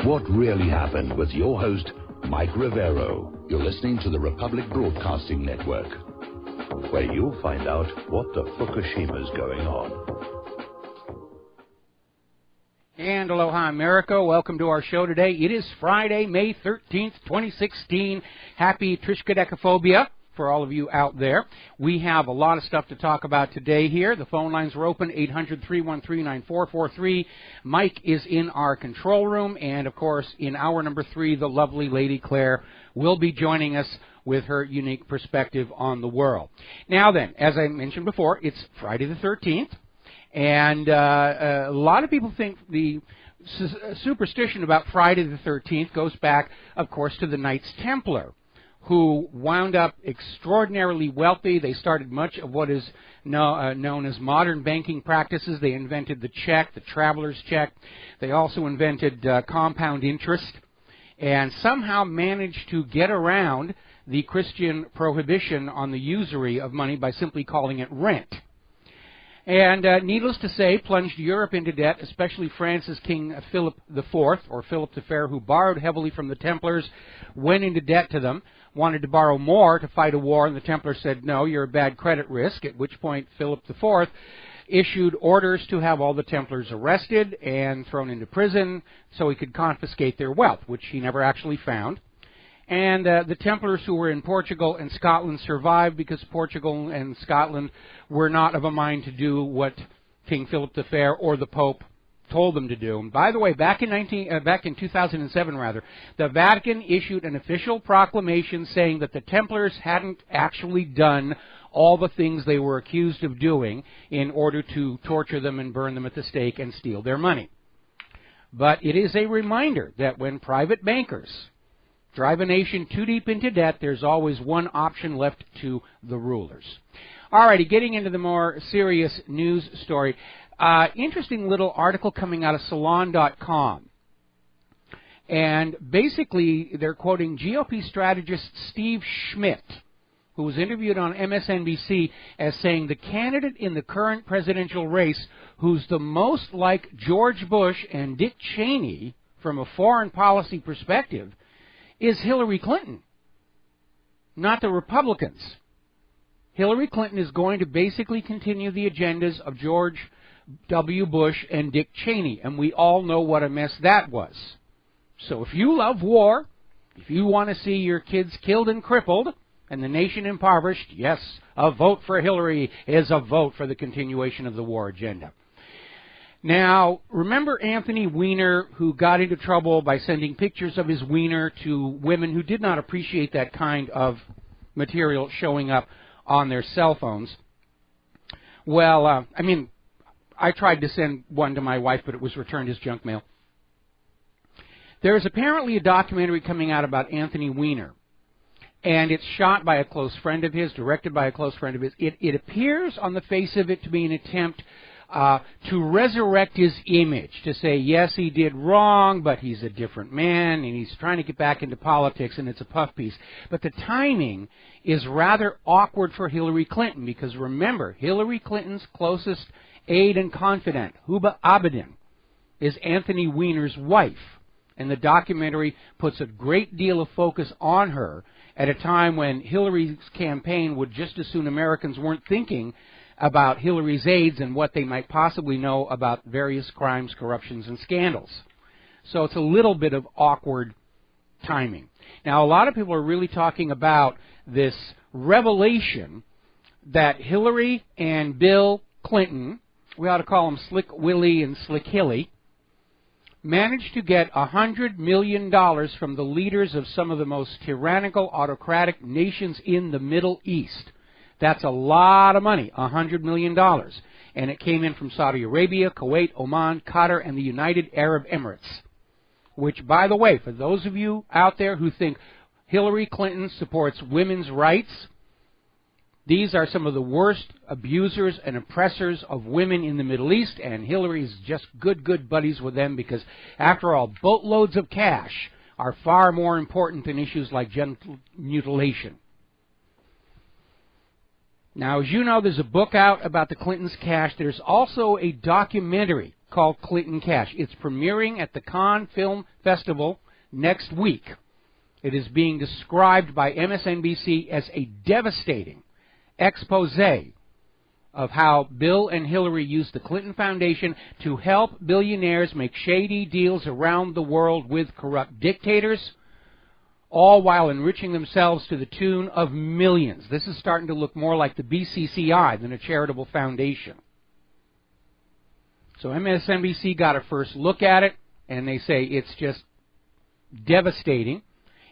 What Really Happened with your host, Mike Rivero. You're listening to the Republic Broadcasting Network, where you'll find out what the Fukushima's going on. And aloha, America. Welcome to our show today. It is Friday, May 13th, 2016. Happy Triskaidekaphobia for all of you out there. We have a lot of stuff to talk about today here. The phone lines are open, 800-313-9443. Mike is in our control room. And, of course, in hour number 3, the lovely Lady Claire will be joining us with her unique perspective on the world. Now then, as I mentioned before, it's Friday the 13th. And a lot of people think the superstition about Friday the 13th goes back, of course, to the Knights Templar, who wound up extraordinarily wealthy. They started much of what is known as modern banking practices. They invented the check, the traveler's check. They also invented compound interest, and somehow managed to get around the Christian prohibition on the usury of money by simply calling it rent. And needless to say, plunged Europe into debt, especially France's King Philip IV, or Philip the Fair, who borrowed heavily from the Templars, went into debt to them, wanted to borrow more to fight a war, and the Templars said, no, you're a bad credit risk, at which point Philip IV issued orders to have all the Templars arrested and thrown into prison so he could confiscate their wealth, which he never actually found. And the Templars who were in Portugal and Scotland survived because Portugal and Scotland were not of a mind to do what King Philip the Fair or the Pope told them to do. And by the way, back in 2007, the Vatican issued an official proclamation saying that the Templars hadn't actually done all the things they were accused of doing in order to torture them and burn them at the stake and steal their money. But it is a reminder that when private bankers drive a nation too deep into debt, there's always one option left to the rulers. All righty, getting into the more serious news story. Interesting little article coming out of Salon.com. And basically, they're quoting GOP strategist Steve Schmidt, who was interviewed on MSNBC as saying the candidate in the current presidential race who's the most like George Bush and Dick Cheney from a foreign policy perspective is Hillary Clinton, not the Republicans. Hillary Clinton is going to basically continue the agendas of George W. Bush and Dick Cheney, and we all know what a mess that was. So if you love war, if you want to see your kids killed and crippled and the nation impoverished, yes, a vote for Hillary is a vote for the continuation of the war agenda. Now, remember Anthony Weiner, who got into trouble by sending pictures of his wiener to women who did not appreciate that kind of material showing up on their cell phones? Well, I tried to send one to my wife, but it was returned as junk mail. There is apparently a documentary coming out about Anthony Weiner, and it's shot by a close friend of his, directed by a close friend of his. It appears on the face of it to be an attempt to resurrect his image, to say, yes, he did wrong, but he's a different man, and he's trying to get back into politics, and it's a puff piece. But the timing is rather awkward for Hillary Clinton, because remember, Hillary Clinton's closest aide and confidant, Hubba Abedin, is Anthony Weiner's wife, and the documentary puts a great deal of focus on her at a time when Hillary's campaign would just as soon Americans weren't thinking about Hillary's aides and what they might possibly know about various crimes, corruptions, and scandals. So it's a little bit of awkward timing. Now, a lot of people are really talking about this revelation that Hillary and Bill Clinton, we ought to call them Slick Willie and Slick Hilly, managed to get $100 million from the leaders of some of the most tyrannical, autocratic nations in the Middle East. That's a lot of money, $100 million. And it came in from Saudi Arabia, Kuwait, Oman, Qatar, and the United Arab Emirates. Which, by the way, for those of you out there who think Hillary Clinton supports women's rights, these are some of the worst abusers and oppressors of women in the Middle East, and Hillary's just good buddies with them because, after all, boatloads of cash are far more important than issues like genital mutilation. Now, as you know, there's a book out about the Clintons' cash. There's also a documentary called Clinton Cash. It's premiering at the Cannes Film Festival next week. It is being described by MSNBC as a devastating expose of how Bill and Hillary used the Clinton Foundation to help billionaires make shady deals around the world with corrupt dictators, all while enriching themselves to the tune of millions. This is starting to look more like the BCCI than a charitable foundation. So MSNBC got a first look at it, and they say it's just devastating.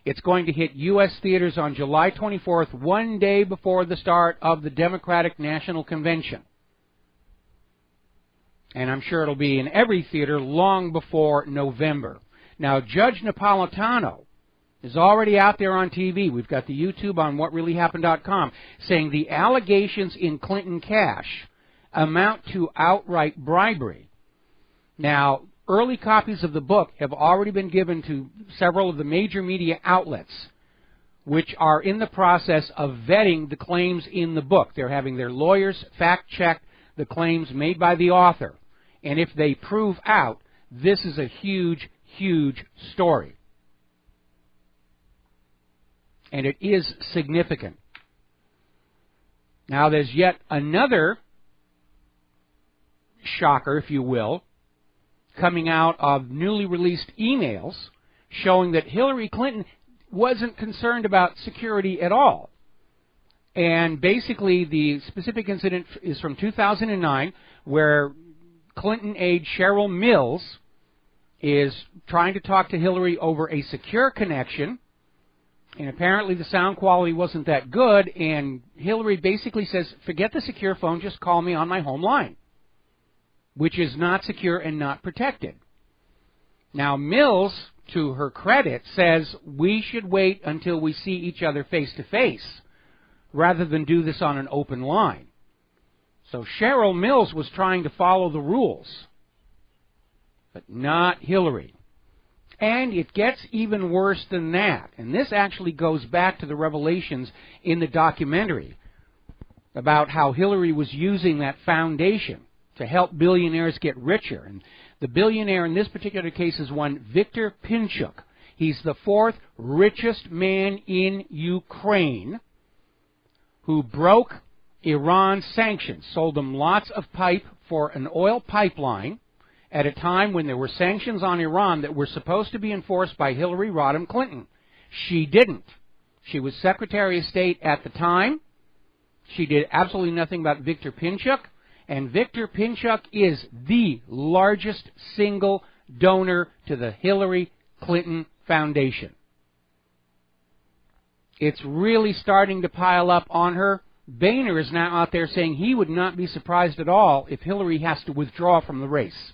It's going to hit U.S. theaters on July 24th, one day before the start of the Democratic National Convention. And I'm sure it'll be in every theater long before November. Now, Judge Napolitano is already out there on TV. We've got the YouTube on WhatReallyHappened.com saying the allegations in Clinton Cash amount to outright bribery. Now, early copies of the book have already been given to several of the major media outlets, which are in the process of vetting the claims in the book. They're having their lawyers fact-check the claims made by the author. And if they prove out, this is a huge, huge story. And it is significant. Now, there's yet another shocker, if you will, coming out of newly released emails showing that Hillary Clinton wasn't concerned about security at all. And basically, the specific incident is from 2009, where Clinton aide Cheryl Mills is trying to talk to Hillary over a secure connection, and apparently the sound quality wasn't that good, and Hillary basically says, forget the secure phone, just call me on my home line, which is not secure and not protected. Now, Mills, to her credit, says we should wait until we see each other face-to-face rather than do this on an open line. So Cheryl Mills was trying to follow the rules, but not Hillary. And it gets even worse than that. And this actually goes back to the revelations in the documentary about how Hillary was using that foundation to help billionaires get richer. And the billionaire in this particular case is one Victor Pinchuk. He's the fourth richest man in Ukraine who broke Iran's sanctions, sold them lots of pipe for an oil pipeline at a time when there were sanctions on Iran that were supposed to be enforced by Hillary Rodham Clinton. She didn't. She was Secretary of State at the time. She did absolutely nothing about Victor Pinchuk. And Victor Pinchuk is the largest single donor to the Hillary Clinton Foundation. It's really starting to pile up on her. Boehner is now out there saying he would not be surprised at all if Hillary has to withdraw from the race.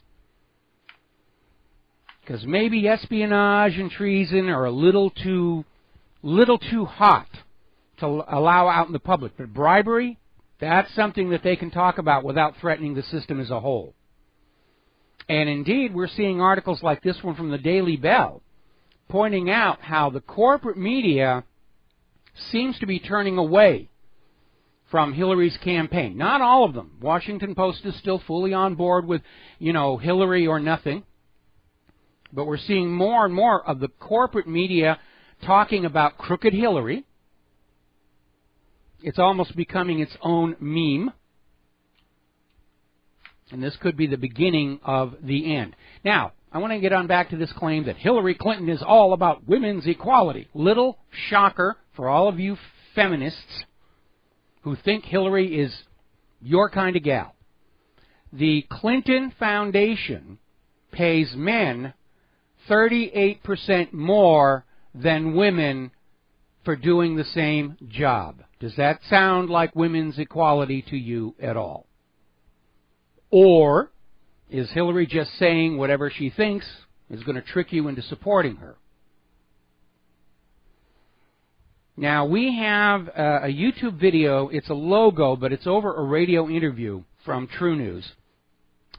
Because maybe espionage and treason are a little too hot to allow out in the public. But bribery, that's something that they can talk about without threatening the system as a whole. And indeed, we're seeing articles like this one from the Daily Bell pointing out how the corporate media seems to be turning away from Hillary's campaign. Not all of them. Washington Post is still fully on board with, Hillary or nothing. But we're seeing more and more of the corporate media talking about crooked Hillary. It's almost becoming its own meme. And this could be the beginning of the end. Now, I want to get on back to this claim that Hillary Clinton is all about women's equality. Little shocker for all of you feminists who think Hillary is your kind of gal. The Clinton Foundation pays men 38% more than women for doing the same job. Does that sound like women's equality to you at all? Or is Hillary just saying whatever she thinks is going to trick you into supporting her? Now, we have a YouTube video. It's a logo, but it's over a radio interview from True News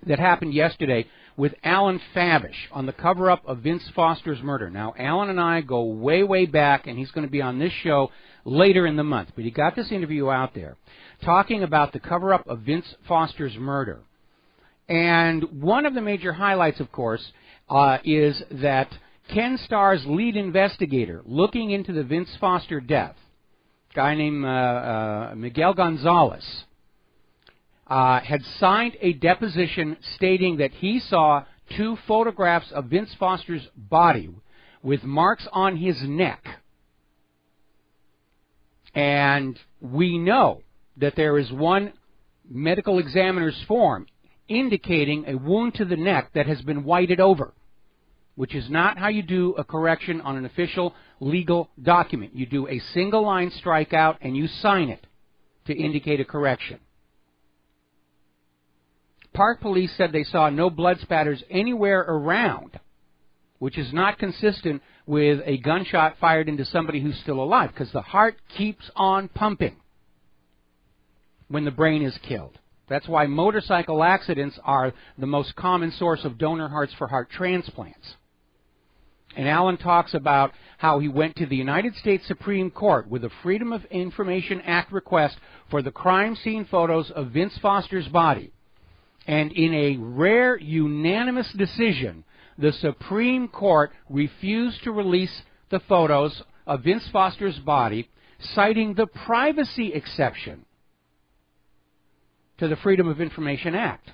that happened yesterday with Alan Fabish on the cover-up of Vince Foster's murder. Now, Alan and I go way, way back, and he's going to be on this show later in the month. But he got this interview out there talking about the cover-up of Vince Foster's murder. And one of the major highlights, of course, is that Ken Starr's lead investigator looking into the Vince Foster death, a guy named Miguel Gonzalez, had signed a deposition stating that he saw 2 photographs of Vince Foster's body with marks on his neck. And we know that there is one medical examiner's form indicating a wound to the neck that has been whited over, which is not how you do a correction on an official legal document. You do a single line strikeout and you sign it to indicate a correction. Park police said they saw no blood spatters anywhere around, which is not consistent with a gunshot fired into somebody who's still alive, because the heart keeps on pumping when the brain is killed. That's why motorcycle accidents are the most common source of donor hearts for heart transplants. And Alan talks about how he went to the United States Supreme Court with a Freedom of Information Act request for the crime scene photos of Vince Foster's body. And in a rare unanimous decision, the Supreme Court refused to release the photos of Vince Foster's body, citing the privacy exception to the Freedom of Information Act.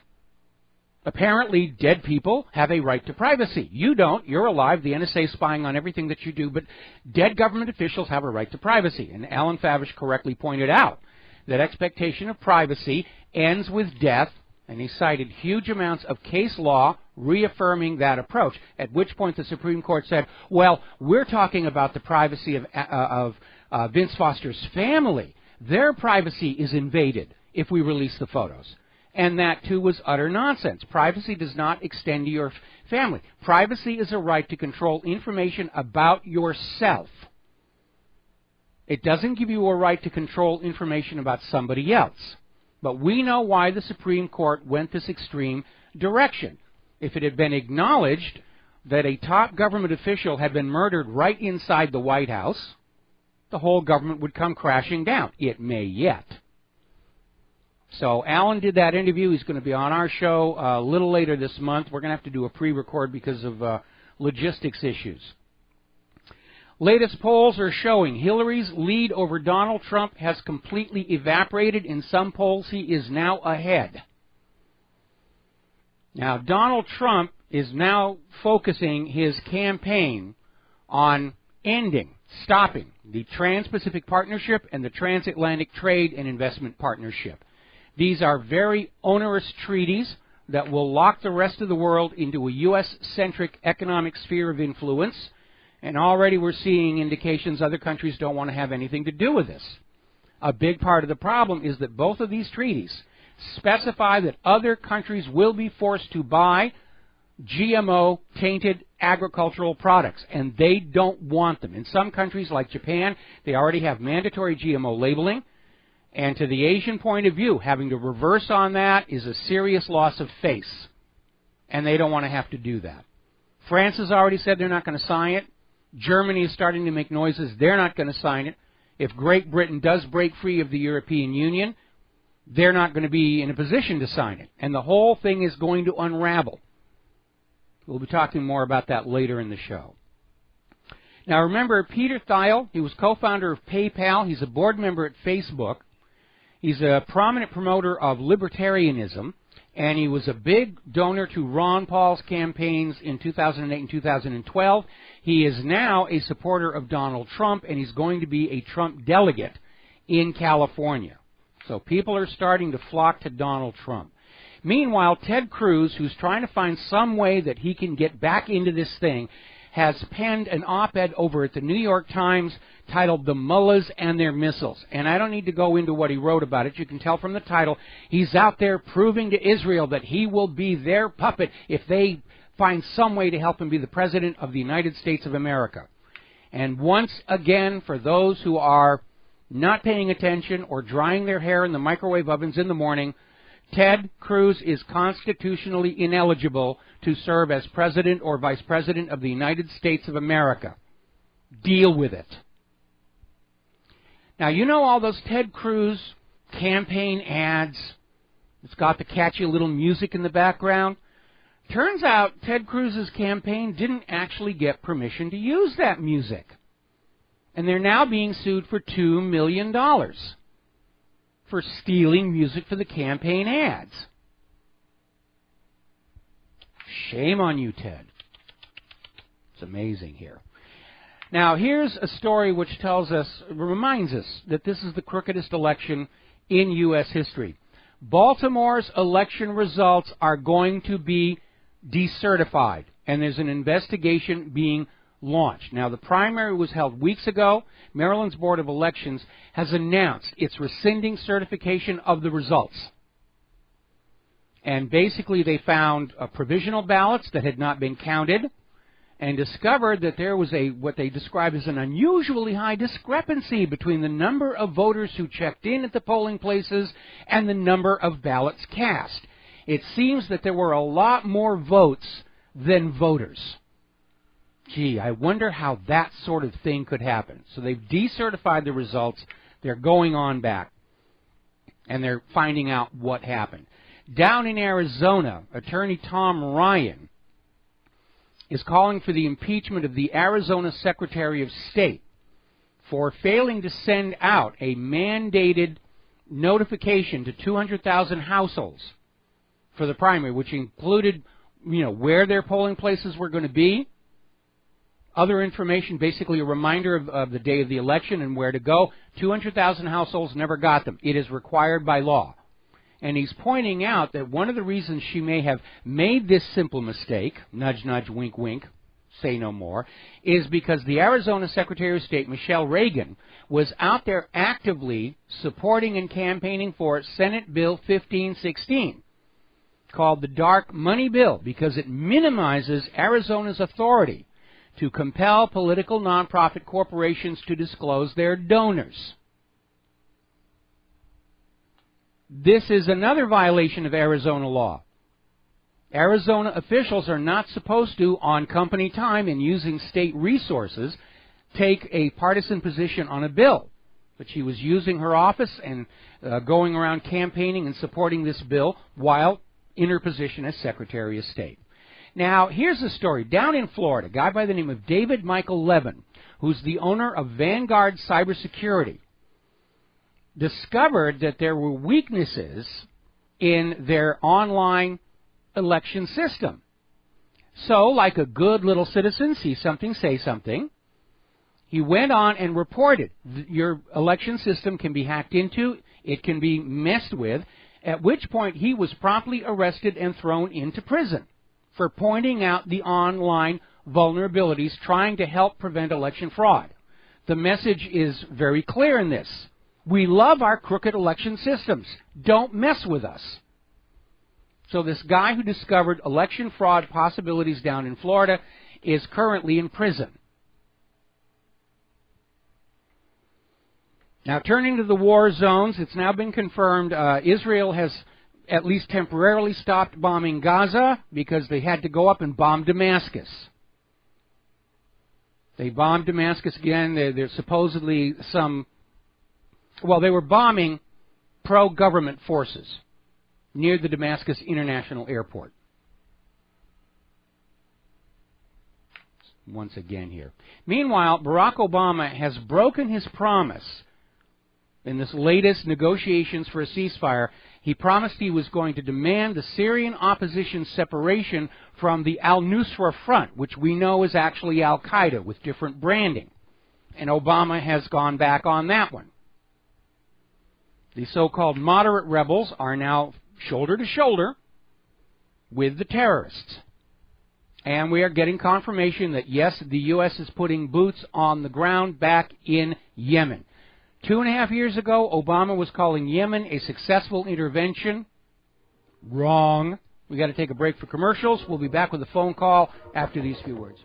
Apparently, dead people have a right to privacy. You don't. You're alive. The NSA is spying on everything that you do, but dead government officials have a right to privacy. And Alan Favish correctly pointed out that expectation of privacy ends with death, and he cited huge amounts of case law reaffirming that approach, at which point the Supreme Court said, well, we're talking about the privacy of Vince Foster's family. Their privacy is invaded if we release the photos. And that, too, was utter nonsense. Privacy does not extend to your family. Privacy is a right to control information about yourself. It doesn't give you a right to control information about somebody else. But we know why the Supreme Court went this extreme direction. If it had been acknowledged that a top government official had been murdered right inside the White House, the whole government would come crashing down. It may yet. So Alan did that interview. He's going to be on our show a little later this month. We're going to have to do a pre-record because of logistics issues. Latest polls are showing Hillary's lead over Donald Trump has completely evaporated. In some polls, he is now ahead. Now, Donald Trump is now focusing his campaign on stopping the Trans-Pacific Partnership and the Transatlantic Trade and Investment Partnership. These are very onerous treaties that will lock the rest of the world into a U.S.-centric economic sphere of influence. And already we're seeing indications other countries don't want to have anything to do with this. A big part of the problem is that both of these treaties specify that other countries will be forced to buy GMO-tainted agricultural products, and they don't want them. In some countries like Japan, they already have mandatory GMO labeling, and to the Asian point of view, having to reverse on that is a serious loss of face, and they don't want to have to do that. France has already said they're not going to sign it. Germany is starting to make noises. They're not going to sign it. If Great Britain does break free of the European Union, they're not going to be in a position to sign it. And the whole thing is going to unravel. We'll be talking more about that later in the show. Now remember, Peter Thiel, he was co-founder of PayPal. He's a board member at Facebook. He's a prominent promoter of libertarianism. And he was a big donor to Ron Paul's campaigns in 2008 and 2012. He is now a supporter of Donald Trump, and he's going to be a Trump delegate in California. So people are starting to flock to Donald Trump. Meanwhile, Ted Cruz, who's trying to find some way that he can get back into this thing, has penned an op-ed over at the New York Times titled The Mullahs and Their Missiles. And I don't need to go into what he wrote about it. You can tell from the title. He's out there proving to Israel that he will be their puppet if they find some way to help him be the President of the United States of America. And once again, for those who are not paying attention or drying their hair in the microwave ovens in the morning, Ted Cruz is constitutionally ineligible to serve as President or Vice President of the United States of America. Deal with it. Now, you know all those Ted Cruz campaign ads It's got the catchy little music in the background. Turns out Ted Cruz's campaign didn't actually get permission to use that music. And they're now being sued for $2 million for stealing music for the campaign ads. Shame on you, Ted. It's amazing here. Now, here's a story which reminds us that this is the crookedest election in U.S. history. Baltimore's election results are going to be decertified, and there's an investigation being launched. Now, the primary was held weeks ago. Maryland's Board of Elections has announced it's rescinding certification of the results. And basically, they found provisional ballots that had not been counted and discovered that there was what they described as an unusually high discrepancy between the number of voters who checked in at the polling places and the number of ballots cast. It seems that there were a lot more votes than voters. Gee, I wonder how that sort of thing could happen. So they've decertified the results. They're going on back, and they're finding out what happened. Down in Arizona, Attorney Tom Ryan is calling for the impeachment of the Arizona Secretary of State for failing to send out a mandated notification to 200,000 households for the primary, which included, where their polling places were going to be, other information, basically a reminder of the day of the election and where to go. 200,000 households never got them. It is required by law. And he's pointing out that one of the reasons she may have made this simple mistake, nudge, nudge, wink, wink, say no more, is because the Arizona Secretary of State, Michelle Reagan, was out there actively supporting and campaigning for Senate Bill 1516, called the Dark Money Bill, because it minimizes Arizona's authority to compel political nonprofit corporations to disclose their donors. This is another violation of Arizona law. Arizona officials are not supposed to, on company time and using state resources, take a partisan position on a bill. But she was using her office and going around campaigning and supporting this bill while in her position as Secretary of State. Now, here's a story. Down in Florida, a guy by the name of David Michael Levin, who's the owner of Vanguard Cybersecurity, discovered that there were weaknesses in their online election system. So, like a good little citizen, see something, say something, he went on and reported your election system can be hacked into, it can be messed with, at which point he was promptly arrested and thrown into prison for pointing out the online vulnerabilities, trying to help prevent election fraud. The message is very clear in this. We love our crooked election systems. Don't mess with us. So this guy who discovered election fraud possibilities down in Florida is currently in prison. Now, turning to the war zones, it's now been confirmed Israel has at least temporarily stopped bombing Gaza because they had to go up and bomb Damascus. They bombed Damascus again. There's supposedly they were bombing pro-government forces near the Damascus International Airport. Once again here. Meanwhile, Barack Obama has broken his promise in this latest negotiations for a ceasefire. He promised he was going to demand the Syrian opposition's separation from the al-Nusra Front, which we know is actually al-Qaeda with different branding. And Obama has gone back on that one. The so-called moderate rebels are now shoulder to shoulder with the terrorists. And we are getting confirmation that, yes, the U.S. is putting boots on the ground back in Yemen. 2.5 years ago, Obama was calling Yemen a successful intervention. Wrong. We got to take a break for commercials. We'll be back with a phone call after these few words.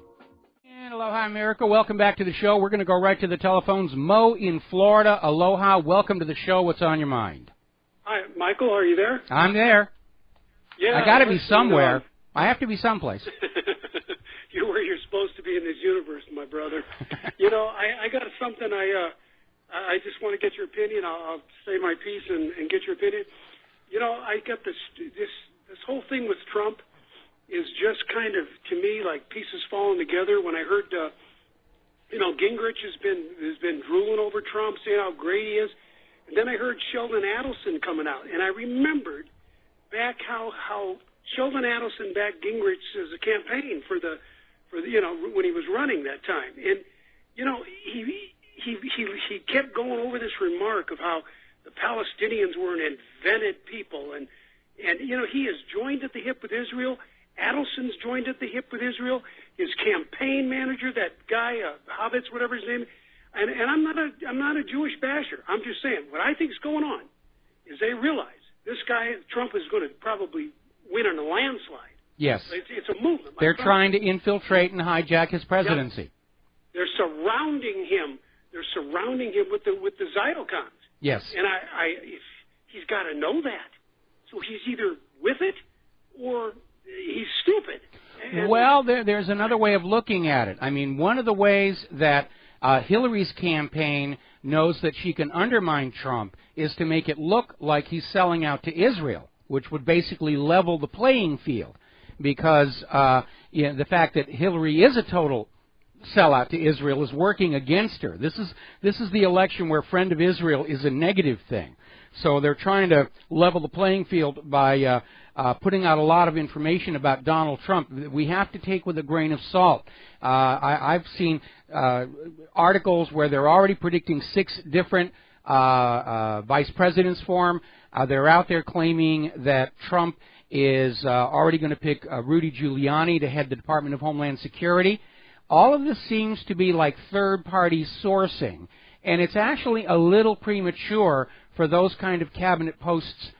And aloha, America. Welcome back to the show. We're going to go right to the telephones. Mo in Florida. Aloha. Welcome to the show. What's on your mind? Hi, Michael. Are you there? I'm there. Yeah. I got to be somewhere. I have to be someplace. You're where you're supposed to be in this universe, my brother. I got something I just want to get your opinion. I'll say my piece and get your opinion. I got this whole thing with Trump is just kind of, to me, like pieces falling together. When I heard, Gingrich has been drooling over Trump, saying how great he is, and then I heard Sheldon Adelson coming out, and I remembered back how Sheldon Adelson backed Gingrich as a campaign for the when he was running that time, and he kept going over this remark of how the Palestinians were an invented people, and he has joined at the hip with Israel. Adelson's joined at the hip with Israel. His campaign manager, that guy, Hovitz, whatever his name is, and I'm not a Jewish basher. I'm just saying what I think is going on is they realize this guy Trump is going to probably win in a landslide. Yes, it's a movement. They're trying to infiltrate and hijack his presidency. Yep. They're surrounding him. They're surrounding him with the Zytokons. Yes, and he's got to know that. So he's either with it or he's stupid. And well, there's another way of looking at it. I mean, one of the ways that Hillary's campaign knows that she can undermine Trump is to make it look like he's selling out to Israel, which would basically level the playing field, because the fact that Hillary is a total sellout to Israel is working against her. This is the election where friend of Israel is a negative thing. So they're trying to level the playing field by putting out a lot of information about Donald Trump that we have to take with a grain of salt. I've seen articles where they're already predicting 6 different vice presidents for him. They're out there claiming that Trump is already going to pick Rudy Giuliani to head the Department of Homeland Security. All of this seems to be like third-party sourcing, and it's actually a little premature for those kind of cabinet posts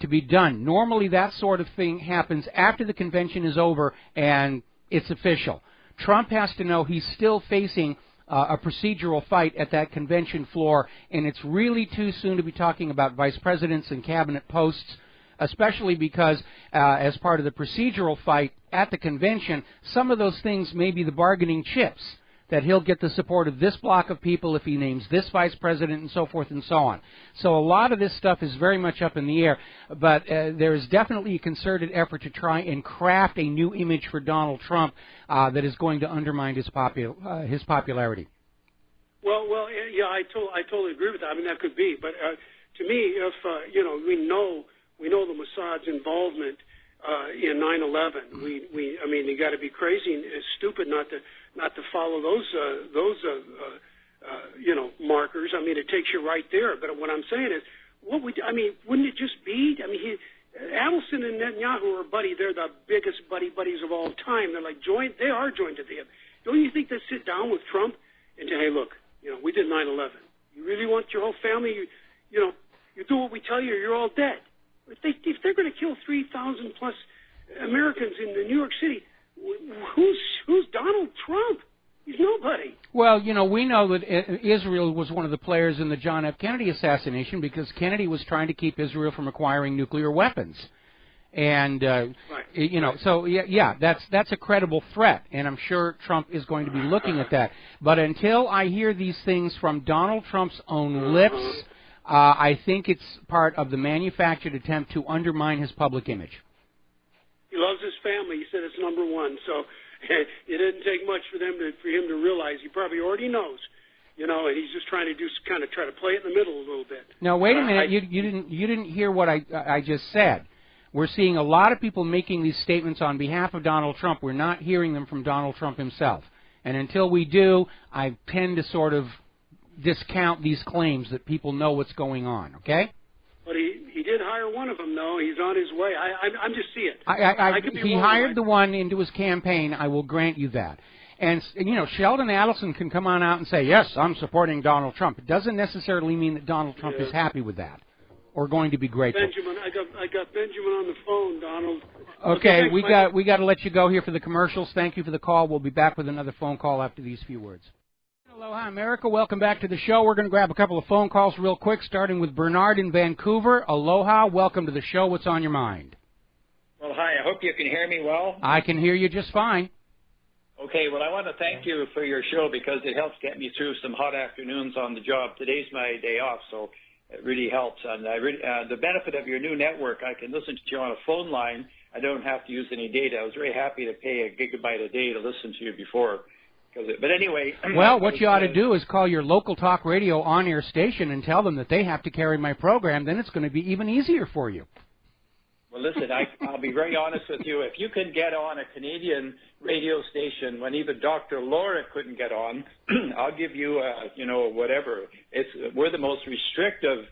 to be done. Normally that sort of thing happens after the convention is over and it's official. Trump has to know he's still facing a procedural fight at that convention floor, and it's really too soon to be talking about vice presidents and cabinet posts, especially because as part of the procedural fight at the convention, some of those things may be the bargaining chips, that he'll get the support of this block of people if he names this vice president and so forth and so on. So a lot of this stuff is very much up in the air, but there is definitely a concerted effort to try and craft a new image for Donald Trump that is going to undermine his popularity. Well, yeah, I totally agree with that. I mean, that could be, but to me, if we know the Mossad's involvement in 9/11, I mean, you got to be crazy and stupid not to follow those markers. I mean, it takes you right there. But what I'm saying is, wouldn't it just be? I mean, Adelson and Netanyahu are buddy. They're the biggest buddies of all time. They're like joined. They are joined at the hip. Don't you think they sit down with Trump and say, hey, look, we did 9/11. You really want your whole family? You do what we tell you, or you're all dead. If they're going to kill 3,000 plus Americans in New York City, who's Donald Trump? He's nobody. Well, we know that Israel was one of the players in the John F. Kennedy assassination because Kennedy was trying to keep Israel from acquiring nuclear weapons. And, so, yeah, that's a credible threat, and I'm sure Trump is going to be looking at that. But until I hear these things from Donald Trump's own lips, I think it's part of the manufactured attempt to undermine his public image. He loves his family. He said it's number one. So it didn't take much for him to realize. He probably already knows, and he's just trying to try to play it in the middle a little bit. Now wait a minute. You didn't hear what I just said. We're seeing a lot of people making these statements on behalf of Donald Trump. We're not hearing them from Donald Trump himself. And until we do, I tend to sort of discount these claims that people know what's going on, okay? But he did hire one of them, though. He's on his way. I'm just seeing it. He hired the one into his campaign. I will grant you that. And, Sheldon Adelson can come on out and say, yes, I'm supporting Donald Trump. It doesn't necessarily mean that Donald Trump is happy with that or going to be grateful. Benjamin, I got Benjamin on the phone, Donald. Okay, we got to let you go here for the commercials. Thank you for the call. We'll be back with another phone call after these few words. Aloha, America. Welcome back to the show. We're going to grab a couple of phone calls real quick, starting with Bernard in Vancouver. Aloha. Welcome to the show. What's on your mind? Well, hi. I hope you can hear me well. I can hear you just fine. Okay. Well, I want to thank you for your show because it helps get me through some hot afternoons on the job. Today's my day off, so It really helps. And the benefit of your new network, I can listen to you on a phone line. I don't have to use any data. I was very happy to pay a gigabyte a day to listen to you before. But anyway. Well, what you ought to do is call your local talk radio on-air station and tell them that they have to carry my program. Then it's going to be even easier for you. Well, listen, I'll be very honest with you. If you can get on a Canadian radio station when even Dr. Laura couldn't get on, I'll give you, whatever. We're the most restrictive.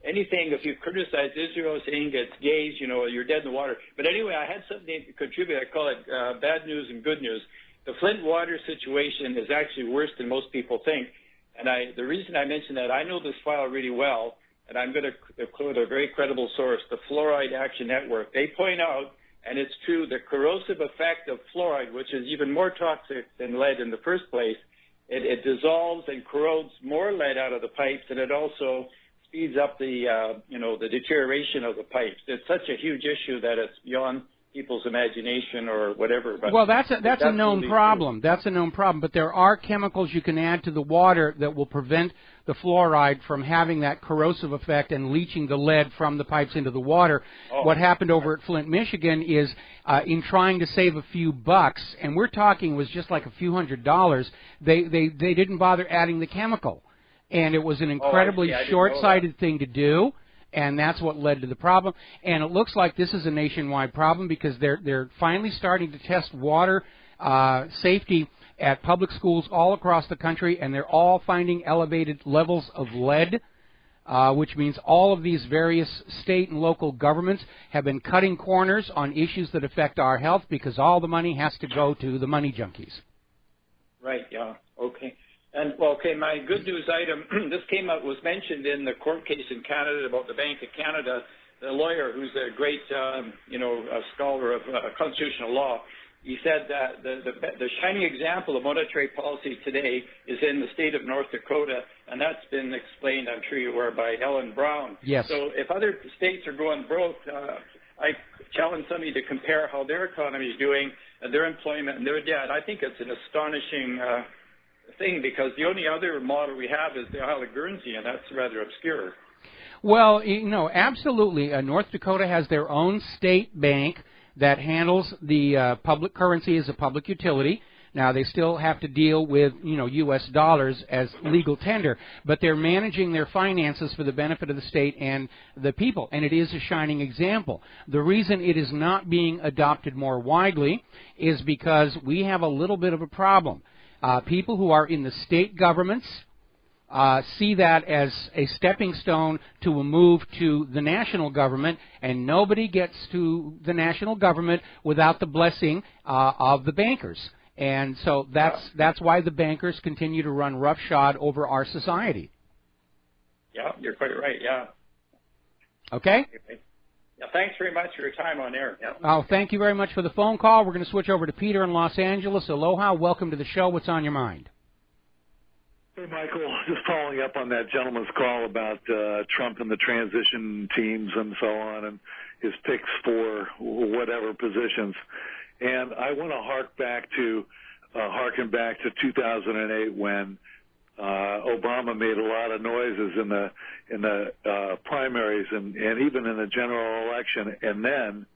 Anything, if you criticize Israel saying it's gays, you're dead in the water. But anyway, I had something to contribute. I call it bad news and good news. The Flint water situation is actually worse than most people think. And the reason I mention that, I know this file really well, and I'm going to quote a very credible source, the Fluoride Action Network. They point out, and it's true, the corrosive effect of fluoride, which is even more toxic than lead in the first place. It dissolves and corrodes more lead out of the pipes, and it also speeds up the deterioration of the pipes. It's such a huge issue that it's beyond people's imagination or whatever. But well, that's a known problem. That's a known problem. But there are chemicals you can add to the water that will prevent the fluoride from having that corrosive effect and leaching the lead from the pipes into the water. What happened over at Flint, Michigan is in trying to save a few bucks, and we're talking was just like a few $100s, they didn't bother adding the chemical. And it was an incredibly short-sighted thing to do. And that's what led to the problem. And it looks like this is a nationwide problem because they're finally starting to test water safety at public schools all across the country, and they're all finding elevated levels of lead, which means all of these various state and local governments have been cutting corners on issues that affect our health because all the money has to go to the money junkies. Right, yeah, okay. And, my good news item, this was mentioned in the court case in Canada about the Bank of Canada. The lawyer, who's a great, scholar of constitutional law, he said that the shining example of monetary policy today is in the state of North Dakota, and that's been explained, I'm sure you're aware, by Ellen Brown. Yes. So if other states are going broke, I challenge somebody to compare how their economy is doing, and their employment and their debt. I think it's an astonishing thing, because the only other model we have is the Isle of Guernsey, and that's rather obscure. Well, absolutely. North Dakota has their own state bank that handles the public currency as a public utility. Now, they still have to deal with, U.S. dollars as legal tender, but they're managing their finances for the benefit of the state and the people, and it is a shining example. The reason it is not being adopted more widely is because we have a little bit of a problem. People who are in the state governments see that as a stepping stone to a move to the national government, and nobody gets to the national government without the blessing of the bankers. And so that's why the bankers continue to run roughshod over our society. Yeah, you're quite right, yeah. Okay? Yeah, thanks very much for your time on air. Yeah. Oh, thank you very much for the phone call. We're going to switch over to Peter in Los Angeles. Aloha. Welcome to the show. What's on your mind? Hey, Michael. Just following up on that gentleman's call about Trump and the transition teams and so on, and his picks for whatever positions. And I want to harken back to 2008 when Obama made a lot of noises in the primaries and even in the general election, and then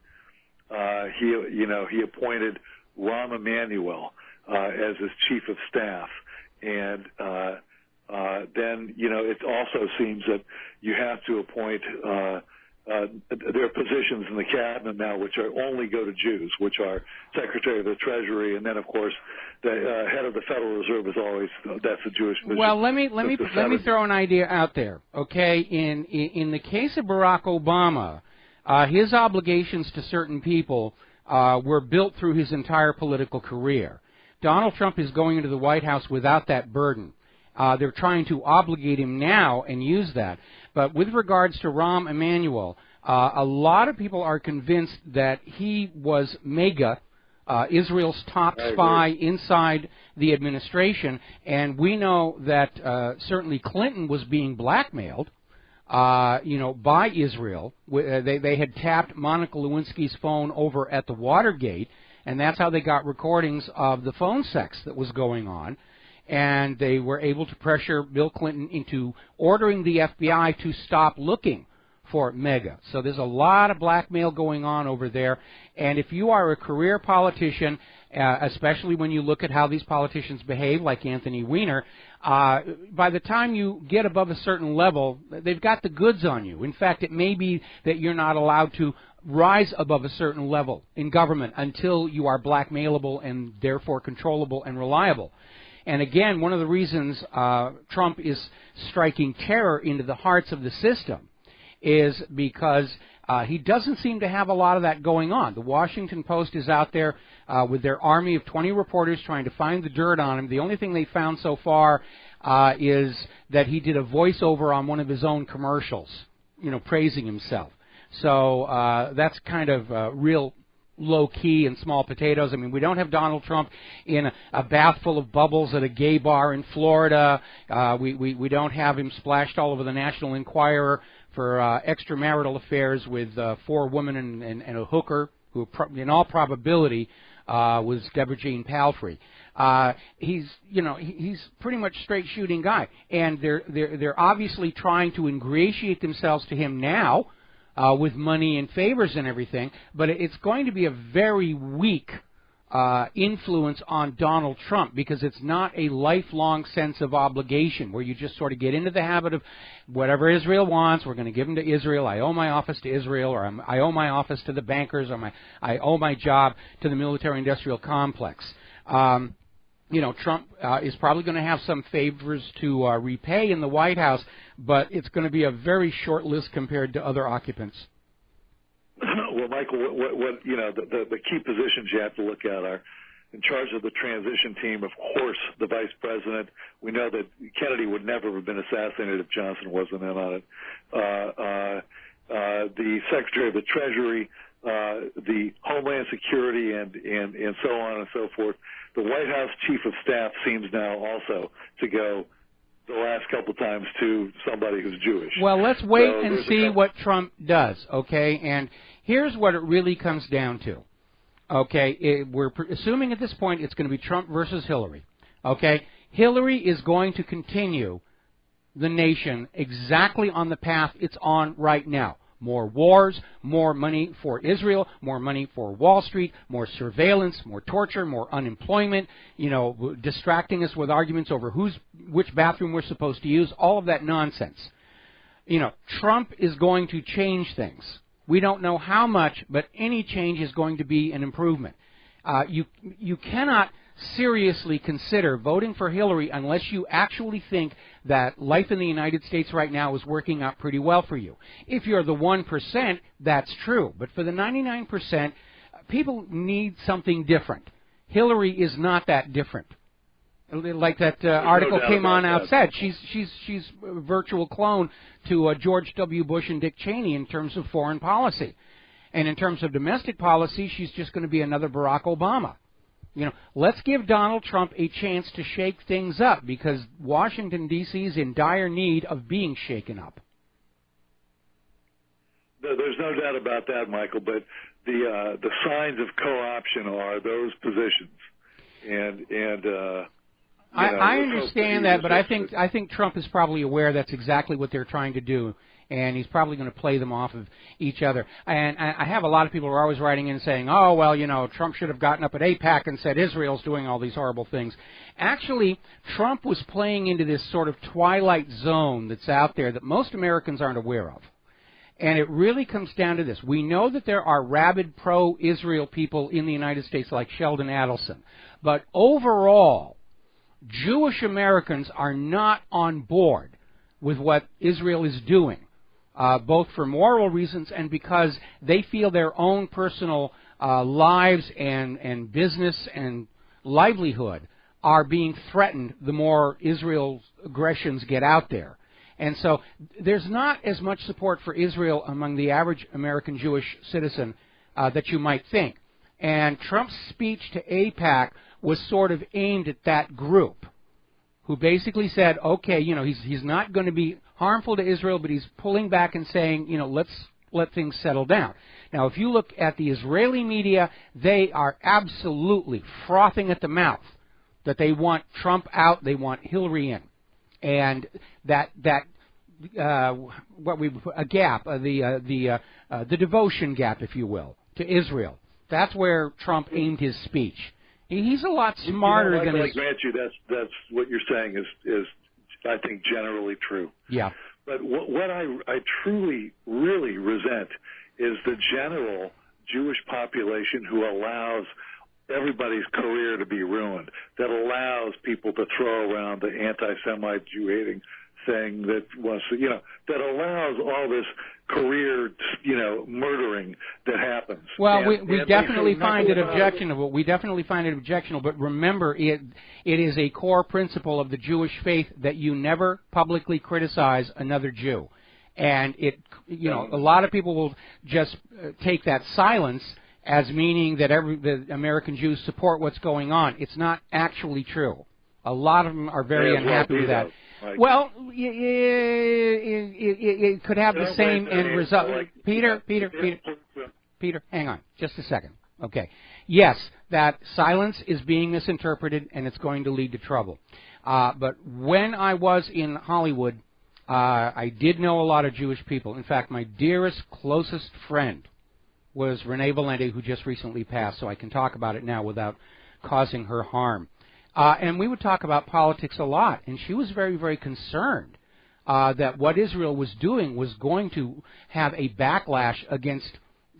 he appointed Rahm Emanuel as his chief of staff, and then it also seems that you have to appoint. There are positions in the cabinet now which only go to Jews, which are Secretary of the Treasury, and then of course the head of the Federal Reserve is always that's a Jewish position. Well, let me throw an idea out there. Okay, in the case of Barack Obama, his obligations to certain people were built through his entire political career. Donald Trump is going into the White House without that burden. They're trying to obligate him now and use that. But with regards to Rahm Emanuel, a lot of people are convinced that he was MAGA, Israel's top spy inside the administration, and we know that certainly Clinton was being blackmailed, by Israel. They had tapped Monica Lewinsky's phone over at the Watergate, and that's how they got recordings of the phone sex that was going on. and they were able to pressure Bill Clinton into ordering the FBI to stop looking for MAGA. So there's a lot of blackmail going on over there, and if you are a career politician, especially when you look at how these politicians behave, like Anthony Weiner, by the time you get above a certain level, they've got the goods on you. In fact, it may be that you're not allowed to rise above a certain level in government until you are blackmailable and therefore controllable and reliable. And again, one of the reasons Trump is striking terror into the hearts of the system is because he doesn't seem to have a lot of that going on. The Washington Post is out there with their army of 20 reporters trying to find the dirt on him. The only thing they found so far is that he did a voiceover on one of his own commercials, praising himself. So that's kind of real low-key and small potatoes. I mean, we don't have Donald Trump in a bath full of bubbles at a gay bar in Florida. We don't have him splashed all over the National Enquirer for extramarital affairs with 4 women and a hooker, who in all probability was Deborah Jean Palfrey. He's pretty much straight shooting guy, and they're obviously trying to ingratiate themselves to him now with money and favors and everything, but it's going to be a very weak influence on Donald Trump, because it's not a lifelong sense of obligation where you just sort of get into the habit of whatever Israel wants, we're going to give them to Israel. I owe my office to Israel, or I owe my office to the bankers, or I owe my job to the military-industrial complex. Trump is probably going to have some favors to repay in the White House, but it's going to be a very short list compared to other occupants. Well, Michael, what the key positions you have to look at are in charge of the transition team, of course, the vice president. We know that Kennedy would never have been assassinated if Johnson wasn't in on it. The Secretary of the Treasury, the Homeland Security, and so on and so forth. The White House Chief of Staff seems now also to go the last couple times to somebody who's Jewish. Well, let's wait and see what Trump does, okay? And here's what it really comes down to, okay? We're assuming at this point it's going to be Trump versus Hillary, okay? Hillary is going to continue the nation exactly on the path it's on right now. More wars, more money for Israel, more money for Wall Street, more surveillance, more torture, more unemployment, distracting us with arguments over which bathroom we're supposed to use, all of that nonsense. Trump is going to change things. We don't know how much, but any change is going to be an improvement. You cannot seriously consider voting for Hillary unless you actually think that life in the United States right now is working out pretty well for you. If you're the 1%, that's true. But for the 99%, people need something different. Hillary is not that different. Like that article came on outside. She's a virtual clone to George W. Bush and Dick Cheney in terms of foreign policy. And in terms of domestic policy, she's just going to be another Barack Obama. Let's give Donald Trump a chance to shake things up, because Washington, D.C. is in dire need of being shaken up. There's no doubt about that, Michael, but the signs of co-option are those positions. I understand that, but I think Trump is probably aware that's exactly what they're trying to do, and he's probably going to play them off of each other. And I have a lot of people who are always writing in saying, oh, well, Trump should have gotten up at AIPAC and said Israel's doing all these horrible things. Actually, Trump was playing into this sort of twilight zone that's out there that most Americans aren't aware of. And it really comes down to this. We know that there are rabid pro-Israel people in the United States like Sheldon Adelson. But overall, Jewish Americans are not on board with what Israel is doing, both for moral reasons and because they feel their own personal lives and business and livelihood are being threatened the more Israel's aggressions get out there. And so there's not as much support for Israel among the average American Jewish citizen that you might think. And Trump's speech to AIPAC was sort of aimed at that group, who basically said, okay, he's not going to be harmful to Israel, but he's pulling back and saying, let's let things settle down. Now, if you look at the Israeli media, they are absolutely frothing at the mouth that they want Trump out, they want Hillary in, and a gap, the devotion gap, if you will, to Israel. That's where Trump aimed his speech. He's a lot smarter than his... I grant you that's what you're saying is I think generally true. Yeah. But what I truly, really resent is the general Jewish population who allows everybody's career to be ruined, that allows people to throw around the anti-Semite Jew-hating thing, that wants to, that allows all this career, murdering that happens. Well, we definitely find it objectionable. We definitely find it objectionable. But remember, it is a core principle of the Jewish faith that you never publicly criticize another Jew, and a lot of people will just take that silence as meaning that the American Jews support what's going on. It's not actually true. A lot of them are very unhappy with that. Well, it could have the same end result. Peter, hang on just a second. Okay. Yes, that silence is being misinterpreted, and it's going to lead to trouble. But when I was in Hollywood, I did know a lot of Jewish people. In fact, my dearest, closest friend was Renee Valente, who just recently passed, so I can talk about it now without causing her harm. And we would talk about politics a lot, and she was very, very concerned that what Israel was doing was going to have a backlash against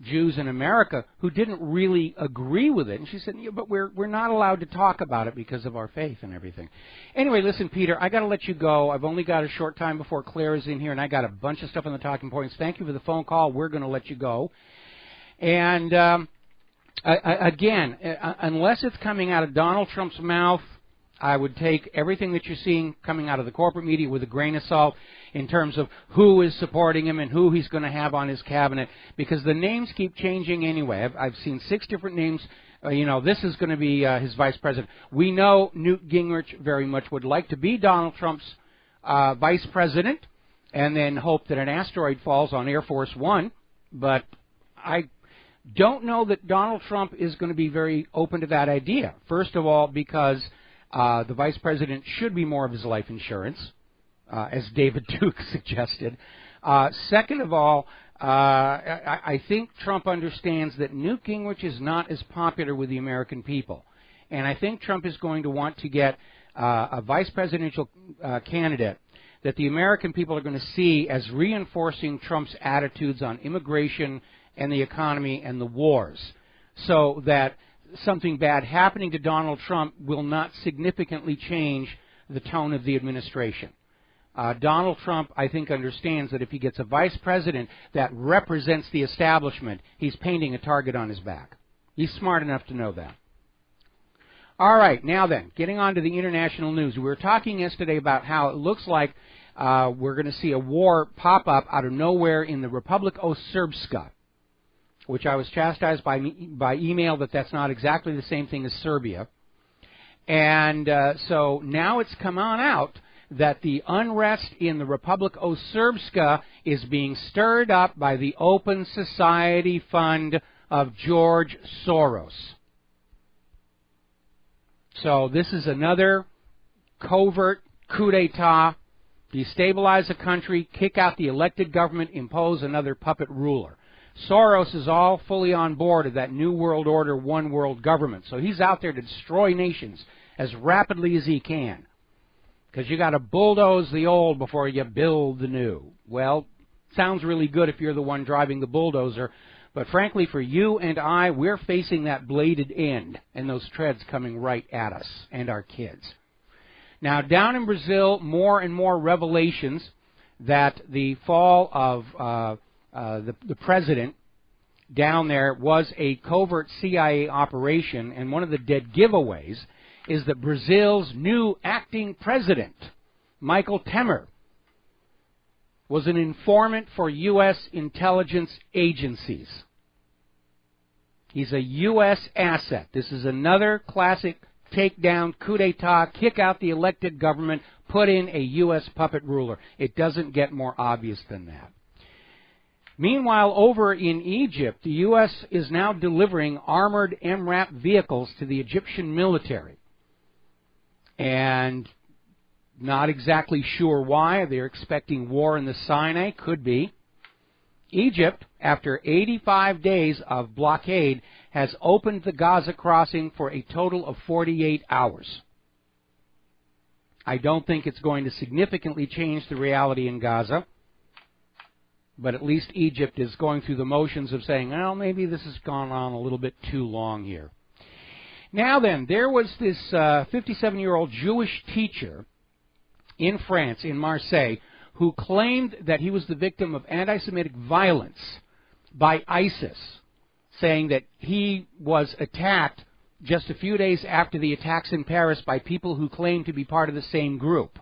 Jews in America who didn't really agree with it. And she said, yeah, but we're not allowed to talk about it because of our faith and everything. Anyway, listen, Peter, I got to let you go. I've only got a short time before Claire is in here, and I got a bunch of stuff on the talking points. Thank you for the phone call. We're going to let you go. And again, unless it's coming out of Donald Trump's mouth, I would take everything that you're seeing coming out of the corporate media with a grain of salt in terms of who is supporting him and who he's going to have on his cabinet, because the names keep changing anyway. I've seen 6 different names. This is going to be his vice president. We know Newt Gingrich very much would like to be Donald Trump's vice president and then hope that an asteroid falls on Air Force One, but I don't know that Donald Trump is going to be very open to that idea. First of all, because the vice president should be more of his life insurance, as David Duke suggested. Second of all, I think Trump understands that Newt Gingrich is not as popular with the American people. And I think Trump is going to want to get a vice presidential candidate that the American people are going to see as reinforcing Trump's attitudes on immigration and the economy and the wars, so that something bad happening to Donald Trump will not significantly change the tone of the administration. Donald Trump, I think, understands that if he gets a vice president that represents the establishment, he's painting a target on his back. He's smart enough to know that. All right, now then, getting on to the international news. We were talking yesterday about how it looks like we're going to see a war pop up out of nowhere in the Republic of Srpska, which I was chastised by email that that's not exactly the same thing as Serbia. And so now it's come on out that the unrest in the Republic of Srpska is being stirred up by the Open Society Fund of George Soros. So this is another covert coup d'etat, destabilize a country, kick out the elected government, impose another puppet ruler. Soros is all fully on board of that New World Order, one world government. So he's out there to destroy nations as rapidly as he can. Because you got to bulldoze the old before you build the new. Well, sounds really good if you're the one driving the bulldozer. But frankly, for you and I, we're facing that bladed end and those treads coming right at us and our kids. Now, down in Brazil, more and more revelations that the fall of the president down there was a covert CIA operation, and one of the dead giveaways is that Brazil's new acting president, Michael Temer, was an informant for U.S. intelligence agencies. He's a U.S. asset. This is another classic takedown, coup d'etat, kick out the elected government, put in a U.S. puppet ruler. It doesn't get more obvious than that. Meanwhile, over in Egypt, the U.S. is now delivering armored MRAP vehicles to the Egyptian military. and not exactly sure why. They're expecting war in the Sinai, could be. Egypt, after 85 days of blockade, has opened the Gaza crossing for a total of 48 hours. I don't think it's going to significantly change the reality in Gaza, but at least Egypt is going through the motions of saying, well, maybe this has gone on a little bit too long here. Now then, there was this 57-year-old Jewish teacher in France, in Marseille, who claimed that he was the victim of anti-Semitic violence by ISIS, saying that he was attacked just a few days after the attacks in Paris by people who claimed to be part of the same group.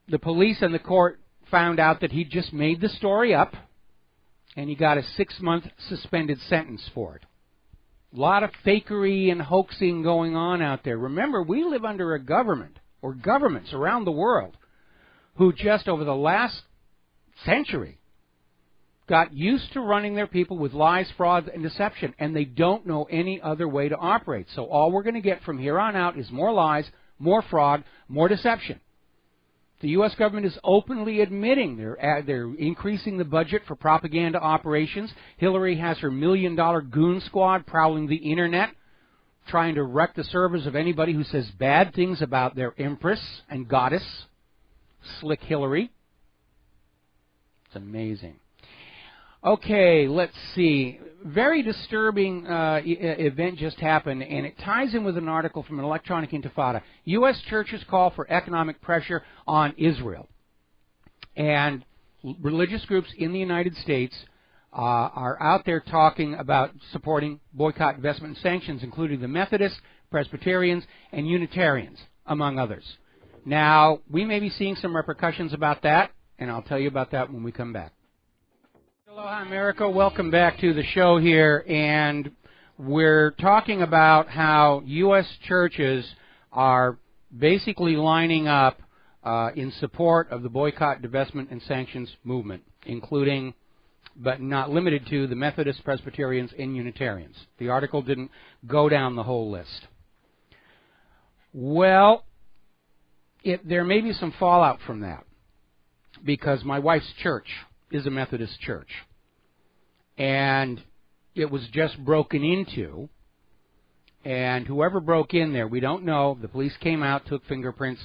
The police and the court found out that he just made the story up, and he got a 6-month suspended sentence for it. A lot of fakery and hoaxing going on out there. Remember, we live under a government, or governments around the world, who just over the last century got used to running their people with lies, fraud, and deception, and they don't know any other way to operate. So all we're going to get from here on out is more lies, more fraud, more deception. The U.S. government is openly admitting they're increasing the budget for propaganda operations. Hillary has her $1 million goon squad prowling the Internet, trying to wreck the servers of anybody who says bad things about their empress and goddess, Slick Hillary. It's amazing. Okay, let's see. Very disturbing event just happened, and it ties in with an article from an Electronic Intifada. U.S. churches call for economic pressure on Israel. And religious groups in the United States are out there talking about supporting boycott, investment, and sanctions, including the Methodists, Presbyterians, and Unitarians, among others. Now, we may be seeing some repercussions about that, and I'll tell you about that when we come back. Aloha, America. Welcome back to the show here, and we're talking about how U.S. churches are basically lining up in support of the boycott, divestment, and sanctions movement, including, but not limited to, the Methodists, Presbyterians, and Unitarians. The article didn't go down the whole list. Well, there may be some fallout from that, because my wife's church is a Methodist church, and it was just broken into, and whoever broke in there, we don't know. The police came out, took fingerprints,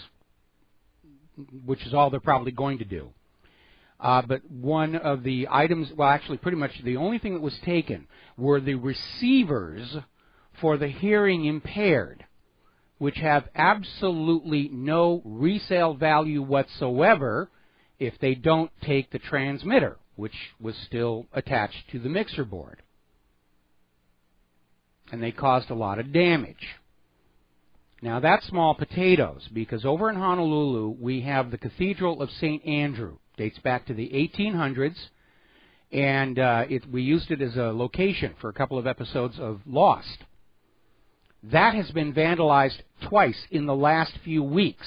which is all they're probably going to do. But one of the items, well, actually pretty much the only thing that was taken were the receivers for the hearing impaired, which have absolutely no resale value whatsoever if they don't take the transmitter, which was still attached to the mixer board. And they caused a lot of damage. Now, that's small potatoes, because over in Honolulu, we have the Cathedral of St. Andrew. Dates back to the 1800s, and we used it as a location for a couple of episodes of Lost. That has been vandalized twice in the last few weeks.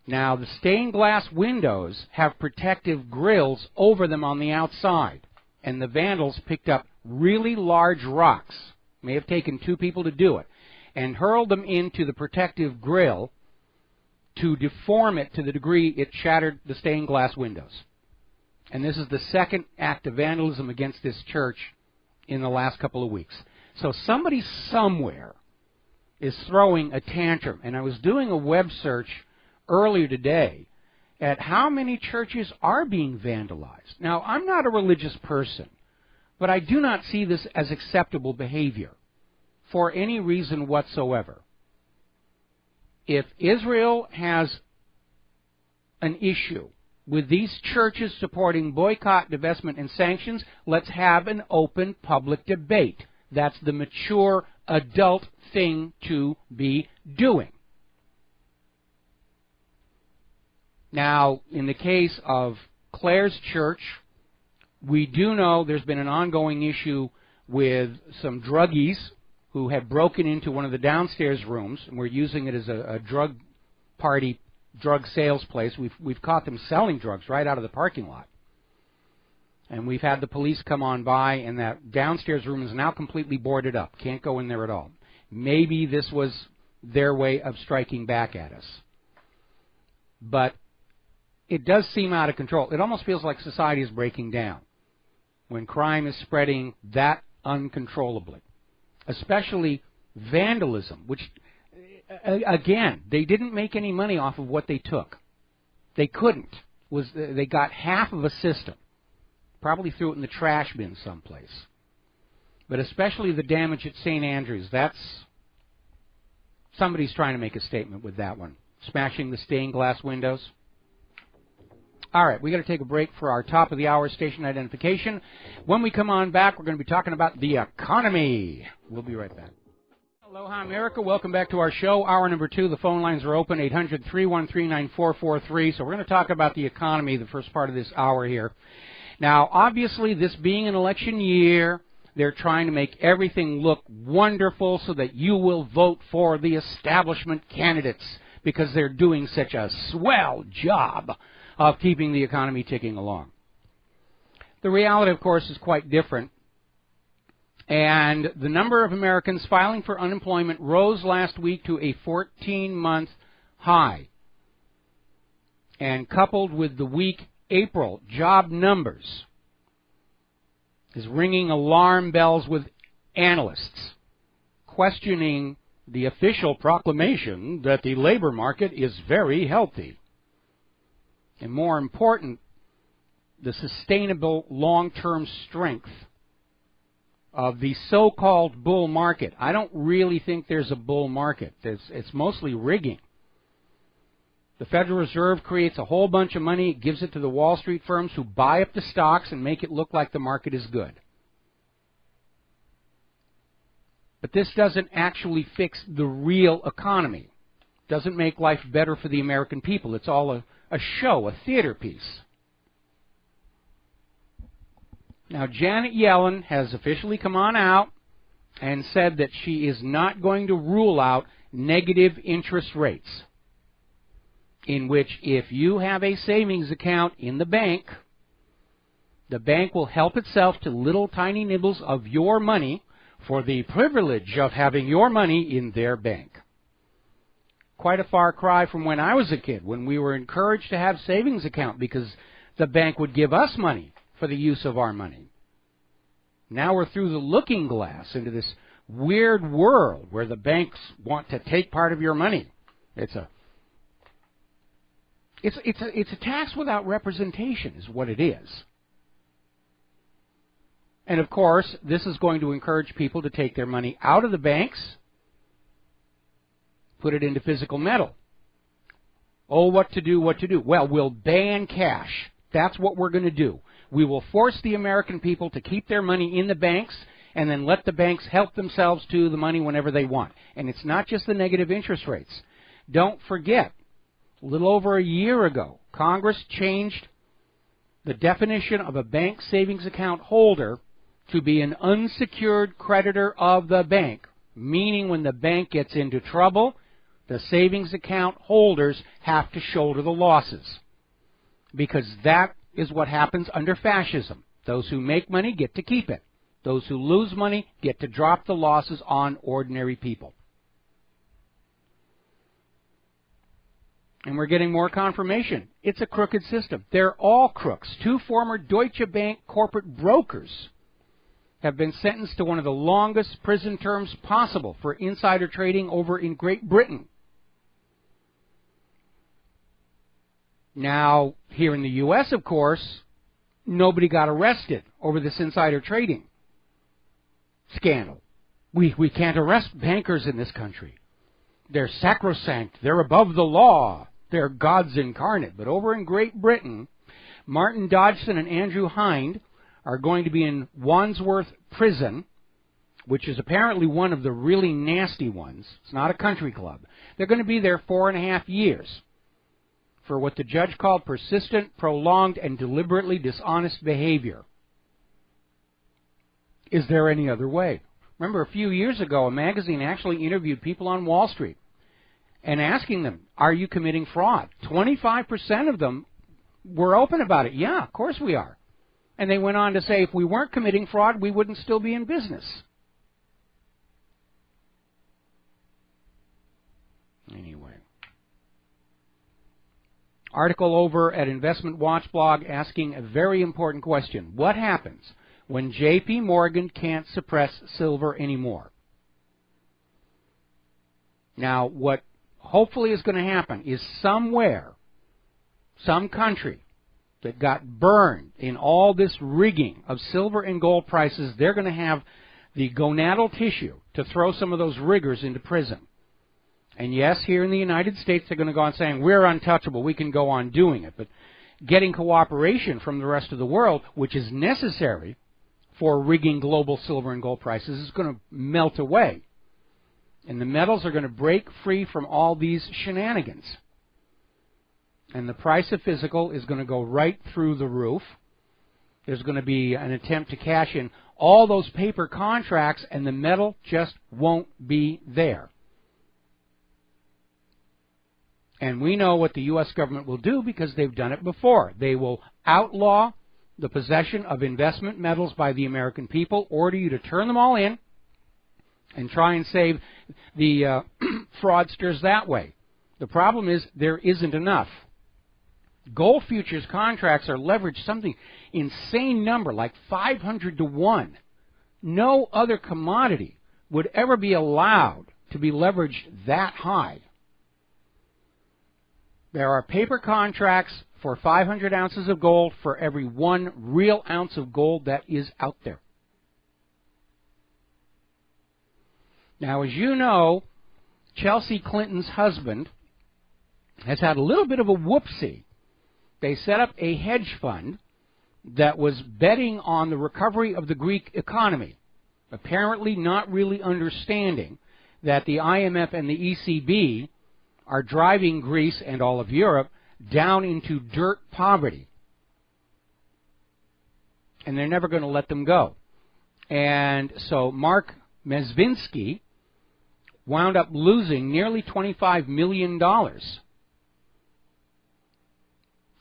Now, the stained glass windows have protective grills over them on the outside, and the vandals picked up really large rocks, may have taken 2 people to do it, and hurled them into the protective grill to deform it to the degree it shattered the stained glass windows. And this is the second act of vandalism against this church in the last couple of weeks. So somebody somewhere is throwing a tantrum, and I was doing a web search earlier today at how many churches are being vandalized. Now, I'm not a religious person, but I do not see this as acceptable behavior for any reason whatsoever. If Israel has an issue with these churches supporting boycott, divestment, and sanctions, let's have an open public debate. That's the mature adult thing to be doing. Now, in the case of Claire's church, we do know there's been an ongoing issue with some druggies who had broken into one of the downstairs rooms, and were using it as a drug party, drug sales place. We've caught them selling drugs right out of the parking lot. And we've had the police come on by, and that downstairs room is now completely boarded up. Can't go in there at all. Maybe this was their way of striking back at us. But it does seem out of control. It almost feels like society is breaking down when crime is spreading that uncontrollably, especially vandalism, which, again, they didn't make any money off of what they took. They couldn't. They got half of a system. Probably threw it in the trash bin someplace. But especially the damage at St. Andrews, somebody's trying to make a statement with that one. Smashing the stained glass windows. All right, we got to take a break for our top of the hour station identification. When we come on back, we're going to be talking about the economy. We'll be right back. Aloha, America. Welcome back to our show. Hour number 2. The phone lines are open, 800-313-9443. So we're going to talk about the economy the first part of this hour here. Now, obviously, this being an election year, they're trying to make everything look wonderful so that you will vote for the establishment candidates because they're doing such a swell job of keeping the economy ticking along. The reality, of course, is quite different. And the number of Americans filing for unemployment rose last week to a 14-month high. And coupled with the weak April job numbers is ringing alarm bells with analysts questioning the official proclamation that the labor market is very healthy. And more important, the sustainable long-term strength of the so-called bull market. I don't really think there's a bull market. It's mostly rigging. The Federal Reserve creates a whole bunch of money, gives it to the Wall Street firms who buy up the stocks and make it look like the market is good. But this doesn't actually fix the real economy. Doesn't make life better for the American people. It's all a show, a theater piece. Now, Janet Yellen has officially come on out and said that she is not going to rule out negative interest rates, in which if you have a savings account in the bank will help itself to little tiny nibbles of your money for the privilege of having your money in their bank. Quite a far cry from when I was a kid, when we were encouraged to have savings account because the bank would give us money for the use of our money. Now we're through the looking glass into this weird world where the banks want to take part of your money. It's a tax without representation is what it is. And of course, this is going to encourage people to take their money out of the banks, put it into physical metal. Oh, what to do, what to do? Well, we'll ban cash. That's what we're going to do. We will force the American people to keep their money in the banks and then let the banks help themselves to the money whenever they want. And it's not just the negative interest rates. Don't forget, a little over a year ago, Congress changed the definition of a bank savings account holder to be an unsecured creditor of the bank, meaning when the bank gets into trouble, the savings account holders have to shoulder the losses, because that is what happens under fascism. Those who make money get to keep it. Those who lose money get to drop the losses on ordinary people. And we're getting more confirmation. It's a crooked system. They're all crooks. 2 former Deutsche Bank corporate brokers have been sentenced to one of the longest prison terms possible for insider trading over in Great Britain. Now, here in the U.S., of course, nobody got arrested over this insider trading scandal. We can't arrest bankers in this country. They're sacrosanct. They're above the law. They're gods incarnate. But over in Great Britain, Martin Dodgson and Andrew Hind are going to be in Wandsworth Prison, which is apparently one of the really nasty ones. It's not a country club. They're going to be there 4.5 years for what the judge called persistent, prolonged, and deliberately dishonest behavior. Is there any other way? Remember, a few years ago, a magazine actually interviewed people on Wall Street and asking them, are you committing fraud? 25% of them were open about it. Yeah, of course we are. And they went on to say, if we weren't committing fraud, we wouldn't still be in business. article over at Investment Watch blog asking a very important question. What happens when J.P. Morgan can't suppress silver anymore? Now, what hopefully is going to happen is somewhere, some country that got burned in all this rigging of silver and gold prices, they're going to have the gonadal tissue to throw some of those riggers into prison. And yes, here in the United States, they're going to go on saying, we're untouchable, we can go on doing it. But getting cooperation from the rest of the world, which is necessary for rigging global silver and gold prices, is going to melt away. And the metals are going to break free from all these shenanigans. And the price of physical is going to go right through the roof. There's going to be an attempt to cash in all those paper contracts, and the metal just won't be there. And we know what the U.S. government will do because they've done it before. They will outlaw the possession of investment metals by the American people, order you to turn them all in, and try and save the fraudsters that way. The problem is there isn't enough. Gold futures contracts are leveraged something insane number, like 500 to 1. No other commodity would ever be allowed to be leveraged that high. There are paper contracts for 500 ounces of gold for every 1 real ounce of gold that is out there. Now, as you know, Chelsea Clinton's husband has had a little bit of a whoopsie. They set up a hedge fund that was betting on the recovery of the Greek economy, apparently not really understanding that the IMF and the ECB are driving Greece and all of Europe down into dirt poverty. And they're never going to let them go. And so Mark Mezvinsky wound up losing nearly $25 million.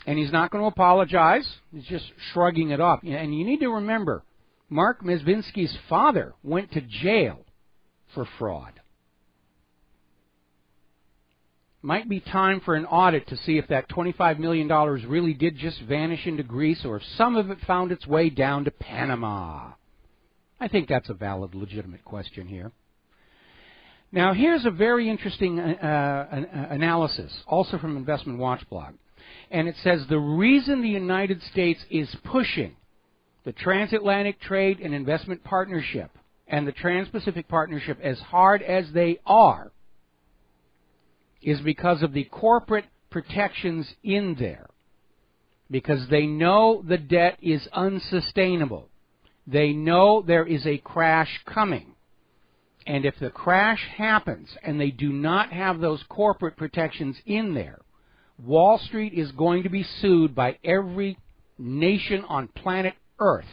And he's not going to apologize. He's just shrugging it off. And you need to remember, Mark Mezvinsky's father went to jail for fraud. Might be time for an audit to see if that $25 million really did just vanish into Greece, or if some of it found its way down to Panama. I think that's a valid, legitimate question here. Now, here's a very interesting analysis, also from Investment Watch blog. And it says the reason the United States is pushing the Transatlantic Trade and Investment Partnership and the Trans-Pacific Partnership as hard as they are is because of the corporate protections in there. Because they know the debt is unsustainable. They know there is a crash coming. And if the crash happens and they do not have those corporate protections in there, Wall Street is going to be sued by every nation on planet Earth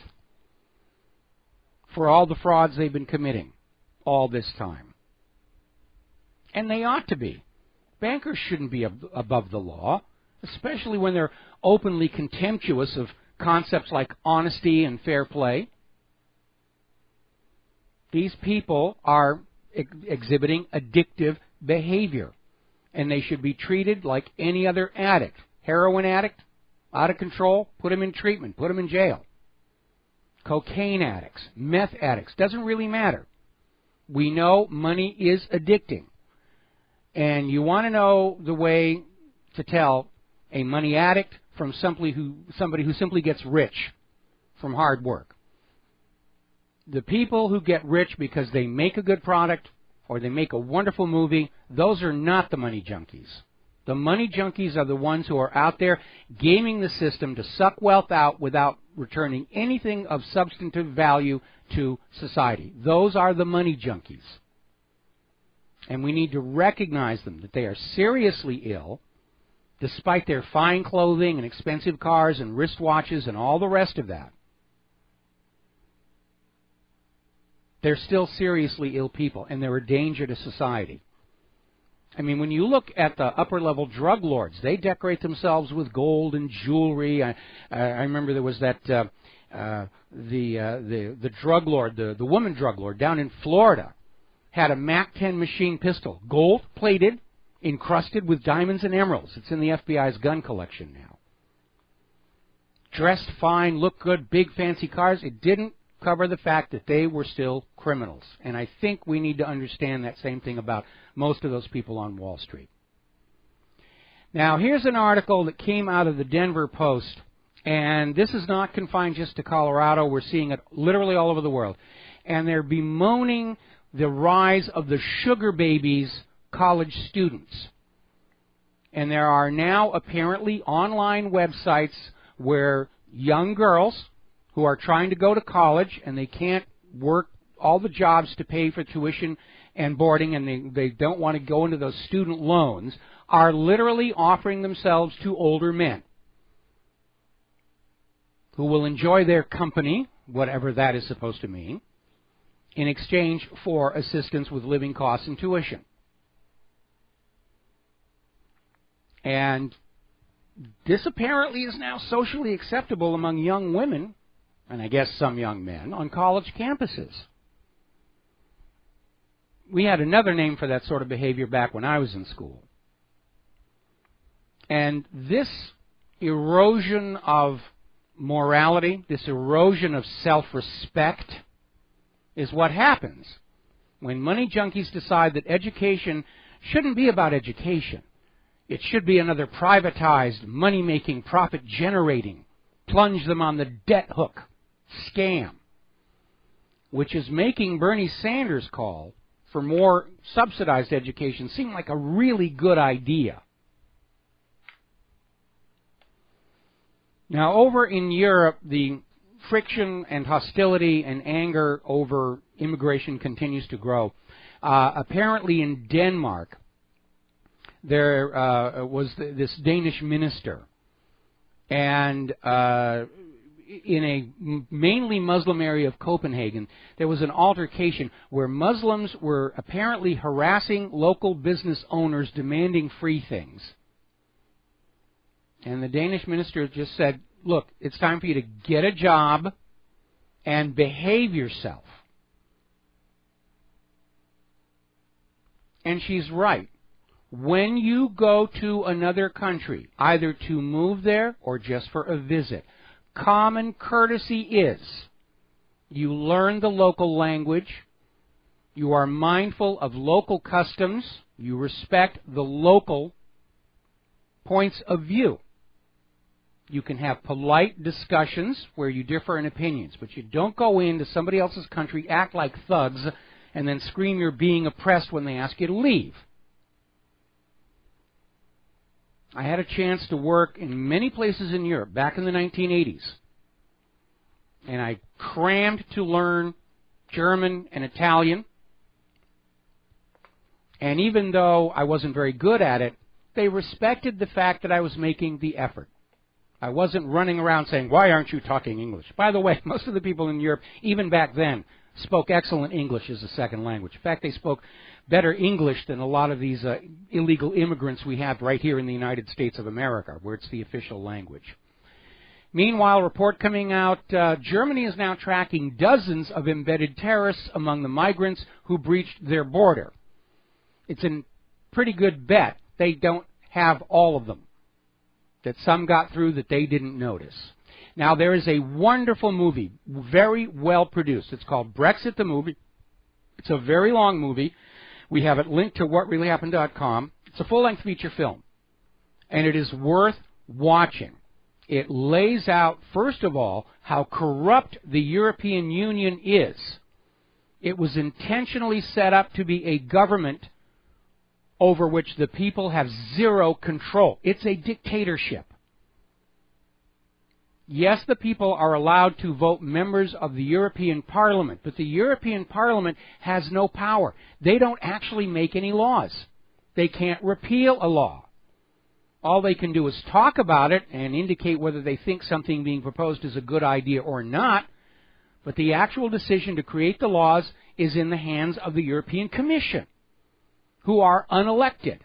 for all the frauds they've been committing all this time. And they ought to be. Bankers shouldn't be above the law, especially when they're openly contemptuous of concepts like honesty and fair play. These people are exhibiting addictive behavior, and they should be treated like any other addict. Heroin addict, out of control, put them in treatment, put them in jail. Cocaine addicts, meth addicts, doesn't really matter. We know money is addicting. And you want to know the way to tell a money addict from somebody who simply gets rich from hard work. The people who get rich because they make a good product or they make a wonderful movie, those are not the money junkies. The money junkies are the ones who are out there gaming the system to suck wealth out without returning anything of substantive value to society. Those are the money junkies. And we need to recognize them, that they are seriously ill, despite their fine clothing and expensive cars and wristwatches and all the rest of that. They're still seriously ill people, and they're a danger to society. I mean, when you look at the upper-level drug lords, they decorate themselves with gold and jewelry. I remember there was that the drug lord, the woman drug lord down in Florida, had a MAC-10 machine pistol, gold-plated, encrusted with diamonds and emeralds. It's in the FBI's gun collection now. Dressed fine, looked good, big fancy cars. It didn't cover the fact that they were still criminals. And I think we need to understand that same thing about most of those people on Wall Street. Now, here's an article that came out of the Denver Post, and this is not confined just to Colorado. We're seeing it literally all over the world. And they're bemoaning the rise of the sugar babies college students. And there are now apparently online websites where young girls who are trying to go to college and they can't work all the jobs to pay for tuition and boarding, and they don't want to go into those student loans, are literally offering themselves to older men who will enjoy their company, whatever that is supposed to mean, in exchange for assistance with living costs and tuition. And this apparently is now socially acceptable among young women, and I guess some young men, on college campuses. We had another name for that sort of behavior back when I was in school. And this erosion of morality, this erosion of self-respect, is what happens when money junkies decide that education shouldn't be about education. It should be another privatized, money-making, profit-generating, plunge them on the debt hook scam, which is making Bernie Sanders' call for more subsidized education seem like a really good idea. Now, over in Europe, the friction and hostility and anger over immigration continues to grow. Apparently in Denmark, there was this Danish minister, and in a mainly Muslim area of Copenhagen, there was an altercation where Muslims were apparently harassing local business owners demanding free things. And the Danish minister just said, look, it's time for you to get a job and behave yourself. And she's right. When you go to another country, either to move there or just for a visit, common courtesy is you learn the local language, you are mindful of local customs, you respect the local points of view. You can have polite discussions where you differ in opinions, but you don't go into somebody else's country, act like thugs, and then scream you're being oppressed when they ask you to leave. I had a chance to work in many places in Europe back in the 1980s, and I crammed to learn German and Italian, and even though I wasn't very good at it, they respected the fact that I was making the effort. I wasn't running around saying, why aren't you talking English? By the way, most of the people in Europe, even back then, spoke excellent English as a second language. In fact, they spoke better English than a lot of these illegal immigrants we have right here in the United States of America, where it's the official language. Meanwhile, a report coming out, Germany is now tracking dozens of embedded terrorists among the migrants who breached their border. It's a pretty good bet they don't have all of them, that some got through that they didn't notice. Now, there is a wonderful movie, very well produced. It's called Brexit the Movie. It's a very long movie. We have it linked to WhatReallyHappened.com. It's a full-length feature film, and it is worth watching. It lays out, first of all, how corrupt the European Union is. It was intentionally set up to be a government over which the people have zero control. It's a dictatorship. Yes, the people are allowed to vote members of the European Parliament, but the European Parliament has no power. They don't actually make any laws. They can't repeal a law. All they can do is talk about it and indicate whether they think something being proposed is a good idea or not, but the actual decision to create the laws is in the hands of the European Commission, who are unelected.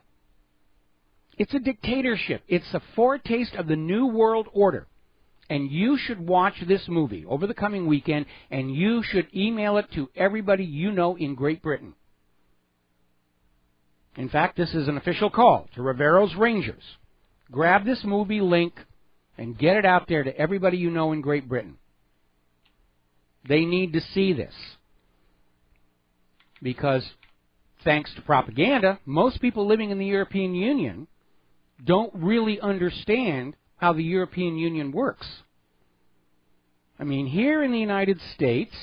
It's a dictatorship. It's a foretaste of the New World Order. And you should watch this movie over the coming weekend, and you should email it to everybody you know in Great Britain. In fact, this is an official call to Rivero's Rangers. Grab this movie link and get it out there to everybody you know in Great Britain. They need to see this. Because, thanks to propaganda, most people living in the European Union don't really understand how the European Union works. I mean, here in the United States,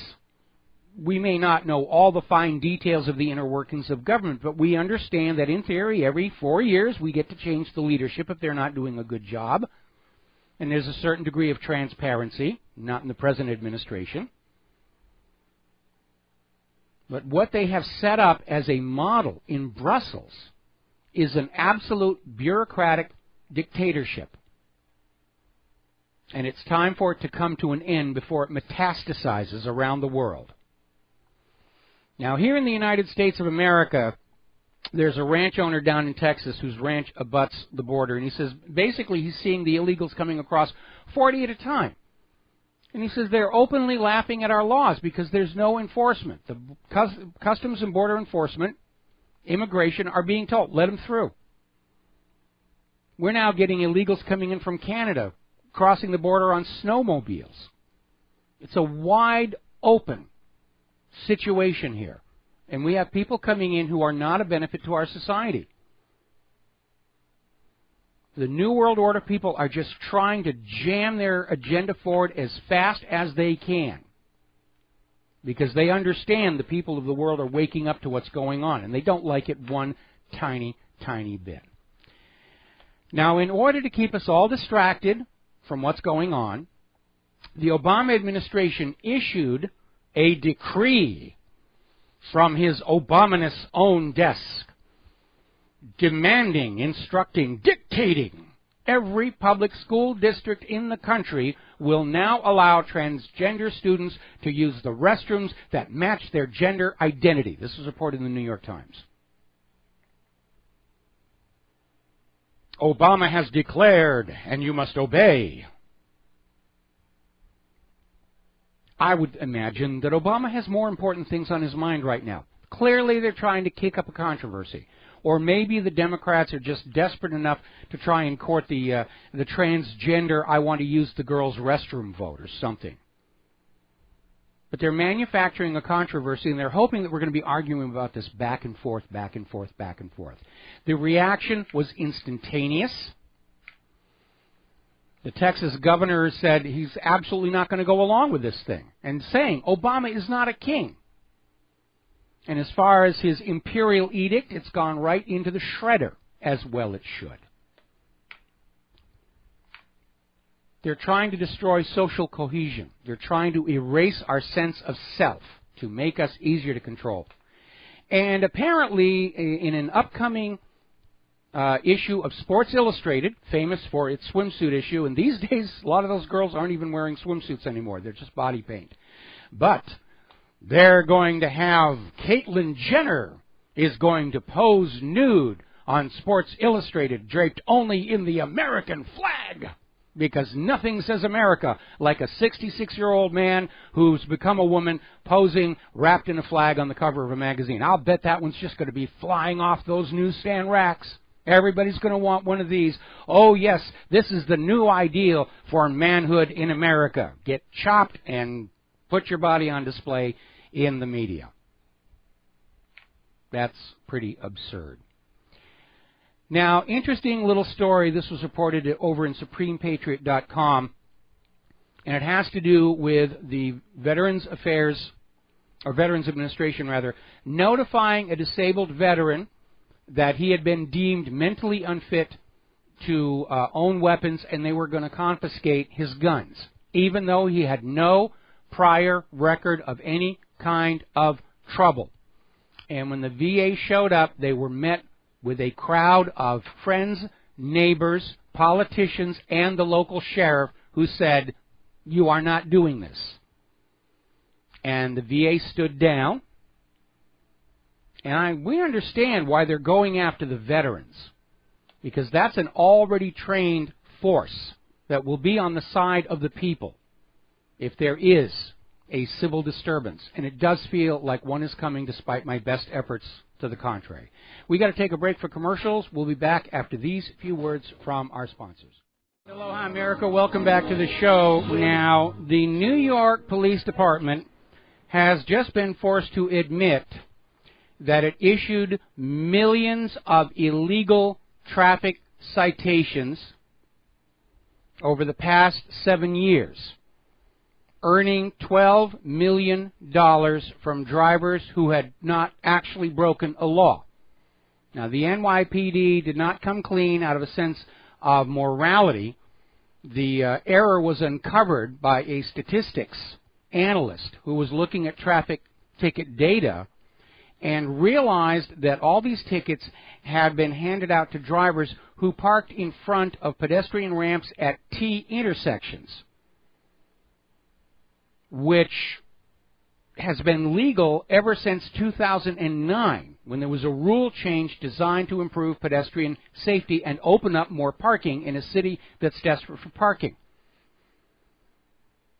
we may not know all the fine details of the inner workings of government, but we understand that in theory, every 4 years, we get to change the leadership if they're not doing a good job. And there's a certain degree of transparency, not in the present administration. But what they have set up as a model in Brussels is an absolute bureaucratic dictatorship. And it's time for it to come to an end before it metastasizes around the world. Now, here in the United States of America, there's a ranch owner down in Texas whose ranch abuts the border. And he says, basically, he's seeing the illegals coming across 40 at a time. And he says they're openly laughing at our laws because there's no enforcement. The Customs and Border Enforcement, immigration, are being told, let them through. We're now getting illegals coming in from Canada, crossing the border on snowmobiles. It's a wide open situation here. And we have people coming in who are not a benefit to our society. The New World Order people are just trying to jam their agenda forward as fast as they can. Because they understand the people of the world are waking up to what's going on. And they don't like it one tiny, tiny bit. Now, in order to keep us all distracted from what's going on, the Obama administration issued a decree from his Obamanous own desk, demanding, instructing, dictating every public school district in the country will now allow transgender students to use the restrooms that match their gender identity. This was reported in the New York Times. Obama has declared, and you must obey. I would imagine that Obama has more important things on his mind right now. Clearly, they're trying to kick up a controversy. Or maybe the Democrats are just desperate enough to try and court the transgender, I want to use the girls' restroom vote or something. But they're manufacturing a controversy, and they're hoping that we're going to be arguing about this back and forth, back and forth, back and forth. The reaction was instantaneous. The Texas governor said he's absolutely not going to go along with this thing, and saying Obama is not a king. And as far as his imperial edict, it's gone right into the shredder, as well it should. They're trying to destroy social cohesion. They're trying to erase our sense of self to make us easier to control. And apparently, in an upcoming issue of Sports Illustrated, famous for its swimsuit issue, and these days a lot of those girls aren't even wearing swimsuits anymore. They're just body paint. But they're going to have Caitlyn Jenner is going to pose nude on Sports Illustrated, draped only in the American flag. Because nothing says America like a 66-year-old man who's become a woman posing wrapped in a flag on the cover of a magazine. I'll bet that one's just going to be flying off those newsstand racks. Everybody's going to want one of these. Oh, yes, this is the new ideal for manhood in America. Get chopped and put your body on display in the media. That's pretty absurd. Now, interesting little story. This was reported over in SupremePatriot.com, and it has to do with the Veterans Affairs, or Veterans Administration, rather, notifying a disabled veteran that he had been deemed mentally unfit to own weapons, and they were going to confiscate his guns, even though he had no prior record of any kind of trouble. And when the VA showed up, they were met with a crowd of friends, neighbors, politicians, and the local sheriff who said, "You are not doing this." And the VA stood down. And we understand why they're going after the veterans, because that's an already trained force that will be on the side of the people if there is a civil disturbance, and it does feel like one is coming despite my best efforts to the contrary. We got to take a break for commercials. We'll be back after these few words from our sponsors. Aloha, America. Welcome back to the show. Now, the New York Police Department has just been forced to admit that it issued millions of illegal traffic citations over the past 7 years, earning $12 million from drivers who had not actually broken a law. Now, the NYPD did not come clean out of a sense of morality. The error was uncovered by a statistics analyst who was looking at traffic ticket data and realized that all these tickets had been handed out to drivers who parked in front of pedestrian ramps at T intersections, which has been legal ever since 2009, when there was a rule change designed to improve pedestrian safety and open up more parking in a city that's desperate for parking.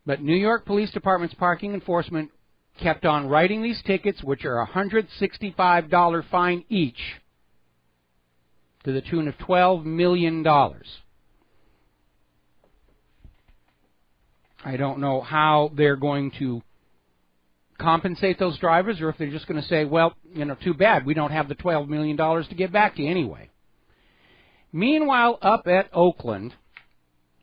But New York Police Department's parking enforcement kept on writing these tickets, which are a $165 fine each, to the tune of $12 million. I don't know how they're going to compensate those drivers, or if they're just going to say, well, you know, too bad, we don't have the $12 million to give back to you anyway. Meanwhile, up at Oakland,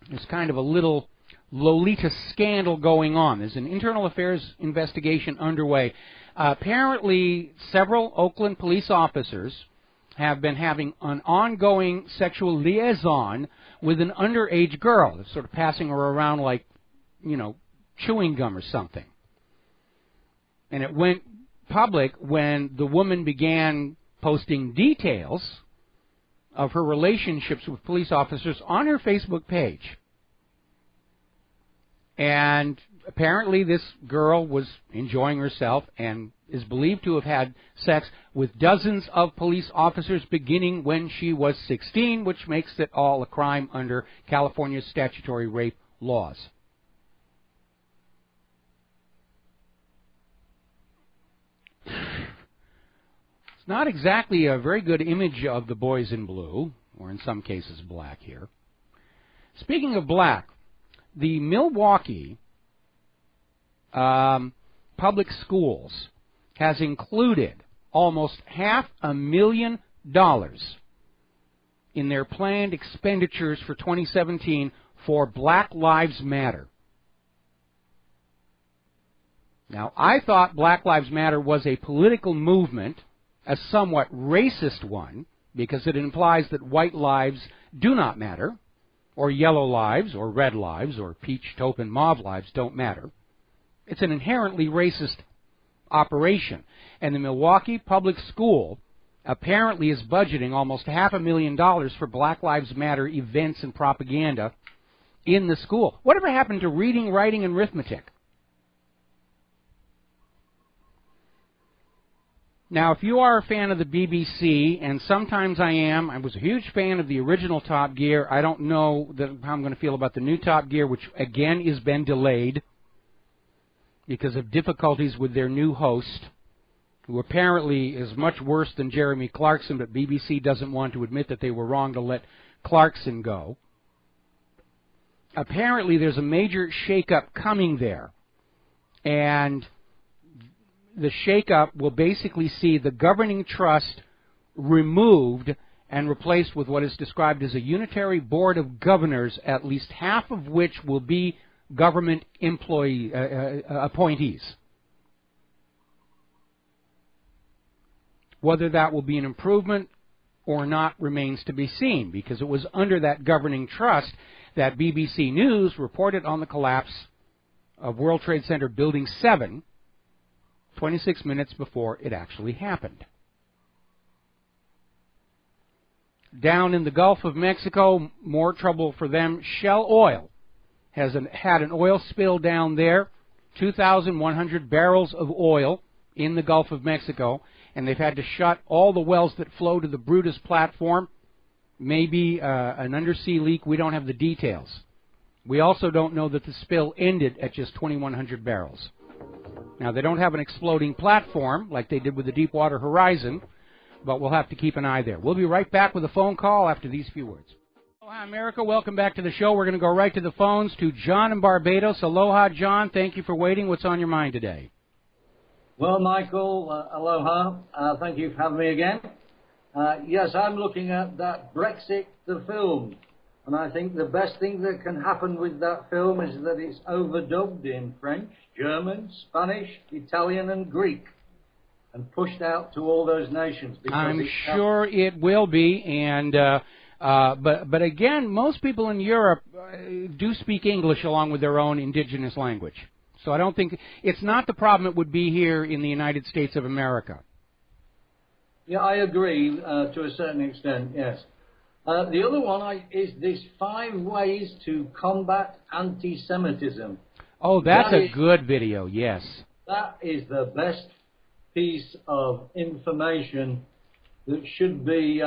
there's kind of a little Lolita scandal going on. There's an internal affairs investigation underway. Apparently, several Oakland police officers have been having an ongoing sexual liaison with an underage girl, sort of passing her around like, you know, chewing gum or something. And it went public when the woman began posting details of her relationships with police officers on her Facebook page. And apparently this girl was enjoying herself and is believed to have had sex with dozens of police officers beginning when she was 16, which makes it all a crime under California's statutory rape laws. It's not exactly a very good image of the boys in blue, or in some cases black here. Speaking of black, the Milwaukee public schools has included almost $500,000 in their planned expenditures for 2017 for Black Lives Matter. Now, I thought Black Lives Matter was a political movement, a somewhat racist one, because it implies that white lives do not matter, or yellow lives, or red lives, or peach, taupe, and mauve lives don't matter. It's an inherently racist operation. And the Milwaukee Public School apparently is budgeting almost $500,000 for Black Lives Matter events and propaganda in the school. Whatever happened to reading, writing, and arithmetic? Now, if you are a fan of the BBC, and sometimes I am, I was a huge fan of the original Top Gear. I don't know how I'm going to feel about the new Top Gear, which again has been delayed because of difficulties with their new host, who apparently is much worse than Jeremy Clarkson, but BBC doesn't want to admit that they were wrong to let Clarkson go. Apparently there's a major shakeup coming there, and the shakeup will basically see the governing trust removed and replaced with what is described as a unitary board of governors, at least half of which will be government appointees. Whether that will be an improvement or not remains to be seen, because it was under that governing trust that BBC News reported on the collapse of World Trade Center Building 7 26 minutes before it actually happened. Down in the Gulf of Mexico, more trouble for them. Shell Oil has had an oil spill down there, 2,100 barrels of oil in the Gulf of Mexico, and they've had to shut all the wells that flow to the Brutus platform. Maybe an undersea leak. We don't have the details. We also don't know that the spill ended at just 2,100 barrels. Now, they don't have an exploding platform like they did with the Deepwater Horizon, but we'll have to keep an eye there. We'll be right back with a phone call after these few words. Aloha, America. Welcome back to the show. We're going to go right to the phones to John in Barbados. Aloha, John. Thank you for waiting. What's on your mind today? Well, Michael, aloha. Thank you for having me again. Yes, I'm looking at that Brexit, the film. And I think the best thing that can happen with that film is that it's overdubbed in French, German, Spanish, Italian, and Greek, and pushed out to all those nations. I'm sure it will be, and but again, most people in Europe do speak English along with their own indigenous language. So I don't think it's not the problem it would be here in the United States of America. Yeah, I agree to a certain extent, yes. The other one is this 5 ways to combat anti-Semitism. Oh, that's a good video, yes. That is the best piece of information that should be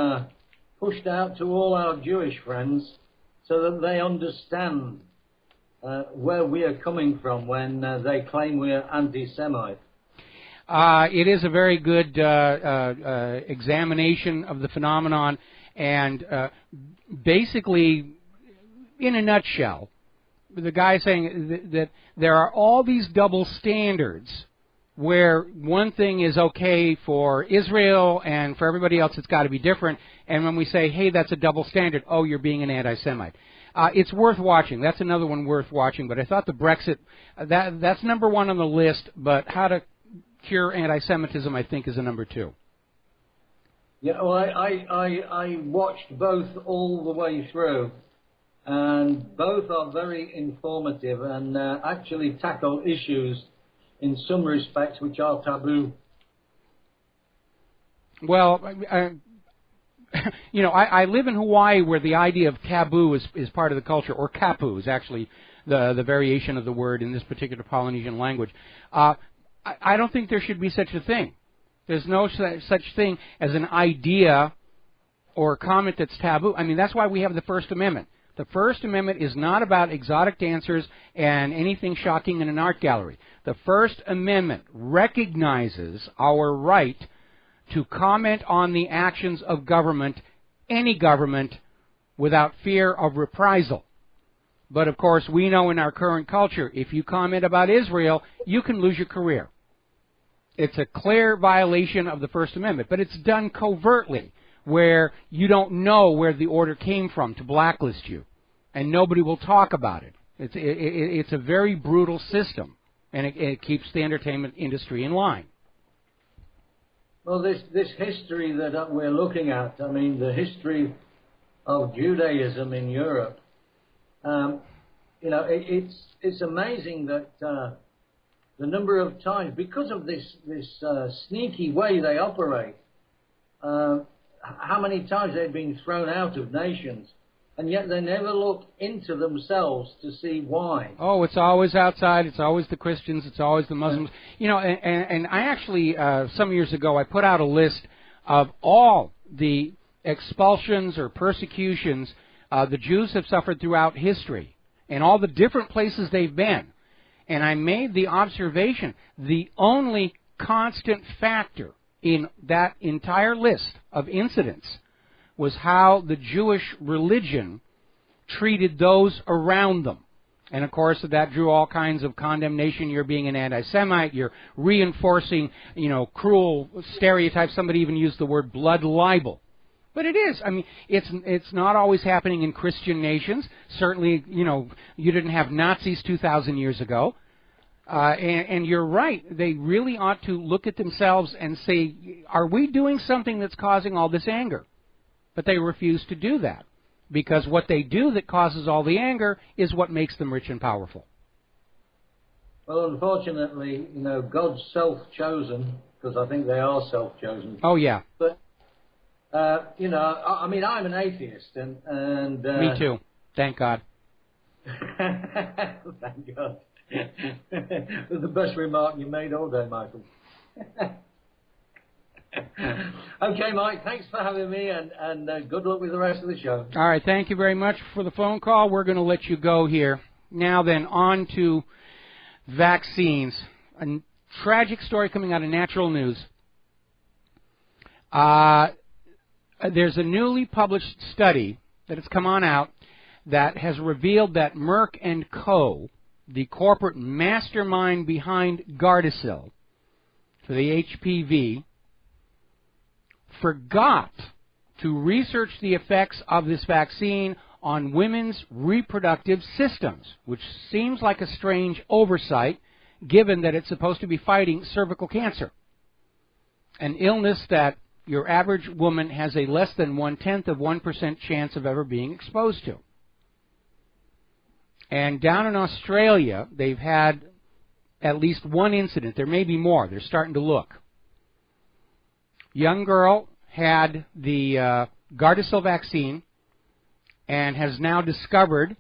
pushed out to all our Jewish friends so that they understand where we are coming from when they claim we are anti-Semite. It is a very good examination of the phenomenon. And basically, in a nutshell, the guy is saying that there are all these double standards where one thing is okay for Israel and for everybody else it's got to be different. And when we say, hey, that's a double standard, oh, you're being an anti-Semite. It's worth watching. That's another one worth watching. But I thought the Brexit, that's number 1 on the list, but how to cure anti-Semitism, I think, is a number 2. Yeah, well, I watched both all the way through, and both are very informative and actually tackle issues in some respects which are taboo. Well, you know, I live in Hawaii where the idea of taboo is part of the culture, or kapu is actually the variation of the word in this particular Polynesian language. I don't think there should be such a thing. There's no such thing as an idea or a comment that's taboo. I mean, that's why we have the First Amendment. The First Amendment is not about exotic dancers and anything shocking in an art gallery. The First Amendment recognizes our right to comment on the actions of government, any government, without fear of reprisal. But, of course, we know in our current culture, if you comment about Israel, you can lose your career. It's a clear violation of the First Amendment, but it's done covertly, where you don't know where the order came from to blacklist you, and nobody will talk about it. It's a very brutal system, and it keeps the entertainment industry in line. Well, this history that we're looking at, I mean, the history of Judaism in Europe, you know, it's amazing that the number of times, because of this sneaky way they operate, how many times they've been thrown out of nations, and yet they never look into themselves to see why. Oh, it's always outside. It's always the Christians. It's always the Muslims. You know, and I actually, some years ago, I put out a list of all the expulsions or persecutions the Jews have suffered throughout history and all the different places they've been. And I made the observation, the only constant factor in that entire list of incidents was how the Jewish religion treated those around them. And, of course, that drew all kinds of condemnation. You're being an anti-Semite. You're reinforcing, you know, cruel stereotypes. Somebody even used the word blood libel. But it is. I mean, it's not always happening in Christian nations. Certainly, you know, you didn't have Nazis 2,000 years ago. And you're right. They really ought to look at themselves and say, are we doing something that's causing all this anger? But they refuse to do that, because what they do that causes all the anger is what makes them rich and powerful. Well, unfortunately, you know, God's self-chosen, because I think they are self-chosen. Oh, yeah. But, you know, I mean, I'm an atheist, and me too. Thank God. Thank God. That's the best remark you made all day, Michael. Okay, Mike, thanks for having me, and good luck with the rest of the show. All right, thank you very much for the phone call. We're going to let you go here. Now then, on to vaccines. And tragic story coming out of Natural News. There's a newly published study that has come on out that has revealed that Merck & Co., the corporate mastermind behind Gardasil for the HPV, forgot to research the effects of this vaccine on women's reproductive systems, which seems like a strange oversight given that it's supposed to be fighting cervical cancer, an illness that your average woman has a less than 0.1% chance of ever being exposed to. And down in Australia, they've had at least one incident. There may be more. They're starting to look. Young girl had the Gardasil vaccine and has now discovered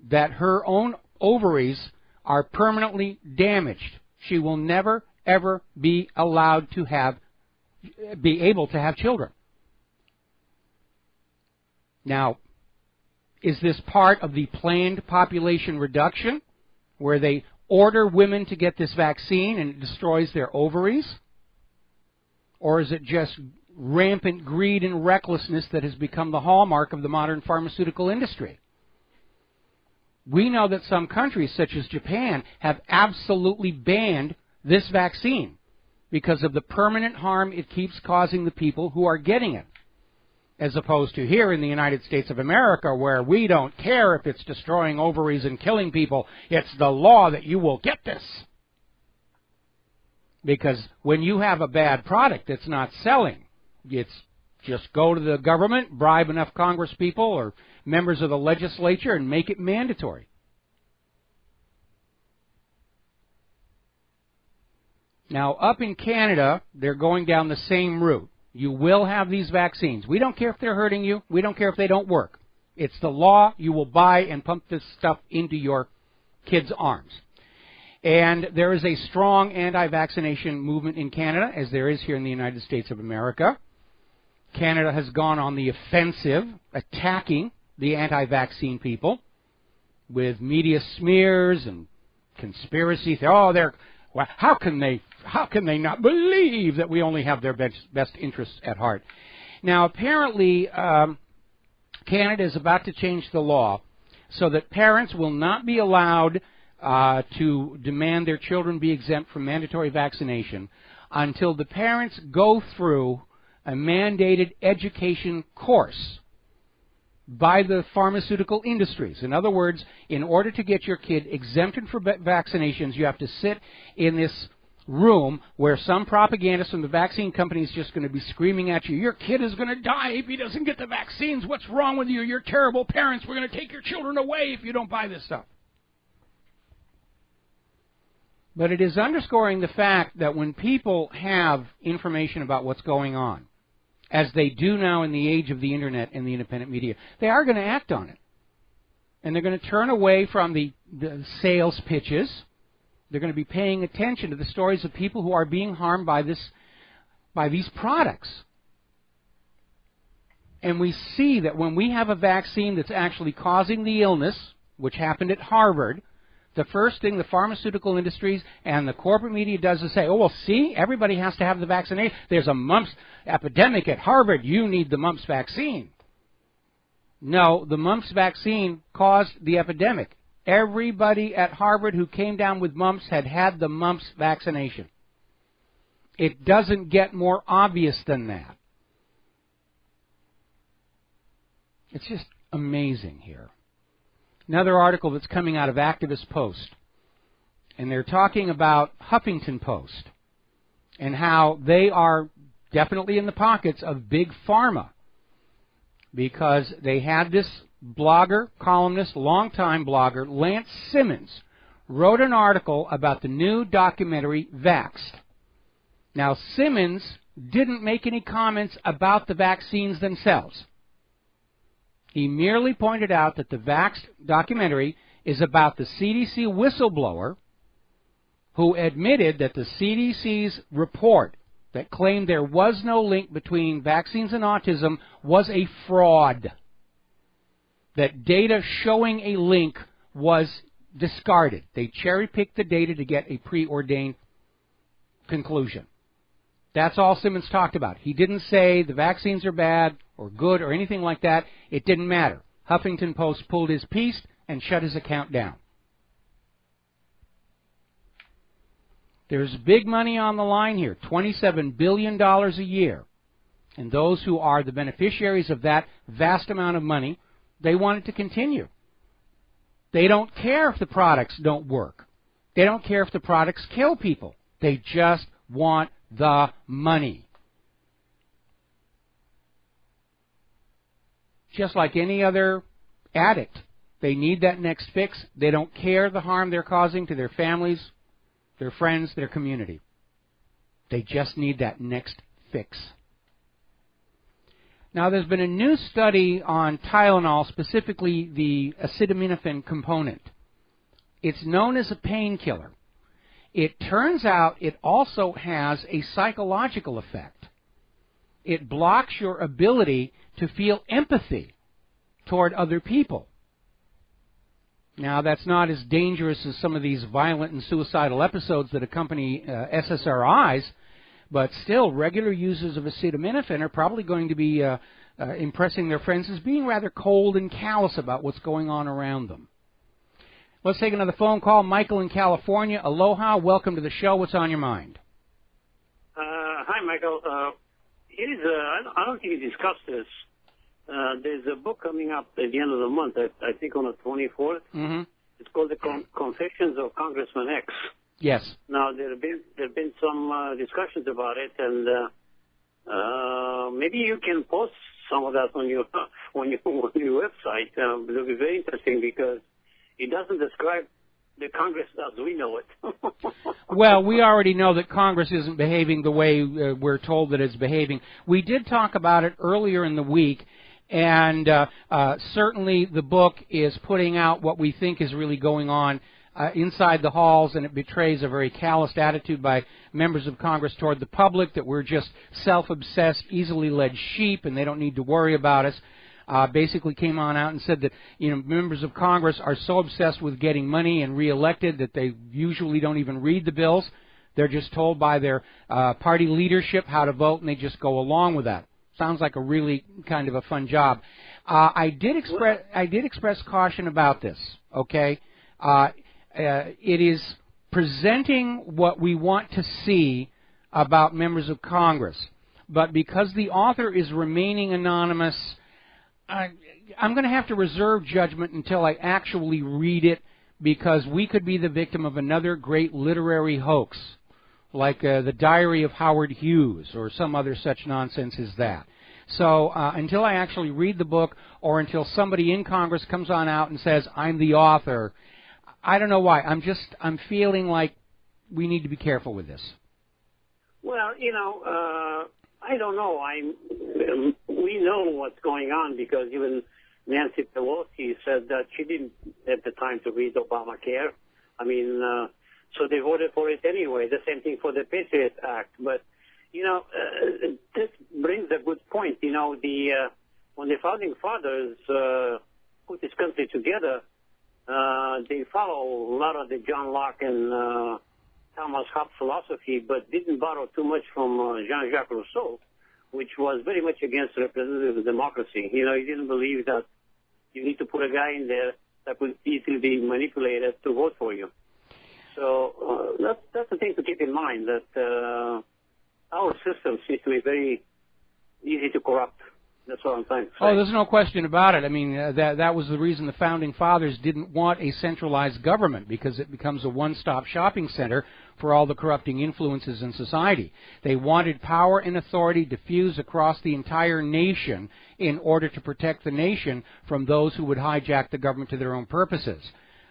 that her own ovaries are permanently damaged. She will never, ever be allowed to be able to have children. Now, is this part of the planned population reduction, where they order women to get this vaccine and it destroys their ovaries? Or is it just rampant greed and recklessness that has become the hallmark of the modern pharmaceutical industry? We know that some countries, such as Japan, have absolutely banned this vaccine because of the permanent harm it keeps causing the people who are getting it, as opposed to here in the United States of America, where we don't care if it's destroying ovaries and killing people. It's the law that you will get this. Because when you have a bad product that's not selling, it's just go to the government, bribe enough Congress people or members of the legislature and make it mandatory. Now, up in Canada, they're going down the same route. You will have these vaccines. We don't care if they're hurting you. We don't care if they don't work. It's the law. You will buy and pump this stuff into your kids' arms. And there is a strong anti-vaccination movement in Canada, as there is here in the United States of America. Canada has gone on the offensive, attacking the anti-vaccine people with media smears and conspiracy. Well, how can they not believe that we only have their best interests at heart? Now, apparently, Canada is about to change the law so that parents will not be allowed to demand their children be exempt from mandatory vaccination until the parents go through a mandated education course by the pharmaceutical industries. In other words, in order to get your kid exempted from vaccinations, you have to sit in this room where some propagandist from the vaccine company is just going to be screaming at you, your kid is going to die if he doesn't get the vaccines. What's wrong with you? You're terrible parents. We're going to take your children away if you don't buy this stuff. But it is underscoring the fact that when people have information about what's going on, as they do now in the age of the Internet and the independent media, they are going to act on it. And they're going to turn away from the sales pitches. They're going to be paying attention to the stories of people who are being harmed by these products. And we see that when we have a vaccine that's actually causing the illness, which happened at Harvard, the first thing the pharmaceutical industries and the corporate media does is say, oh, well, see, everybody has to have the vaccination. There's a mumps epidemic at Harvard. You need the mumps vaccine. No, the mumps vaccine caused the epidemic. Everybody at Harvard who came down with mumps had had the mumps vaccination. It doesn't get more obvious than that. It's just amazing here. Another article that's coming out of Activist Post, and they're talking about Huffington Post and how they are definitely in the pockets of Big Pharma because they had this blogger, columnist, longtime blogger, Lance Simmons, wrote an article about the new documentary Vaxxed. Now, Simmons didn't make any comments about the vaccines themselves. He merely pointed out that the Vaxxed documentary is about the CDC whistleblower who admitted that the CDC's report that claimed there was no link between vaccines and autism was a fraud. That data showing a link was discarded. They cherry-picked the data to get a preordained conclusion. That's all Simmons talked about. He didn't say the vaccines are bad or good or anything like that. It didn't matter. Huffington Post pulled his piece and shut his account down. There's big money on the line here, $27 billion a year. And those who are the beneficiaries of that vast amount of money, they want it to continue. They don't care if the products don't work. They don't care if the products kill people. They just want the money. Just like any other addict, they need that next fix. They don't care the harm they're causing to their families, their friends, their community. They just need that next fix. Now, there's been a new study on Tylenol, specifically the acetaminophen component. It's known as a painkiller. It turns out it also has a psychological effect. It blocks your ability to feel empathy toward other people. Now, that's not as dangerous as some of these violent and suicidal episodes that accompany SSRIs, but still, regular users of acetaminophen are probably going to be impressing their friends as being rather cold and callous about what's going on around them. Let's take another phone call. Michael in California. Aloha. Welcome to the show. What's on your mind? Hi, Michael. I don't think you discussed this. There's a book coming up at the end of the month, I think on the 24th. Mm-hmm. It's called The Confessions of Congressman X. Yes. Now, there have been some discussions about it, and maybe you can post some of that on your website. It'll be very interesting because it doesn't describe the Congress as we know it. Well, we already know that Congress isn't behaving the way we're told that it's behaving. We did talk about it earlier in the week, and certainly the book is putting out what we think is really going on inside the halls, and it betrays a very calloused attitude by members of Congress toward the public, that we're just self-obsessed, easily led sheep, and they don't need to worry about us. Basically came on out and said that, you know, members of Congress are so obsessed with getting money and reelected that they usually don't even read the bills. They're just told by their party leadership how to vote, and they just go along with that. Sounds like a really kind of a fun job. I did express caution about this. Okay, it is presenting what we want to see about members of Congress, but because the author is remaining anonymous, I'm going to have to reserve judgment until I actually read it, because we could be the victim of another great literary hoax, like the Diary of Howard Hughes or some other such nonsense as that. So until I actually read the book, or until somebody in Congress comes on out and says, I'm the author, I don't know why. I'm feeling like we need to be careful with this. Well, I don't know. We know what's going on because even Nancy Pelosi said that she didn't have the time to read Obamacare. I mean, so they voted for it anyway. The same thing for the Patriot Act. But, this brings a good point. When the Founding Fathers put this country together, they follow a lot of the John Locke and Thomas Hobbes philosophy, but didn't borrow too much from Jean-Jacques Rousseau, which was very much against representative democracy. He didn't believe that you need to put a guy in there that could easily be manipulated to vote for you. So that's the thing to keep in mind, that our system seems to be very easy to corrupt. That's what I'm trying to say. Oh, there's no question about it. I mean, that was the reason the Founding Fathers didn't want a centralized government, because it becomes a one-stop shopping center for all the corrupting influences in society. They wanted power and authority diffused across the entire nation in order to protect the nation from those who would hijack the government to their own purposes.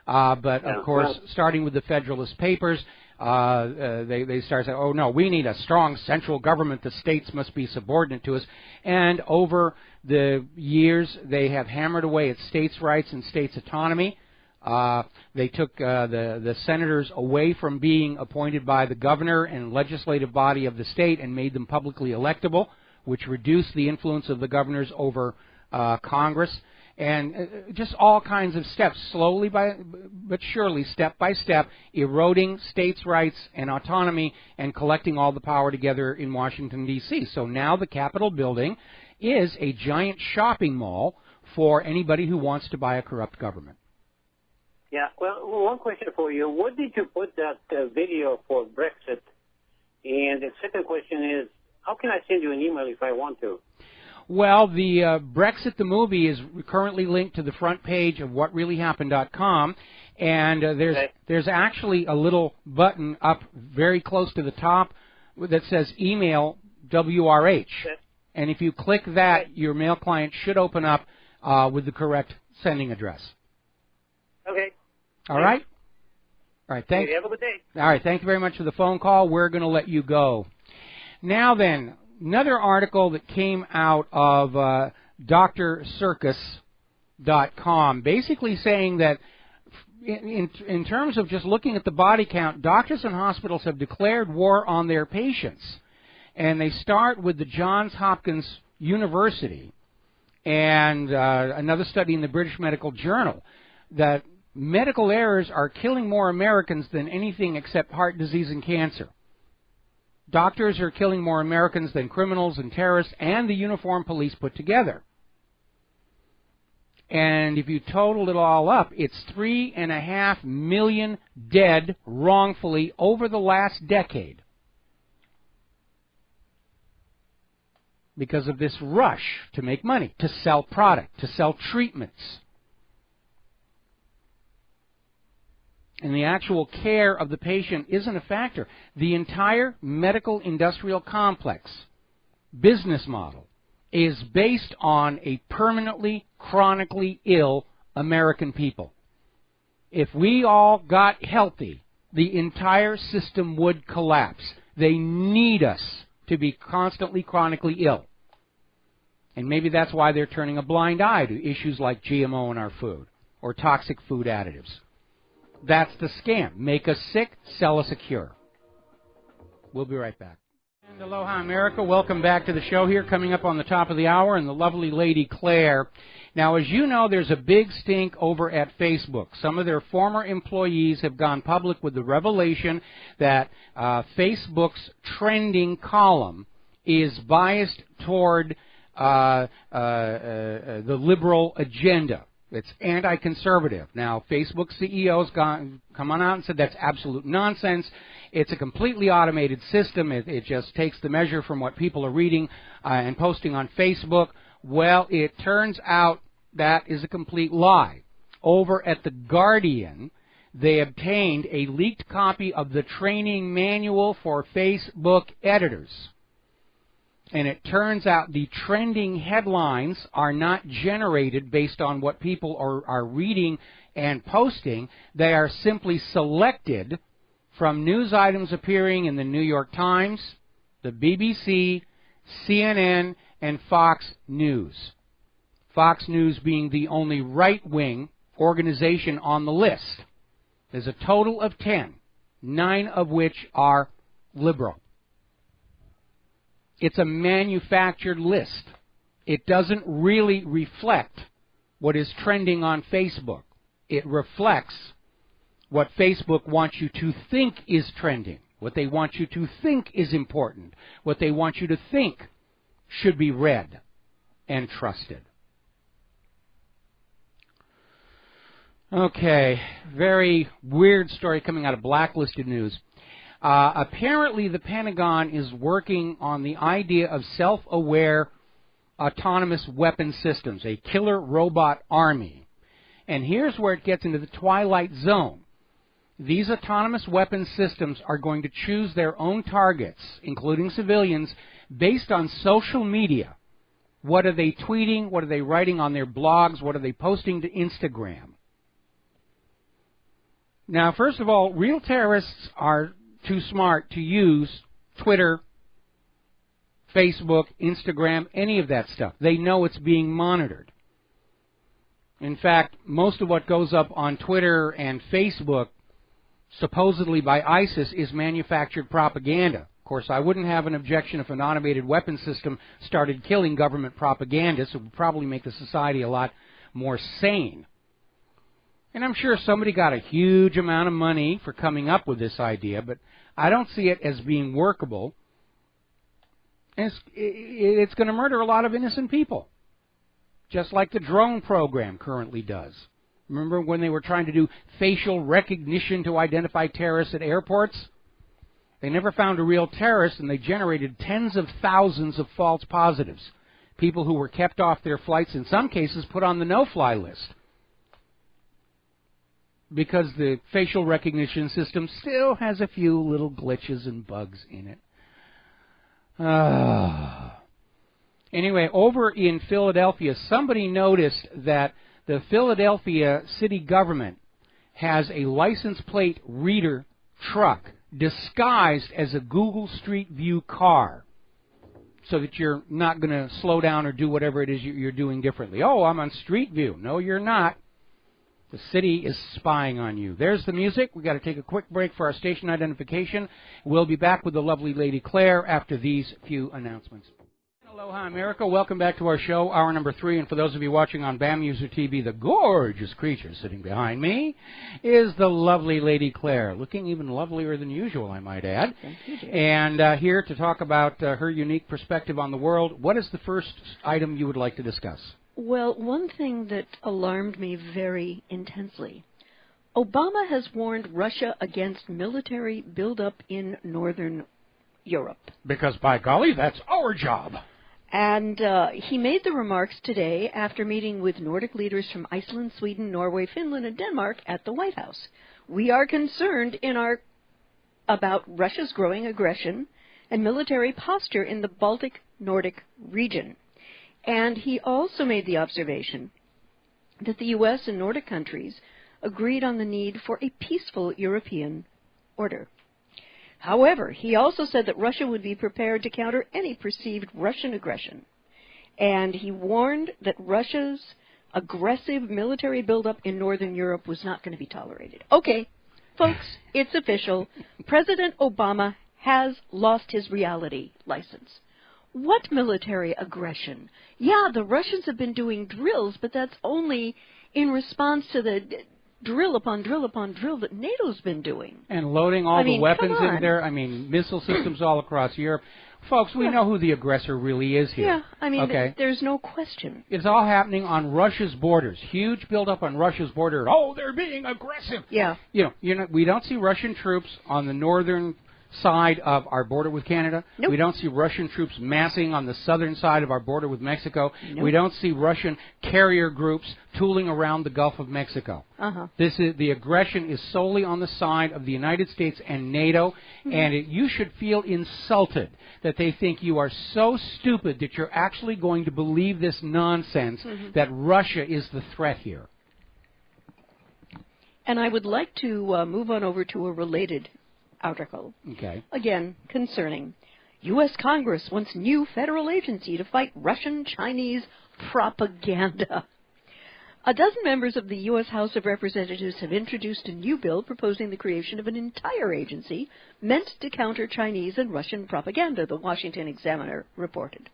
But, of course, starting with the Federalist Papers, they start saying, oh, no, we need a strong central government. The states must be subordinate to us. And over the years, they have hammered away at states' rights and states' autonomy. They took the senators away from being appointed by the governor and legislative body of the state and made them publicly electable, which reduced the influence of the governors over Congress. and just all kinds of steps, slowly but surely, step by step, eroding states' rights and autonomy and collecting all the power together in Washington, D.C. So now the Capitol building is a giant shopping mall for anybody who wants to buy a corrupt government. Yeah, well, one question for you. What did you put that video for Brexit? And the second question is, how can I send you an email if I want to? Well, the Brexit the movie is currently linked to the front page of WhatReallyHappened.com, and there's actually a little button up very close to the top that says email WRH. Okay. And if you click that, your mail client should open up with the correct sending address. Okay. All right? All right, thanks. Have a good day. All right, thank you very much for the phone call. We're going to let you go. Now then, another article that came out of drcircus.com, basically saying that in terms of just looking at the body count, doctors and hospitals have declared war on their patients. And they start with the Johns Hopkins University and another study in the British Medical Journal that medical errors are killing more Americans than anything except heart disease and cancer. Doctors are killing more Americans than criminals and terrorists and the uniformed police put together. And if you total it all up, it's 3.5 million dead wrongfully over the last decade because of this rush to make money, to sell product, to sell treatments. And the actual care of the patient isn't a factor. The entire medical industrial complex business model is based on a permanently, chronically ill American people. If we all got healthy, the entire system would collapse. They need us to be constantly, chronically ill. And maybe that's why they're turning a blind eye to issues like GMO in our food or toxic food additives. That's the scam. Make us sick, sell us a cure. We'll be right back. And aloha, America. Welcome back to the show here. Coming up on the top of the hour, and the lovely lady Claire. Now, as you know, there's a big stink over at Facebook. Some of their former employees have gone public with the revelation that Facebook's trending column is biased toward the liberal agenda. It's anti-conservative. Now, Facebook CEO's come on out and said that's absolute nonsense. It's a completely automated system. It just takes the measure from what people are reading and posting on Facebook. Well, it turns out that is a complete lie. Over at The Guardian, they obtained a leaked copy of the training manual for Facebook editors. And it turns out the trending headlines are not generated based on what people are reading and posting. They are simply selected from news items appearing in the New York Times, the BBC, CNN, and Fox News. Fox News being the only right-wing organization on the list. There's a total of 10, 9 of which are liberal. It's a manufactured list. It doesn't really reflect what is trending on Facebook. It reflects what Facebook wants you to think is trending, what they want you to think is important, what they want you to think should be read and trusted. Okay, very weird story coming out of Blacklisted News. Apparently, the Pentagon is working on the idea of self-aware autonomous weapon systems, a killer robot army. And here's where it gets into the twilight zone. These autonomous weapon systems are going to choose their own targets, including civilians, based on social media. What are they tweeting? What are they writing on their blogs? What are they posting to Instagram? Now, first of all, real terrorists are too smart to use Twitter, Facebook, Instagram, any of that stuff. They know it's being monitored. In fact, most of what goes up on Twitter and Facebook, supposedly by ISIS, is manufactured propaganda. Of course, I wouldn't have an objection if an automated weapon system started killing government propagandists. It would probably make the society a lot more sane. And I'm sure somebody got a huge amount of money for coming up with this idea, but I don't see it as being workable. And it's going to murder a lot of innocent people, just like the drone program currently does. Remember when they were trying to do facial recognition to identify terrorists at airports? They never found a real terrorist, and they generated tens of thousands of false positives, people who were kept off their flights, in some cases put on the no-fly list, because the facial recognition system still has a few little glitches and bugs in it. Anyway, over in Philadelphia, somebody noticed that the Philadelphia city government has a license plate reader truck disguised as a Google Street View car, so that you're not going to slow down or do whatever it is you're doing differently. Oh, I'm on Street View. No, you're not. The city is spying on you. There's the music. We've got to take a quick break for our station identification. We'll be back with the lovely Lady Claire after these few announcements. Aloha, America. Welcome back to our show, hour number 3. And for those of you watching on BAM User TV, the gorgeous creature sitting behind me is the lovely Lady Claire, looking even lovelier than usual, I might add. Thank you, dear. And here to talk about her unique perspective on the world. What is the first item you would like to discuss? Well, one thing that alarmed me very intensely. Obama has warned Russia against military buildup in northern Europe. Because, by golly, that's our job. And he made the remarks today after meeting with Nordic leaders from Iceland, Sweden, Norway, Finland, and Denmark at the White House. We are concerned about Russia's growing aggression and military posture in the Baltic-Nordic region. And he also made the observation that the U.S. and Nordic countries agreed on the need for a peaceful European order. However, he also said that Russia would be prepared to counter any perceived Russian aggression. And he warned that Russia's aggressive military buildup in northern Europe was not going to be tolerated. Okay, folks, it's official. President Obama has lost his reality license. What military aggression? Yeah, the Russians have been doing drills, but that's only in response to the drill upon drill upon drill that NATO's been doing. And loading all the weapons in there. I mean, missile systems all across Europe. Folks, we know who the aggressor really is here. Yeah, I mean, there's no question. It's all happening on Russia's borders. Huge buildup on Russia's border. Oh, they're being aggressive. Yeah. You know, we don't see Russian troops on the northern side of our border with Canada. Nope. We don't see Russian troops massing on the southern side of our border with Mexico. Nope. We don't see Russian carrier groups tooling around the Gulf of Mexico. The aggression is solely on the side of the United States and NATO, and you should feel insulted that they think you are so stupid that you're actually going to believe this nonsense that Russia is the threat here. And I would like to move on over to a related article. Okay. Again, concerning U.S. Congress wants new federal agency to fight Russian-Chinese propaganda. A dozen members of the U.S. House of Representatives have introduced a new bill proposing the creation of an entire agency meant to counter Chinese and Russian propaganda, the Washington Examiner reported.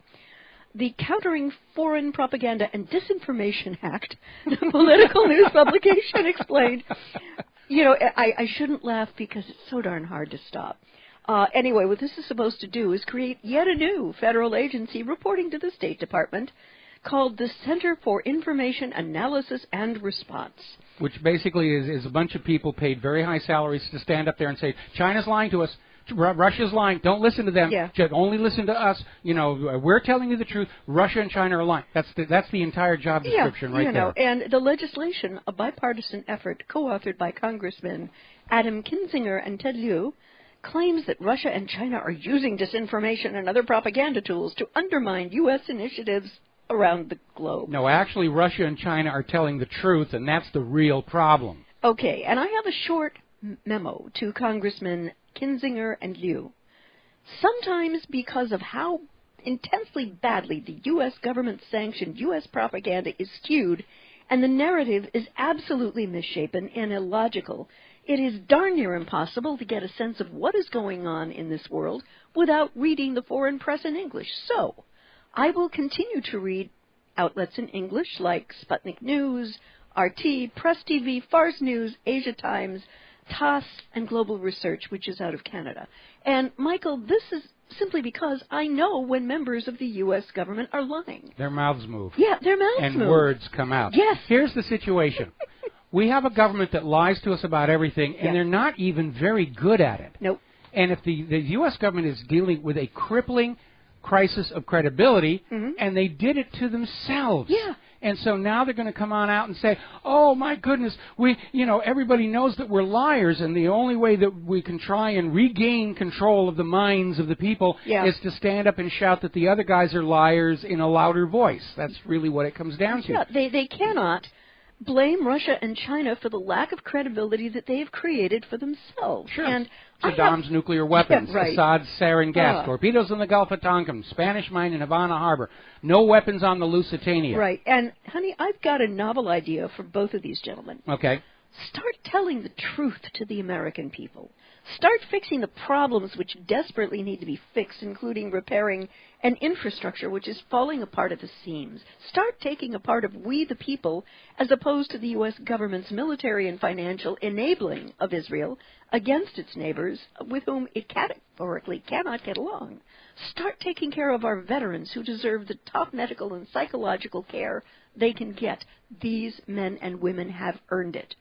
The Countering Foreign Propaganda and Disinformation Act, the political news publication, explained. You know, I shouldn't laugh because it's so darn hard to stop. Anyway, what this is supposed to do is create yet a new federal agency reporting to the State Department called the Center for Information Analysis and Response. Which basically is a bunch of people paid very high salaries to stand up there and say, China's lying to us. Russia's lying. Don't listen to them. Yeah. Just only listen to us. You know, we're telling you the truth. Russia and China are lying. That's the entire job description right there. And the legislation, a bipartisan effort co-authored by Congressmen Adam Kinzinger and Ted Lieu, claims that Russia and China are using disinformation and other propaganda tools to undermine U.S. initiatives around the globe. No, actually, Russia and China are telling the truth, and that's the real problem. Okay, and I have a short memo to Congressmen Kinzinger and Lieu. Sometimes because of how intensely badly the U.S. government-sanctioned U.S. propaganda is skewed and the narrative is absolutely misshapen and illogical, it is darn near impossible to get a sense of what is going on in this world without reading the foreign press in English. So, I will continue to read outlets in English like Sputnik News, RT, Press TV, Fars News, Asia Times, TASS, and Global Research, which is out of Canada. And, Michael, this is simply because I know when members of the U.S. government are lying. Their mouths move. Yeah, their mouths and move. And words come out. Yes. Here's the situation. We have a government that lies to us about everything, and Yeah. they're not even very good at it. Nope. And if the U.S. government is dealing with a crippling crisis of credibility, and they did it to themselves. Yeah. And so now they're going to come on out and say, oh, my goodness, everybody knows that we're liars, and the only way that we can try and regain control of the minds of the people is to stand up and shout that the other guys are liars in a louder voice. That's really what it comes down to. Yeah, they cannot blame Russia and China for the lack of credibility that they've created for themselves. Sure. And Saddam's nuclear weapons, yeah, right. Assad's sarin gas, torpedoes in the Gulf of Tonkin, Spanish mine in Havana Harbor, no weapons on the Lusitania. Right. And, honey, I've got a novel idea for both of these gentlemen. Okay. Start telling the truth to the American people. Start fixing the problems which desperately need to be fixed, including repairing an infrastructure which is falling apart at the seams. Start taking a part of we the people as opposed to the U.S. government's military and financial enabling of Israel against its neighbors with whom it categorically cannot get along. Start taking care of our veterans who deserve the top medical and psychological care they can get. These men and women have earned it.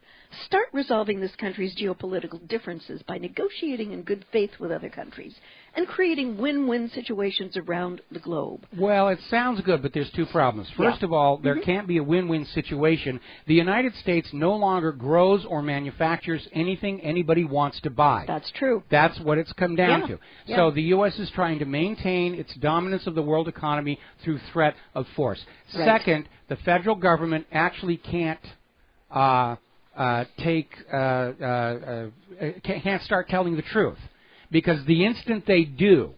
Start resolving this country's geopolitical differences by negotiating in good faith with other countries and creating win-win situations around the globe. Well, it sounds good, but there's two problems. First of all, there can't be a win-win situation. The United States no longer grows or manufactures anything anybody wants to buy. That's true. That's what it's come down to. Yeah. So the U.S. is trying to maintain its dominance of the world economy through threat of force. Right. Second, the federal government actually can't can't start telling the truth, because the instant they do,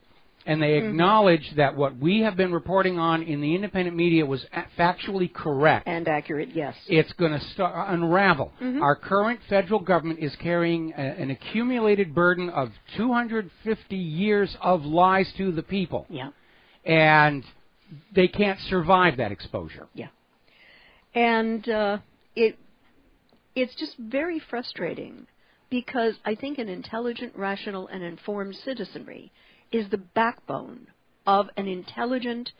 and they acknowledge that what we have been reporting on in the independent media was factually correct and accurate, yes, it's going to unravel. Our current federal government is carrying an accumulated burden of 250 years of lies to the people. Yeah. And they can't survive that exposure. Yeah. And it's just very frustrating, because I think an intelligent, rational, and informed citizenry is the backbone of an intelligent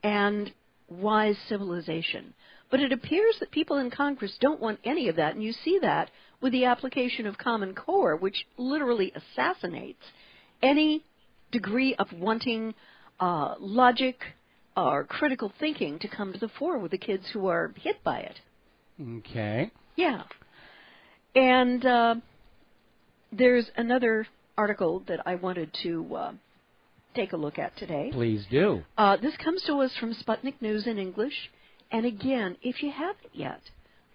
and wise civilization. But it appears that people in Congress don't want any of that, and you see that with the application of Common Core, which literally assassinates any degree of wanting logic or critical thinking to come to the fore with the kids who are hit by it. Okay. Yeah. And there's another article that I wanted to take a look at today. Please do. This comes to us from Sputnik News in English. And again, if you haven't yet,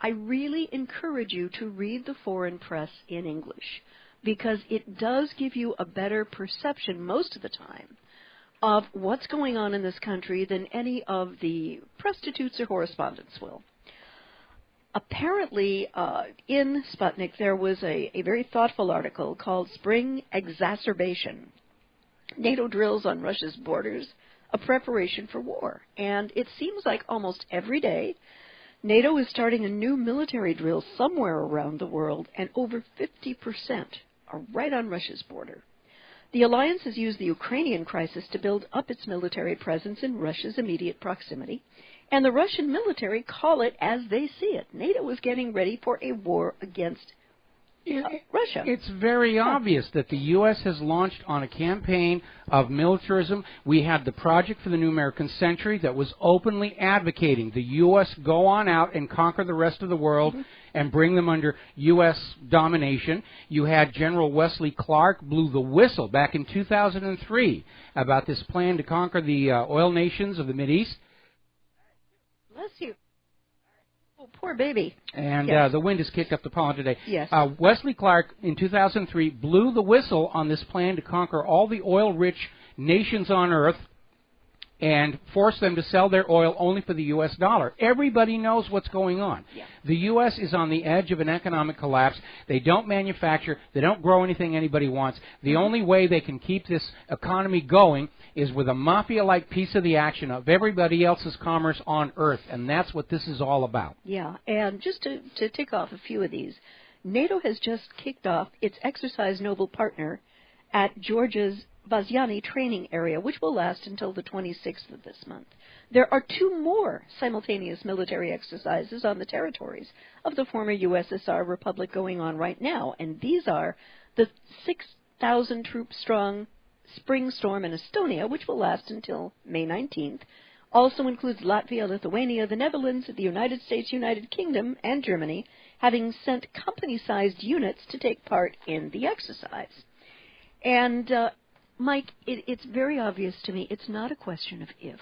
I really encourage you to read the foreign press in English, because it does give you a better perception most of the time of what's going on in this country than any of the prostitutes or correspondents will. Apparently, in Sputnik, there was a very thoughtful article called Spring Exacerbation: NATO Drills on Russia's Borders, a Preparation for War. And it seems like almost every day, NATO is starting a new military drill somewhere around the world, and over 50% are right on Russia's border. The alliance has used the Ukrainian crisis to build up its military presence in Russia's immediate proximity, and the Russian military call it as they see it. NATO is getting ready for a war against Russia. It's very obvious that the U.S. has launched on a campaign of militarism. We had the Project for the New American Century that was openly advocating the U.S. go on out and conquer the rest of the world and bring them under U.S. domination. You had General Wesley Clark blew the whistle back in 2003 about this plan to conquer the oil nations of the Mideast. Bless you. Oh, poor baby. And yes. The wind has kicked up the pollen today. Yes. Wesley Clark, in 2003, blew the whistle on this plan to conquer all the oil-rich nations on Earth and force them to sell their oil only for the U.S. dollar. Everybody knows what's going on. Yeah. The U.S. is on the edge of an economic collapse. They don't manufacture. They don't grow anything anybody wants. The only way they can keep this economy going is with a mafia-like piece of the action of everybody else's commerce on Earth, and that's what this is all about. Yeah, and just to tick off a few of these, NATO has just kicked off its Exercise Noble Partner at Georgia's Vasyani training area, which will last until the 26th of this month. There are 2 more simultaneous military exercises on the territories of the former USSR Republic going on right now, and these are the 6,000-troop-strong Spring Storm in Estonia, which will last until May 19th. Also includes Latvia, Lithuania, the Netherlands, the United States, United Kingdom, and Germany, having sent company-sized units to take part in the exercise. And Mike, it's very obvious to me it's not a question of if.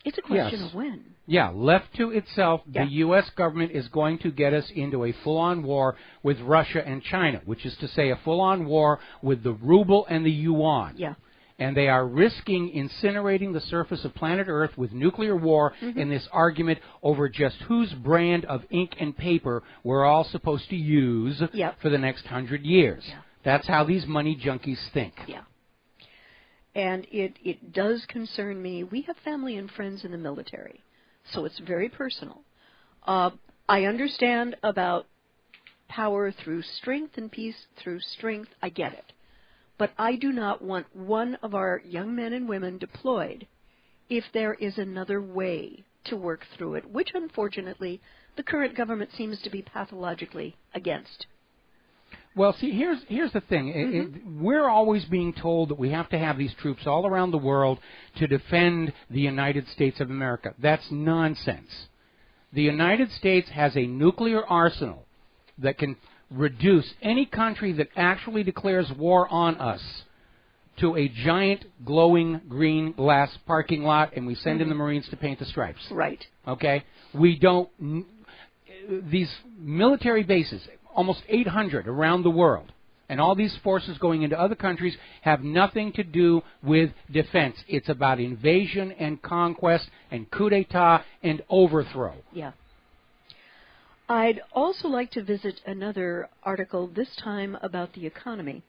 It's a question of when. Yeah, left to itself, the U.S. government is going to get us into a full-on war with Russia and China, which is to say a full-on war with the ruble and the yuan. Yeah. And they are risking incinerating the surface of planet Earth with nuclear war in this argument over just whose brand of ink and paper we're all supposed to use for the next 100 years. Yeah. That's how these money junkies think. Yeah. And it does concern me. We have family and friends in the military, so it's very personal. I understand about power through strength and peace through strength. I get it. But I do not want one of our young men and women deployed if there is another way to work through it, which unfortunately the current government seems to be pathologically against. Well, see, here's the thing. We're always being told that we have to have these troops all around the world to defend the United States of America. That's nonsense. The United States has a nuclear arsenal that can reduce any country that actually declares war on us to a giant glowing green glass parking lot, and we send in the Marines to paint the stripes. Right. Okay? We don't... These military bases, almost 800 around the world, and all these forces going into other countries have nothing to do with defense. It's about invasion and conquest and coup d'etat and overthrow. Yeah. I'd also like to visit another article, this time about the economy.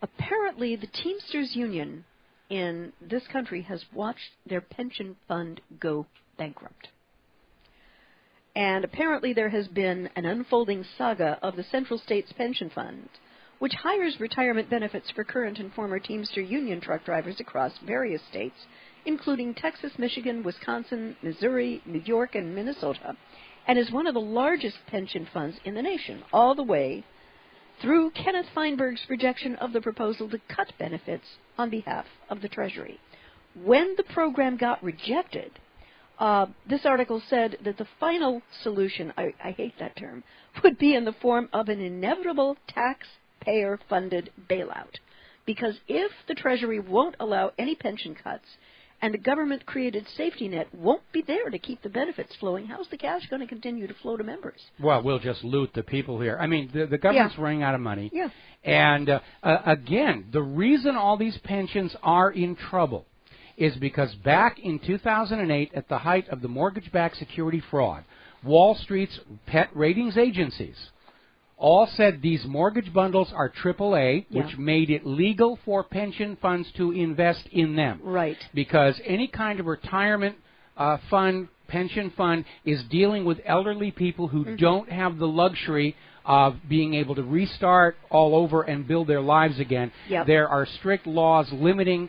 Apparently, the Teamsters Union in this country has watched their pension fund go bankrupt. And apparently there has been an unfolding saga of the Central States Pension Fund, which hires retirement benefits for current and former Teamster Union truck drivers across various states, including Texas, Michigan, Wisconsin, Missouri, New York, and Minnesota, and is one of the largest pension funds in the nation, all the way through Kenneth Feinberg's rejection of the proposal to cut benefits on behalf of the Treasury. When the program got rejected, this article said that the final solution, I hate that term, would be in the form of an inevitable taxpayer-funded bailout. Because if the Treasury won't allow any pension cuts and the government-created safety net won't be there to keep the benefits flowing, how's the cash going to continue to flow to members? Well, we'll just loot the people here. I mean, the government's running out of money. Yeah. And, again, the reason all these pensions are in trouble is because back in 2008, at the height of the mortgage-backed security fraud, Wall Street's pet ratings agencies all said these mortgage bundles are AAA, which made it legal for pension funds to invest in them. Right. Because any kind of retirement fund, pension fund, is dealing with elderly people who don't have the luxury of being able to restart all over and build their lives again. There are strict laws limiting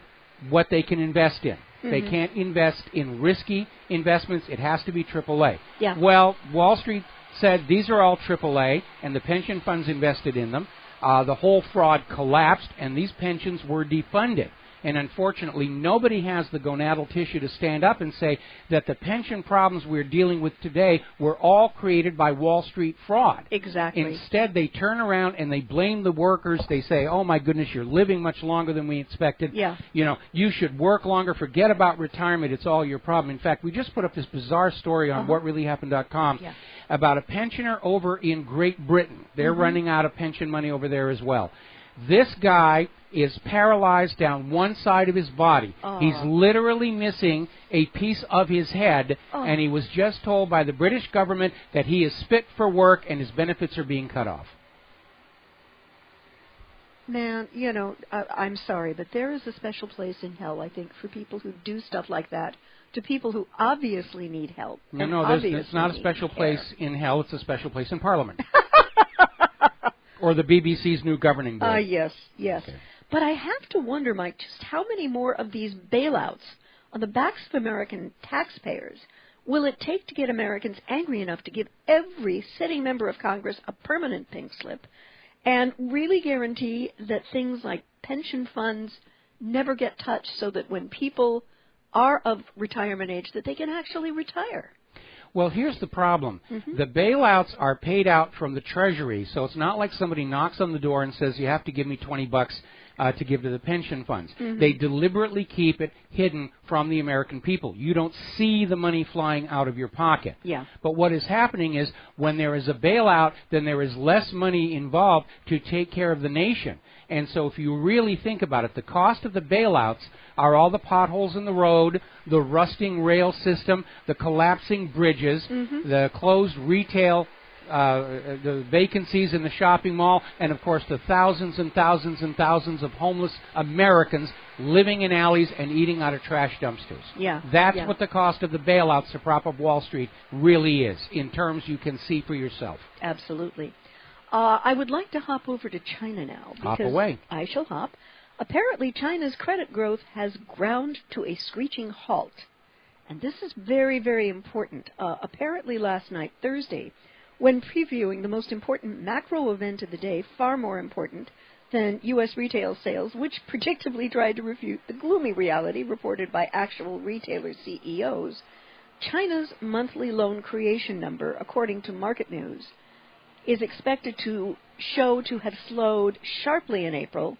what they can invest in. They can't invest in risky investments. It has to be AAA. Well, Wall Street said these are all AAA, and the pension funds invested in them. The whole fraud collapsed, and these pensions were defunded. And unfortunately, nobody has the gonadal tissue to stand up and say that the pension problems we're dealing with today were all created by Wall Street fraud. Exactly. Instead, they turn around and they blame the workers. They say, oh, my goodness, you're living much longer than we expected. You know, you should work longer. Forget about retirement. It's all your problem. In fact, we just put up this bizarre story on WhatReallyHappened.com about a pensioner over in Great Britain. They're running out of pension money over there as well. This guy is paralyzed down one side of his body. He's literally missing a piece of his head, and he was just told by the British government that he is fit for work and his benefits are being cut off. Man, you know, I'm sorry, but there is a special place in hell, I think, for people who do stuff like that, to people who obviously need help. No, it's not a special place in hell. It's a special place in Parliament. Or the BBC's new governing board. Yes. Okay. But I have to wonder, Mike, just how many more of these bailouts on the backs of American taxpayers will it take to get Americans angry enough to give every sitting member of Congress a permanent pink slip and really guarantee that things like pension funds never get touched so that when people are of retirement age that they can actually retire? Well, here's the problem. The bailouts are paid out from the Treasury, so it's not like somebody knocks on the door and says, you have to give me $20 to give to the pension funds. They deliberately keep it hidden from the American people. You don't see the money flying out of your pocket. Yeah. But what is happening is when there is a bailout, then there is less money involved to take care of the nation. And so if you really think about it, the cost of the bailouts are all the potholes in the road, the rusting rail system, the collapsing bridges, the closed retail, the vacancies in the shopping mall, and, of course, the thousands and thousands and thousands of homeless Americans living in alleys and eating out of trash dumpsters. Yeah. That's what the cost of the bailouts to prop up Wall Street really is, in terms you can see for yourself. Absolutely. I would like to hop over to China now. Hop away. I shall hop. Apparently, China's credit growth has ground to a screeching halt. And this is very, very important. Apparently last night, Thursday, when previewing the most important macro event of the day, far more important than U.S. retail sales, which predictably tried to refute the gloomy reality reported by actual retailer CEOs, China's monthly loan creation number, according to Market News, is expected to show to have slowed sharply in April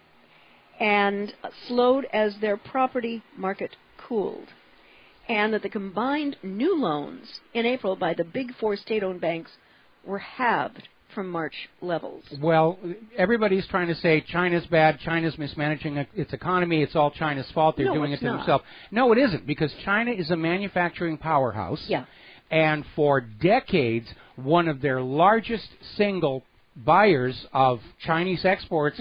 and slowed as their property market cooled. And that the combined new loans in April by the big four state-owned banks were halved from March levels. Well, everybody's trying to say China's bad, China's mismanaging its economy, it's all China's fault, they're doing it to themselves. No, it isn't, because China is a manufacturing powerhouse. Yeah. And for decades, one of their largest single buyers of Chinese exports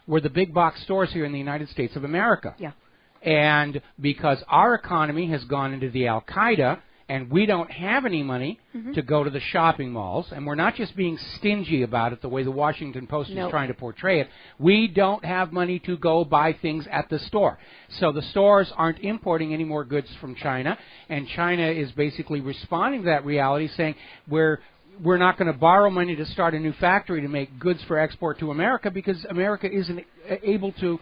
were the big box stores here in the United States of America. Yeah. And because our economy has gone into the Al-Qaeda, and we don't have any money to go to the shopping malls, and we're not just being stingy about it the way the Washington Post is trying to portray it. We don't have money to go buy things at the store. So the stores aren't importing any more goods from China, and China is basically responding to that reality, saying we're not going to borrow money to start a new factory to make goods for export to America because America isn't able to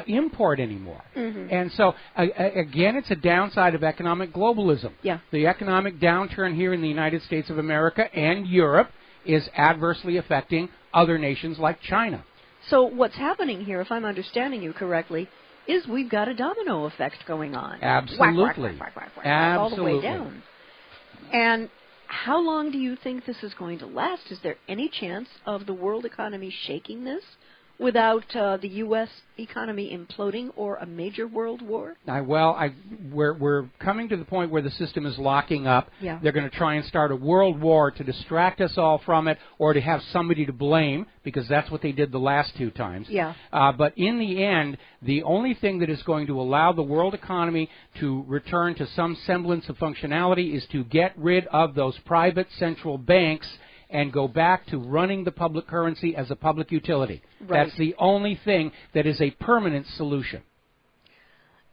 import anymore. And so, again, it's a downside of economic globalism. Yeah. The economic downturn here in the United States of America and Europe is adversely affecting other nations like China. So what's happening here, if I'm understanding you correctly, is we've got a domino effect going on. Absolutely. Whack, all the way down. And how long do you think this is going to last? Is there any chance of the world economy shaking this without the U.S. economy imploding or a major world war? We're coming to the point where the system is locking up. Yeah. They're going to try and start a world war to distract us all from it or to have somebody to blame, because that's what they did the last two times. Yeah. But in the end, the only thing that is going to allow the world economy to return to some semblance of functionality is to get rid of those private central banks and go back to running the public currency as a public utility. Right. That's the only thing that is a permanent solution.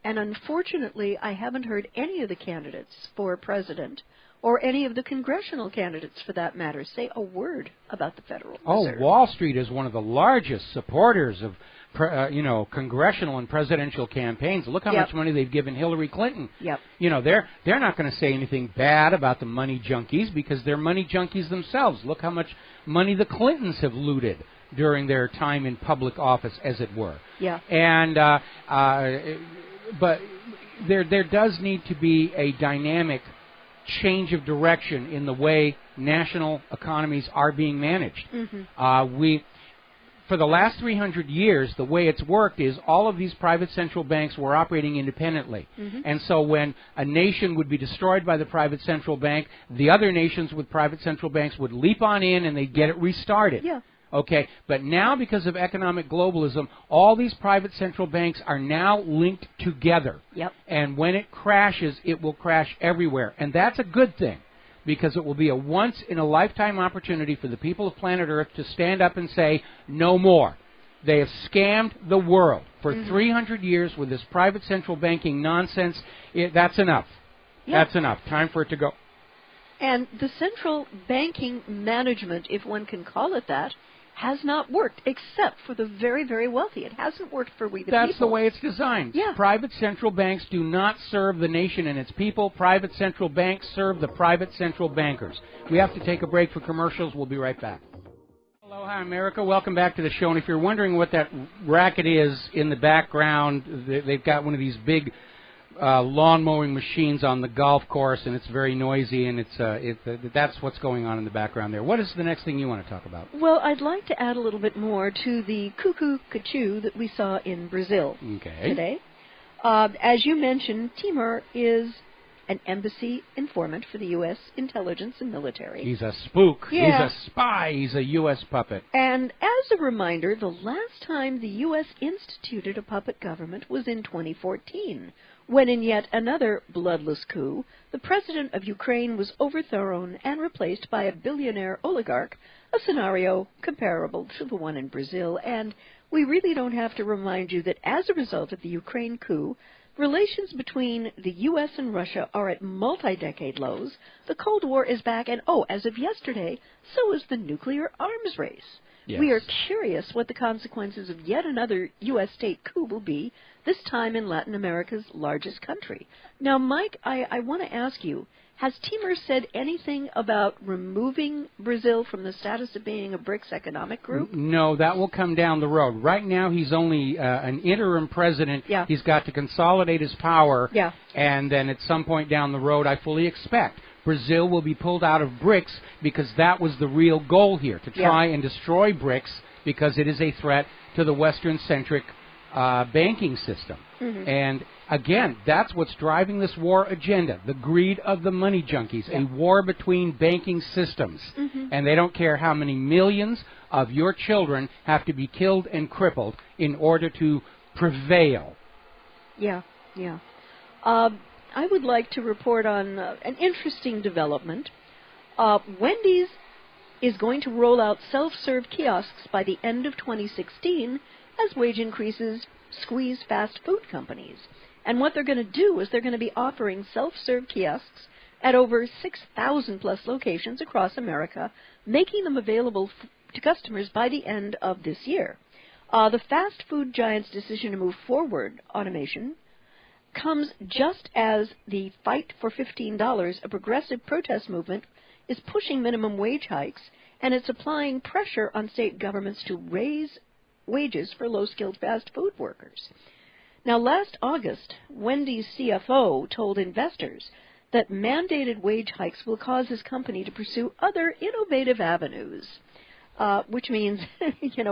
And unfortunately, I haven't heard any of the candidates for president or any of the congressional candidates, for that matter, say a word about the Federal Reserve. Oh, Wall Street is one of the largest supporters of congressional and presidential campaigns. Look how much money they've given Hillary Clinton. Yep. They're not going to say anything bad about the money junkies because they're money junkies themselves. Look how much money the Clintons have looted during their time in public office, as it were. Yeah. And but there does need to be a dynamic change of direction in the way national economies are being managed. for the last 300 years, the way it's worked is all of these private central banks were operating independently. And so when a nation would be destroyed by the private central bank, the other nations with private central banks would leap on in and they'd get it restarted. Yeah. Okay, but now because of economic globalism, all these private central banks are now linked together. Yep. And when it crashes, it will crash everywhere. And that's a good thing, because it will be a once-in-a-lifetime opportunity for the people of planet Earth to stand up and say, no more. They have scammed the world for 300 years with this private central banking nonsense. That's enough. Yeah. That's enough. Time for it to go. And the central banking management, if one can call it that, has not worked, except for the very, very wealthy. It hasn't worked for we the people. That's the way it's designed. Yeah. Private central banks do not serve the nation and its people. Private central banks serve the private central bankers. We have to take a break for commercials. We'll be right back. Aloha, America. Welcome back to the show. And if you're wondering what that racket is in the background, they've got one of these big lawn mowing machines on the golf course, and it's very noisy, and that's what's going on in the background there. What is the next thing you want to talk about? Well, I'd like to add a little bit more to the cuckoo cachoo that we saw in Brazil today. As you mentioned, Timur is an embassy informant for the U.S. intelligence and military. He's a spook. Yeah. He's a spy. He's a U.S. puppet. And as a reminder, the last time the U.S. instituted a puppet government was in 2014, when in yet another bloodless coup, the president of Ukraine was overthrown and replaced by a billionaire oligarch, a scenario comparable to the one in Brazil. And we really don't have to remind you that as a result of the Ukraine coup, relations between the U.S. and Russia are at multi-decade lows. The Cold War is back, and as of yesterday, so is the nuclear arms race. Yes. We are curious what the consequences of yet another U.S. state coup will be, this time in Latin America's largest country. Now, Mike, I want to ask you, has Timur said anything about removing Brazil from the status of being a BRICS economic group? No, that will come down the road. Right now, he's only an interim president. Yeah. He's got to consolidate his power. Yeah. And then at some point down the road, I fully expect Brazil will be pulled out of BRICS, because that was the real goal here, to try and destroy BRICS, because it is a threat to the Western-centric banking system. And again, that's what's driving this war agenda, the greed of the money junkies, a war between banking systems. And they don't care how many millions of your children have to be killed and crippled in order to prevail. Yeah. I would like to report on an interesting development. Wendy's is going to roll out self-serve kiosks by the end of 2016 as wage increases squeeze fast food companies. And what they're going to do is they're going to be offering self-serve kiosks at over 6,000 plus locations across America, making them available to customers by the end of this year. The fast food giant's decision to move forward automation comes just as the Fight for $15, a progressive protest movement, is pushing minimum wage hikes, and it's applying pressure on state governments to raise wages for low-skilled fast food workers. Now, last August, Wendy's CFO told investors that mandated wage hikes will cause his company to pursue other innovative avenues, which means,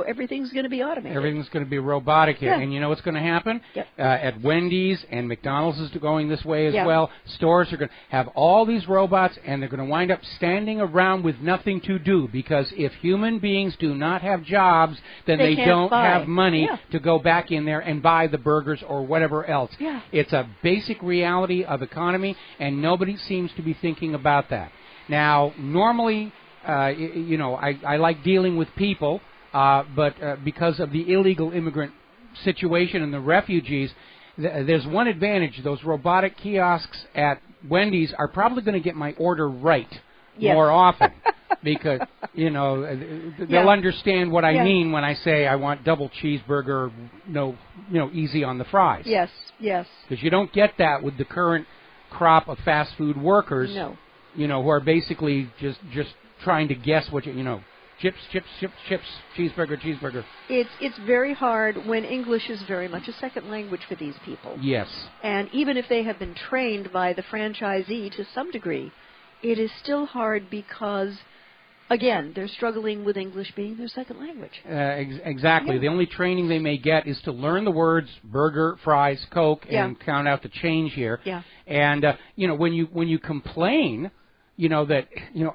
everything's going to be automated. Everything's going to be robotic here. Yeah. And you know what's going to happen? Yep. At Wendy's, and McDonald's is going this way as well. Stores are going to have all these robots, and they're going to wind up standing around with nothing to do, because if human beings do not have jobs, then they don't have money to go back in there and buy the burgers or whatever else. Yeah. It's a basic reality of economy, and nobody seems to be thinking about that. Now, normally, I like dealing with people, but because of the illegal immigrant situation and the refugees, there's one advantage. Those robotic kiosks at Wendy's are probably going to get my order right more often, because, they'll understand what I mean when I say I want double cheeseburger, easy on the fries. Yes. Because you don't get that with the current crop of fast food workers, who are basically just trying to guess what chips, cheeseburger. It's very hard when English is very much a second language for these people. Yes. And even if they have been trained by the franchisee to some degree, it is still hard because Again, they're struggling with English being their second language. Exactly. Yeah. The only training they may get is to learn the words burger, fries, Coke, and count out the change here. Yeah. And when you complain, that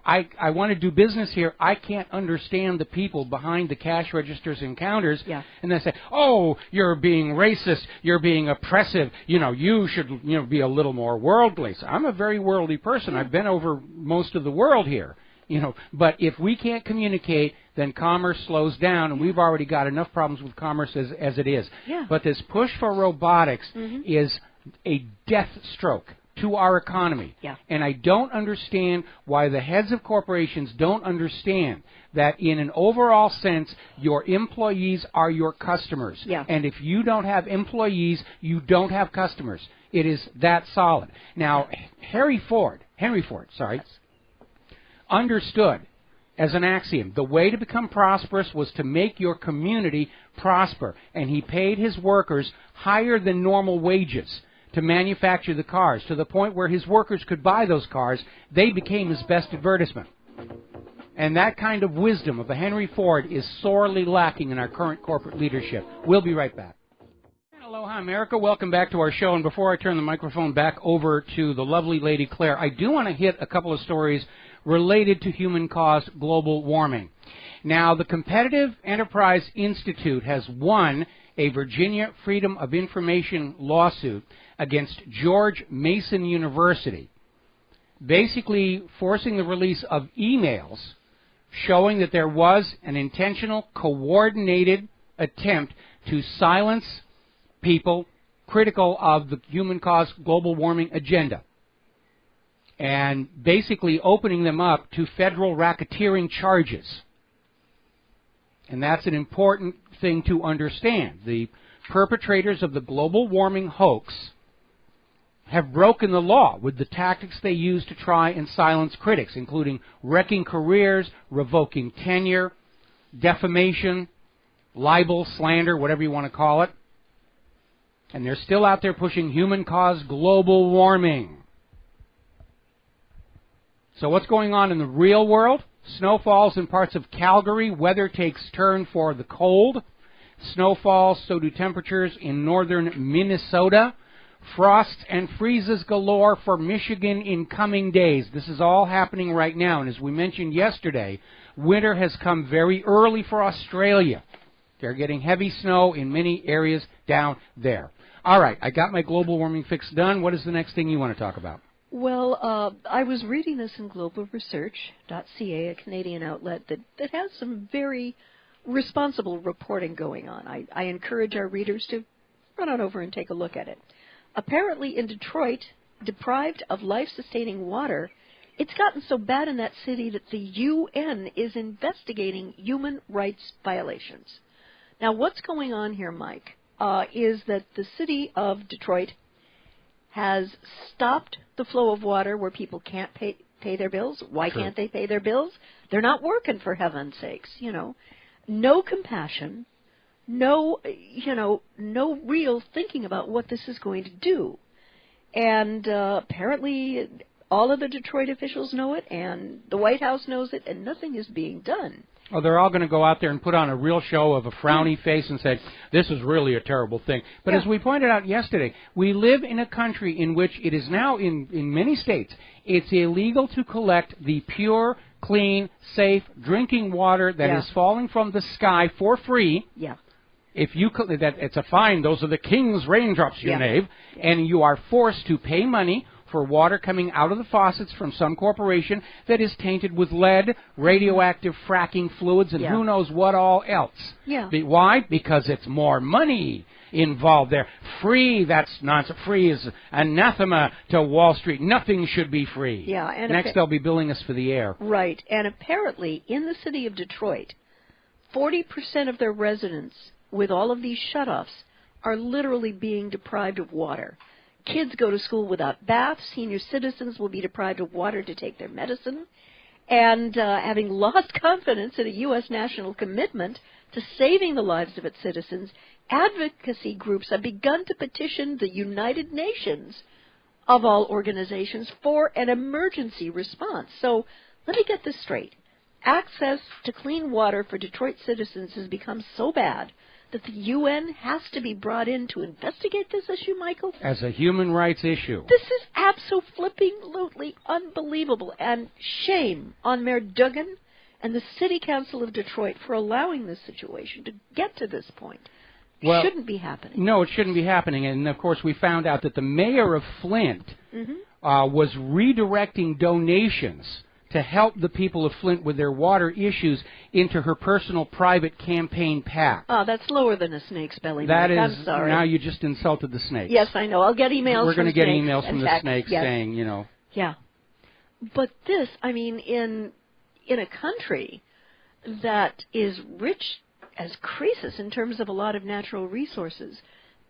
I want to do business here, I can't understand the people behind the cash registers and counters. Yeah. And they say, "Oh, you're being racist. You're being oppressive. You should be a little more worldly." So I'm a very worldly person. I've been over most of the world here. But if we can't communicate, then commerce slows down, and we've already got enough problems with commerce as it is. Yeah. But this push for robotics is a death stroke to our economy. Yeah. And I don't understand why the heads of corporations don't understand that in an overall sense, your employees are your customers. Yeah. And if you don't have employees, you don't have customers. It is that solid. Now, Henry Ford, understood as an axiom, the way to become prosperous was to make your community prosper. And he paid his workers higher than normal wages to manufacture the cars, to the point where his workers could buy those cars. They became his best advertisement. And that kind of wisdom of a Henry Ford is sorely lacking in our current corporate leadership. We'll be right back. Aloha, America. Welcome back to our show. And before I turn the microphone back over to the lovely Lady Claire, I do want to hit a couple of stories related to human-caused global warming. Now, the Competitive Enterprise Institute has won a Virginia Freedom of Information lawsuit against George Mason University, basically forcing the release of emails showing that there was an intentional, coordinated attempt to silence people critical of the human-caused global warming agenda, and basically opening them up to federal racketeering charges. And that's an important thing to understand. The perpetrators of the global warming hoax have broken the law with the tactics they use to try and silence critics, including wrecking careers, revoking tenure, defamation, libel, slander, whatever you want to call it. And they're still out there pushing human-caused global warming. So what's going on in the real world? Snow falls in parts of Calgary. Weather takes turn for the cold. Snow falls, so do temperatures in northern Minnesota. Frosts and freezes galore for Michigan in coming days. This is all happening right now. And as we mentioned yesterday, winter has come very early for Australia. They're getting heavy snow in many areas down there. All right, I got my global warming fix done. What is the next thing you want to talk about? Well, I was reading this in globalresearch.ca, a Canadian outlet that has some very responsible reporting going on. I encourage our readers to run on over and take a look at it. Apparently in Detroit, deprived of life-sustaining water, it's gotten so bad in that city that the UN is investigating human rights violations. Now, what's going on here, Mike, is that the city of Detroit has stopped the flow of water where people can't pay their bills. Why can't they pay their bills? They're not working, for heaven's sakes, No compassion, no real thinking about what this is going to do. And apparently all of the Detroit officials know it, and the White House knows it, and nothing is being done. Oh, they're all going to go out there and put on a real show of a frowny face and say, this is really a terrible thing. But as we pointed out yesterday, we live in a country in which it is now, in many states, it's illegal to collect the pure, clean, safe drinking water that is falling from the sky for free. Yeah. If you it's a fine. Those are the king's raindrops, you knave. And you are forced to pay money for water coming out of the faucets from some corporation that is tainted with lead, radioactive fracking fluids, and who knows what all else. Yeah. Why? Because it's more money involved there. Free, that's nonsense. Free is anathema to Wall Street. Nothing should be free. Yeah. And next they'll be billing us for the air. Right. And apparently in the city of Detroit, 40% of their residents, with all of these shutoffs, are literally being deprived of water. Kids go to school without baths. Senior citizens will be deprived of water to take their medicine. And having lost confidence in a U.S. national commitment to saving the lives of its citizens, advocacy groups have begun to petition the United Nations, of all organizations, for an emergency response. So let me get this straight. access to clean water for Detroit citizens has become so bad that the UN has to be brought in to investigate this issue, Michael? As a human rights issue. This is absolutely unbelievable, and shame on Mayor Duggan and the City Council of Detroit for allowing this situation to get to this point. Well, shouldn't be happening. No, it shouldn't be happening. And, of course, we found out that the mayor of Flint was redirecting donations to help the people of Flint with their water issues into her personal private campaign PAC. Oh, that's lower than a snake's belly. That Mike. is, I'm sorry. now you just insulted the snakes. Yes, I know. I'll get emails We're from going to get snakes. emails from In the fact, snakes yes. saying, you know. Yeah. But this, I mean, in a country that is rich as Croesus in terms of a lot of natural resources,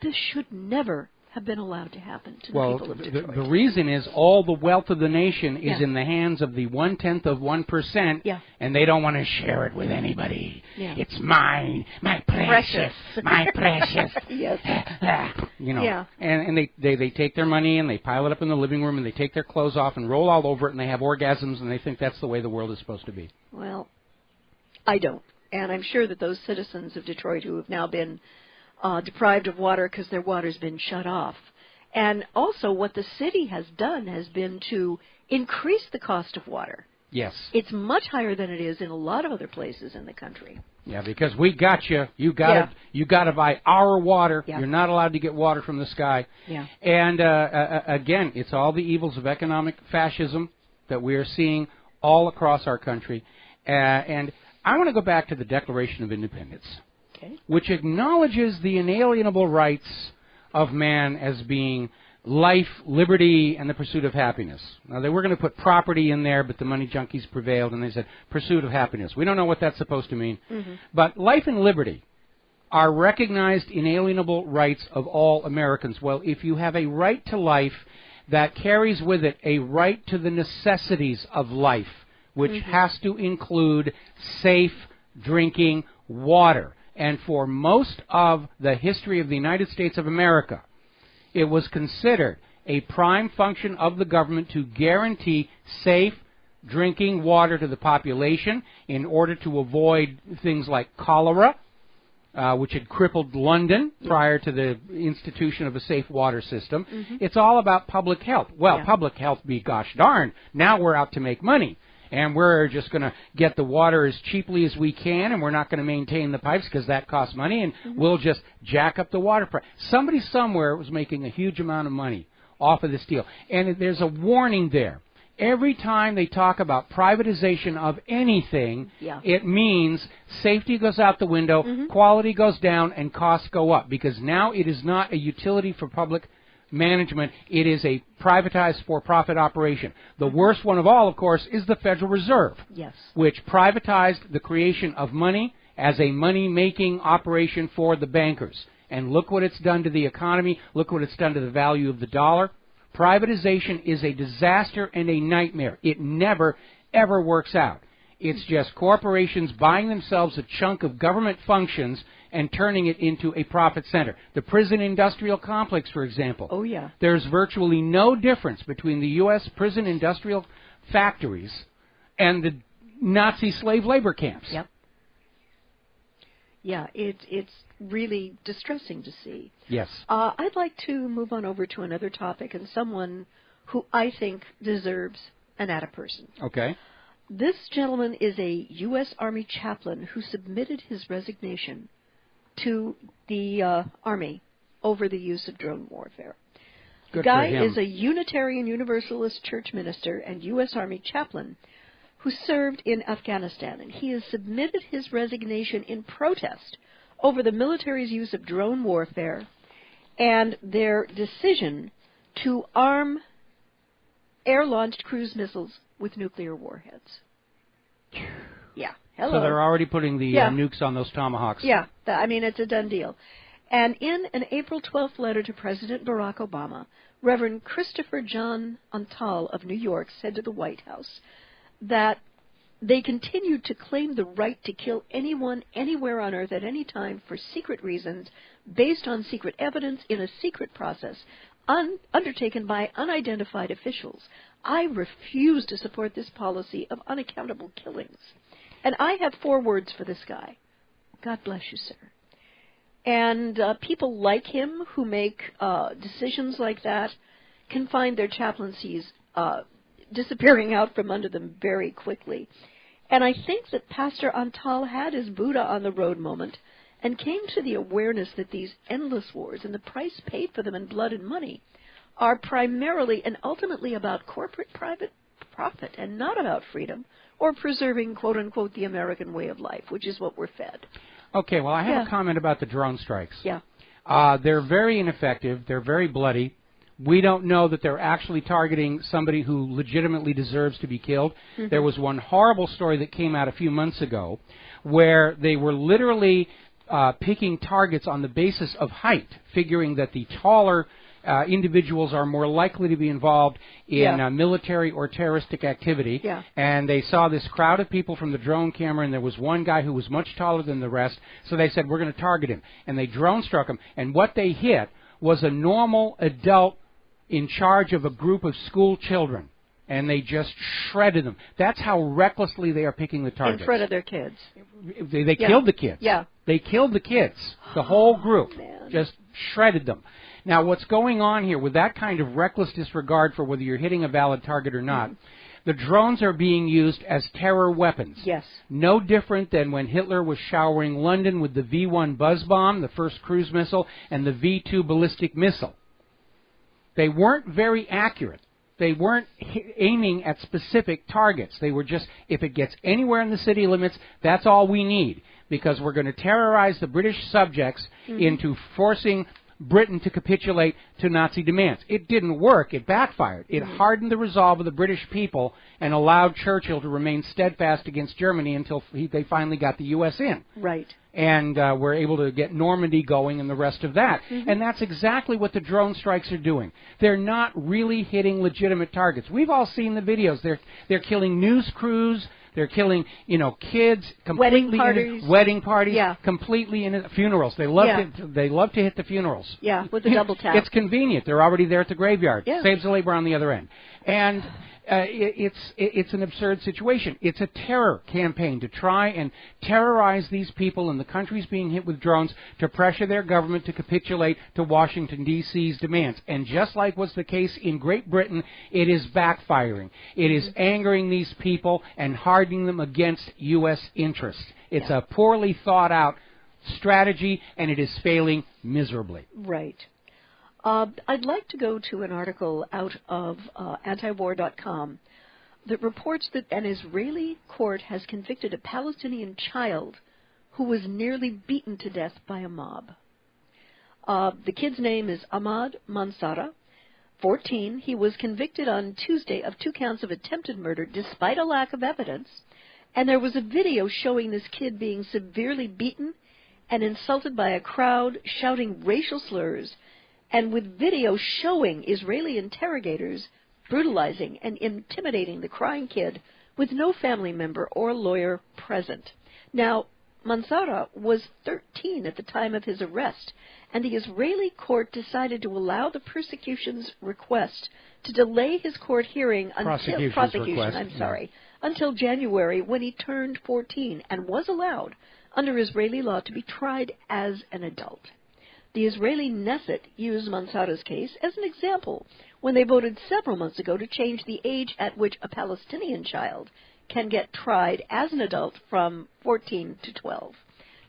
this should never have been allowed to happen to the people of Detroit. The reason is all the wealth of the nation is in the hands of the 1/10%, and they don't want to share it with anybody. Yeah. It's mine, my precious. My precious. Yes. You know, and they take their money and they pile it up in the living room and they take their clothes off and roll all over it and they have orgasms and they think that's the way the world is supposed to be. Well, I don't. And I'm sure that those citizens of Detroit who have now been deprived of water because their water's been shut off. And also what the city has done has been to increase the cost of water. Yes. It's much higher than it is in a lot of other places in the country. Yeah, because we got you. You got to buy our water. Yeah. You're not allowed to get water from the sky. Yeah. And again, it's all the evils of economic fascism that we are seeing all across our country. And I want to go back to the Declaration of Independence, which acknowledges the inalienable rights of man as being life, liberty, and the pursuit of happiness. Now, they were going to put property in there, but the money junkies prevailed, and they said pursuit of happiness. We don't know what that's supposed to mean. But life and liberty are recognized inalienable rights of all Americans. Well, if you have a right to life, that carries with it a right to the necessities of life, which has to include safe drinking water. And for most of the history of the United States of America, it was considered a prime function of the government to guarantee safe drinking water to the population in order to avoid things like cholera, which had crippled London prior to the institution of a safe water system. It's all about public health. Well, public health be gosh darn. Now we're out to make money. And we're just going to get the water as cheaply as we can, and we're not going to maintain the pipes because that costs money, and we'll just jack up the water price. Somebody somewhere was making a huge amount of money off of this deal. And there's a warning there. Every time they talk about privatization of anything, it means safety goes out the window, quality goes down, and costs go up, because now it is not a utility for public management. It is a privatized for-profit operation. The worst one of all, of course, is the Federal Reserve, which privatized the creation of money as a money-making operation for the bankers. And look what it's done to the economy. Look what it's done to the value of the dollar. Privatization is a disaster and a nightmare. It never, ever works out. It's just corporations buying themselves a chunk of government functions and turning it into a profit center. The prison industrial complex, for example. Oh, yeah. There's virtually no difference between the U.S. prison industrial factories and the Nazi slave labor camps. Yep. Yeah, it's really distressing to see. Yes. I'd like to move on over to another topic, and someone who I think deserves an atta person. Okay. This gentleman is a U.S. Army chaplain who submitted his resignation to the Army over the use of drone warfare. The guy is a Unitarian Universalist church minister and U.S. Army chaplain who served in Afghanistan, and he has submitted his resignation in protest over the military's use of drone warfare and their decision to arm air-launched cruise missiles with nuclear warheads. Yeah. Hello. So they're already putting the nukes on those Tomahawks. Yeah. I mean, it's a done deal. And in an April 12th letter to President Barack Obama, Reverend Christopher John Antal of New York said to the White House that they continued to claim the right to kill anyone anywhere on Earth at any time for secret reasons based on secret evidence in a secret process undertaken by unidentified officials. I refuse to support this policy of unaccountable killings. And I have 4 words for this guy. God bless you, sir. And people like him who make decisions like that can find their chaplaincies disappearing out from under them very quickly. And I think that Pastor Antal had his Buddha on the road moment and came to the awareness that these endless wars and the price paid for them in blood and money are primarily and ultimately about corporate private profit and not about freedom or preserving, quote-unquote, the American way of life, which is what we're fed. Okay, well, I have a comment about the drone strikes. Yeah. They're very ineffective. They're very bloody. We don't know that they're actually targeting somebody who legitimately deserves to be killed. Mm-hmm. There was one horrible story that came out a few months ago where they were literally picking targets on the basis of height, figuring that the taller individuals are more likely to be involved in military or terroristic activity. Yeah. And they saw this crowd of people from the drone camera, and there was one guy who was much taller than the rest, so they said, we're going to target him. And they drone struck him, and what they hit was a normal adult in charge of a group of school children, and they just shredded them. That's how recklessly they are picking the targets. In front of their kids. They killed the kids. Yeah. They killed the kids, the whole group, man. Just shredded them. Now, what's going on here with that kind of reckless disregard for whether you're hitting a valid target or not, the drones are being used as terror weapons. Yes. No different than when Hitler was showering London with the V-1 buzz bomb, the first cruise missile, and the V-2 ballistic missile. They weren't very accurate. They weren't aiming at specific targets. They were just, if it gets anywhere in the city limits, that's all we need, because we're going to terrorize the British subjects into forcing Britain to capitulate to Nazi demands. It didn't work. It backfired. It hardened the resolve of the British people and allowed Churchill to remain steadfast against Germany until they finally got the U.S. in. Right. And were able to get Normandy going and the rest of that. And that's exactly what the drone strikes are doing. They're not really hitting legitimate targets. We've all seen the videos. They're killing news crews. They're killing, kids, completely wedding parties, completely in funerals. They love to hit the funerals. Yeah, with the double tap. It's convenient. They're already there at the graveyard. Yeah. Saves the labor on the other end. And it's an absurd situation. It's a terror campaign to try and terrorize these people in the countries being hit with drones to pressure their government to capitulate to Washington, D.C.'s demands. And just like was the case in Great Britain, it is backfiring. It is angering these people and hardening them against U.S. interests. It's a poorly thought out strategy, and it is failing miserably. Right. I'd like to go to an article out of antiwar.com that reports that an Israeli court has convicted a Palestinian child who was nearly beaten to death by a mob. The kid's name is Ahmad Mansara, 14. He was convicted on Tuesday of 2 counts of attempted murder despite a lack of evidence, and there was a video showing this kid being severely beaten and insulted by a crowd shouting racial slurs, and with video showing Israeli interrogators brutalizing and intimidating the crying kid with no family member or lawyer present. Now, Mansara was 13 at the time of his arrest, and the Israeli court decided to allow the prosecution's request to delay his court hearing until January, when he turned 14 and was allowed, under Israeli law, to be tried as an adult. The Israeli Knesset used Mansara's case as an example when they voted several months ago to change the age at which a Palestinian child can get tried as an adult from 14 to 12.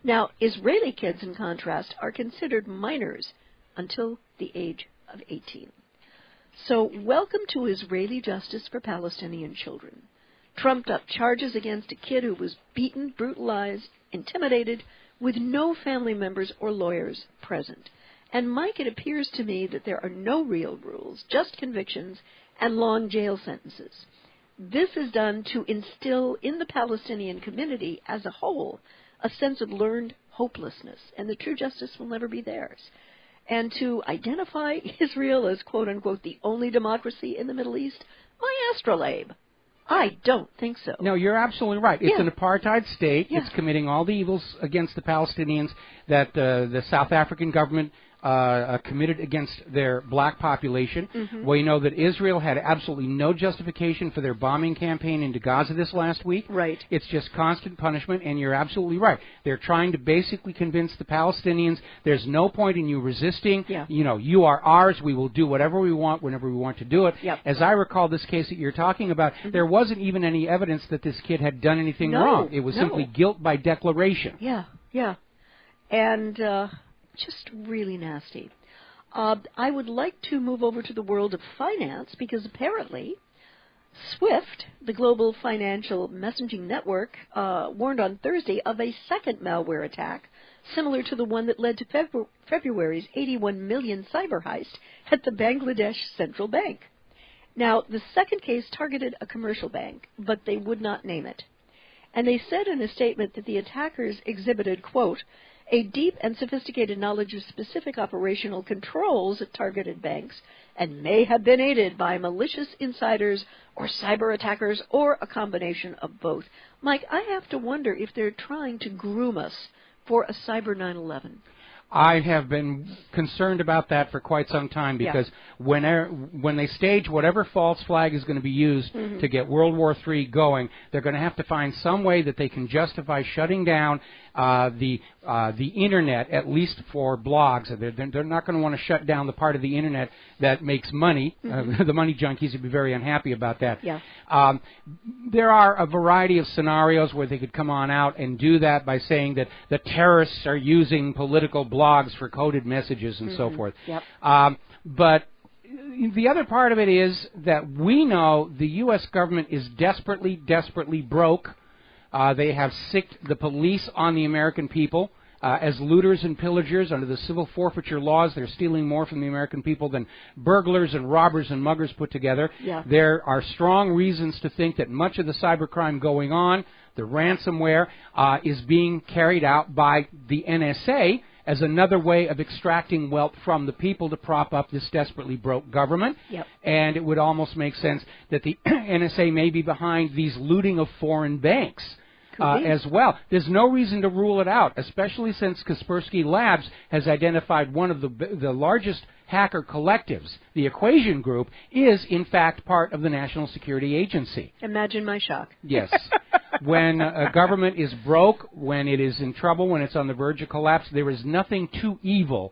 Now, Israeli kids, in contrast, are considered minors until the age of 18. So, welcome to Israeli justice for Palestinian children. Trumped-up charges against a kid who was beaten, brutalized, intimidated, with no family members or lawyers present. And, Mike, it appears to me that there are no real rules, just convictions and long jail sentences. This is done to instill in the Palestinian community as a whole a sense of learned hopelessness, and the true justice will never be theirs. And to identify Israel as, quote-unquote, the only democracy in the Middle East, my astrolabe. I don't think so. No, you're absolutely right. It's an apartheid state. It's committing all the evils against the Palestinians that the South African government committed against their black population. Mm-hmm. We know that Israel had absolutely no justification for their bombing campaign into Gaza this last week. Right. It's just constant punishment, and you're absolutely right. They're trying to basically convince the Palestinians there's no point in you resisting. Yeah. You know, you are ours. We will do whatever we want whenever we want to do it. Yep. As I recall this case that you're talking about, there wasn't even any evidence that this kid had done anything wrong. It was simply guilt by declaration. Yeah, yeah. And just really nasty. I would like to move over to the world of finance because apparently SWIFT, the global financial messaging network, warned on Thursday of a second malware attack similar to the one that led to February's 81 million cyber heist at the Bangladesh Central Bank. Now, the second case targeted a commercial bank, but they would not name it. And they said in a statement that the attackers exhibited, quote, a deep and sophisticated knowledge of specific operational controls at targeted banks and may have been aided by malicious insiders or cyber attackers or a combination of both. Mike, I have to wonder if they're trying to groom us for a cyber 9/11. I have been concerned about that for quite some time because when they stage whatever false flag is going to be used to get World War III going, they're going to have to find some way that they can justify shutting down the Internet, at least for blogs. They're not going to want to shut down the part of the Internet that makes money. The money junkies would be very unhappy about that. Yeah. There are a variety of scenarios where they could come on out and do that by saying that the terrorists are using political blogs for coded messages and so forth. Yep. But the other part of it is that we know the U.S. government is desperately, desperately broke. They have sicked the police on the American people. As looters and pillagers under the civil forfeiture laws, they're stealing more from the American people than burglars and robbers and muggers put together. Yeah. There are strong reasons to think that much of the cybercrime going on, the ransomware, is being carried out by the NSA as another way of extracting wealth from the people to prop up this desperately broke government. Yep. And it would almost make sense that the NSA may be behind these looting of foreign banks. As well. There's no reason to rule it out, especially since Kaspersky Labs has identified one of the largest hacker collectives. The Equation Group is, in fact, part of the National Security Agency. Imagine my shock. Yes. When a government is broke, when it is in trouble, when it's on the verge of collapse, there is nothing too evil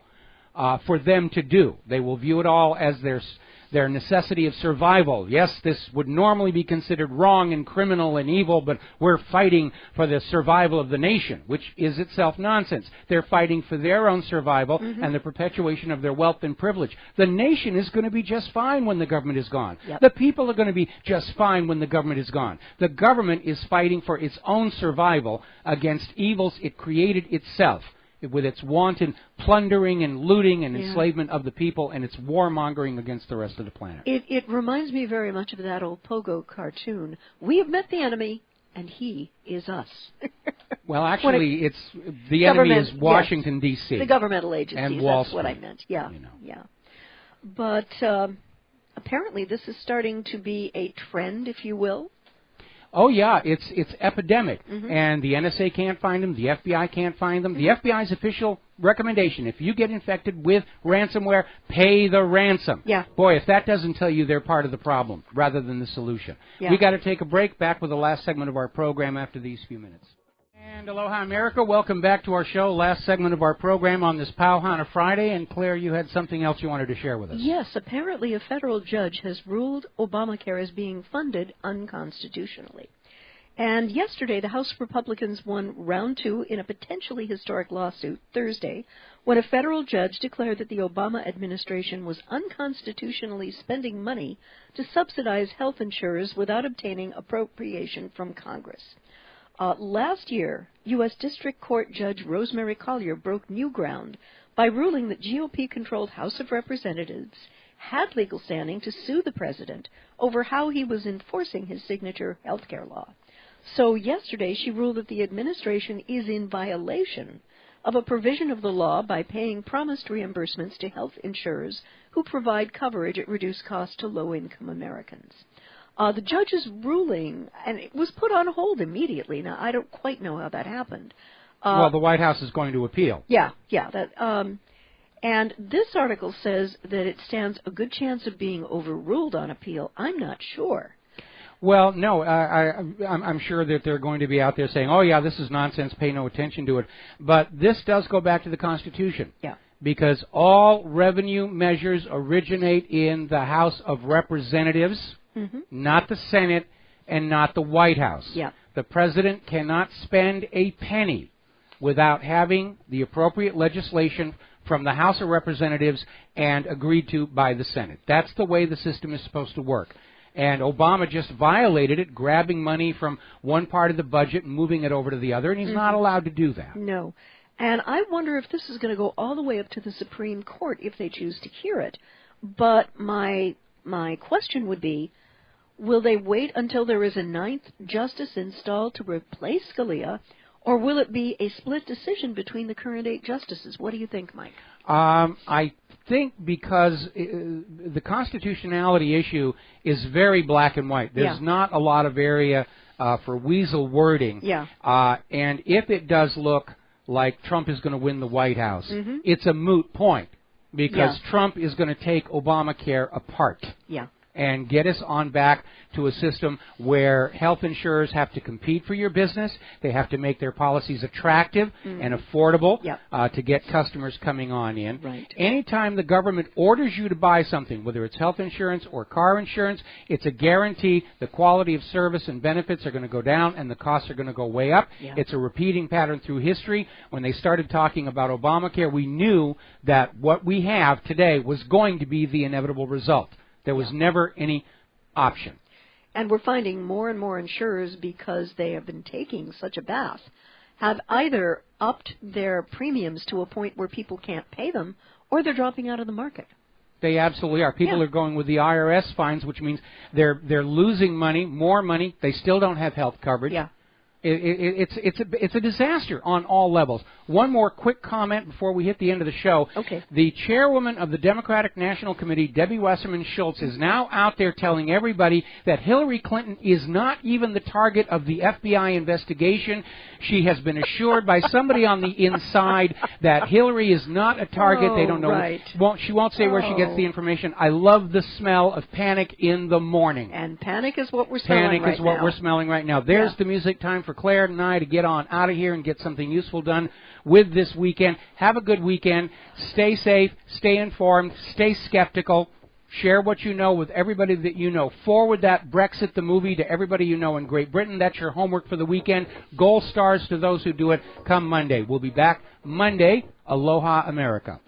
for them to do. They will view it all as their necessity of survival. Yes, this would normally be considered wrong and criminal and evil, but we're fighting for the survival of the nation, which is itself nonsense. They're fighting for their own survival and the perpetuation of their wealth and privilege. The nation is going to be just fine when the government is gone. Yep. The people are going to be just fine when the government is gone. The government is fighting for its own survival against evils it created itself, with its wanton plundering and looting and enslavement of the people and its warmongering against the rest of the planet. It reminds me very much of that old Pogo cartoon. We have met the enemy, and he is us. Well, actually, it's the enemy is Washington, D.C. The governmental agencies, and Wall that's what I Street. meant. Yeah, You know. yeah. But apparently this is starting to be a trend, if you will. Oh, yeah, it's epidemic, and the NSA can't find them, the FBI can't find them. The FBI's official recommendation, if you get infected with ransomware, pay the ransom. Yeah. Boy, if that doesn't tell you they're part of the problem rather than the solution. Yeah. We got to take a break. Back with the last segment of our program after these few minutes. And aloha, America. Welcome back to our show. Last segment of our program on this Kaahumanu Friday. And Claire, you had something else you wanted to share with us. Yes, apparently a federal judge has ruled Obamacare as being funded unconstitutionally. And yesterday, the House Republicans won round 2 in a potentially historic lawsuit Thursday when a federal judge declared that the Obama administration was unconstitutionally spending money to subsidize health insurers without obtaining appropriation from Congress. Last year, U.S. District Court Judge Rosemary Collyer broke new ground by ruling that GOP-controlled House of Representatives had legal standing to sue the president over how he was enforcing his signature health care law. So yesterday, she ruled that the administration is in violation of a provision of the law by paying promised reimbursements to health insurers who provide coverage at reduced cost to low-income Americans. The judge's ruling, and it was put on hold immediately. Now, I don't quite know how that happened. Well, the White House is going to appeal. Yeah. And this article says that it stands a good chance of being overruled on appeal. I'm not sure. Well, no, I'm sure that they're going to be out there saying, oh, yeah, this is nonsense, pay no attention to it. But this does go back to the Constitution. Yeah. Because all revenue measures originate in the House of Representatives, not the Senate, and not the White House. Yeah. The President cannot spend a penny without having the appropriate legislation from the House of Representatives and agreed to by the Senate. That's the way the system is supposed to work. And Obama just violated it, grabbing money from one part of the budget and moving it over to the other, and he's not allowed to do that. No. And I wonder if this is going to go all the way up to the Supreme Court if they choose to hear it. But my question would be, will they wait until there is a ninth justice installed to replace Scalia, or will it be a split decision between the current 8 justices? What do you think, Mike? I think because the constitutionality issue is very black and white. There's not a lot of area for weasel wording. Yeah. And if it does look like Trump is going to win the White House, it's a moot point because Trump is going to take Obamacare apart. Yeah. And get us on back to a system where health insurers have to compete for your business. They have to make their policies attractive and affordable to get customers coming on in. Right. Anytime the government orders you to buy something, whether it's health insurance or car insurance, it's a guarantee the quality of service and benefits are going to go down and the costs are going to go way up. Yeah. It's a repeating pattern through history. When they started talking about Obamacare, we knew that what we have today was going to be the inevitable result. There was never any option. And we're finding more and more insurers, because they have been taking such a bath, have either upped their premiums to a point where people can't pay them, or they're dropping out of the market. They absolutely are. People are going with the IRS fines, which means they're losing money, more money. They still don't have health coverage. Yeah. It's a disaster on all levels. One more quick comment before we hit the end of the show. Okay. The chairwoman of the Democratic National Committee, Debbie Wasserman Schultz, is now out there telling everybody that Hillary Clinton is not even the target of the FBI investigation. She has been assured by somebody on the inside that Hillary is not a target. They don't know. Right. She won't say where she gets the information. I love the smell of panic in the morning. And panic is what we're smelling right now. Panic is what we're smelling right now. There's the music time for Claire and I to get on out of here and get something useful done with this weekend. Have a good weekend. Stay safe. Stay informed. Stay skeptical. Share what you know with everybody that you know. Forward that Brexit the movie to everybody you know in Great Britain. That's your homework for the weekend. Gold stars to those who do it come Monday. We'll be back Monday. Aloha, America.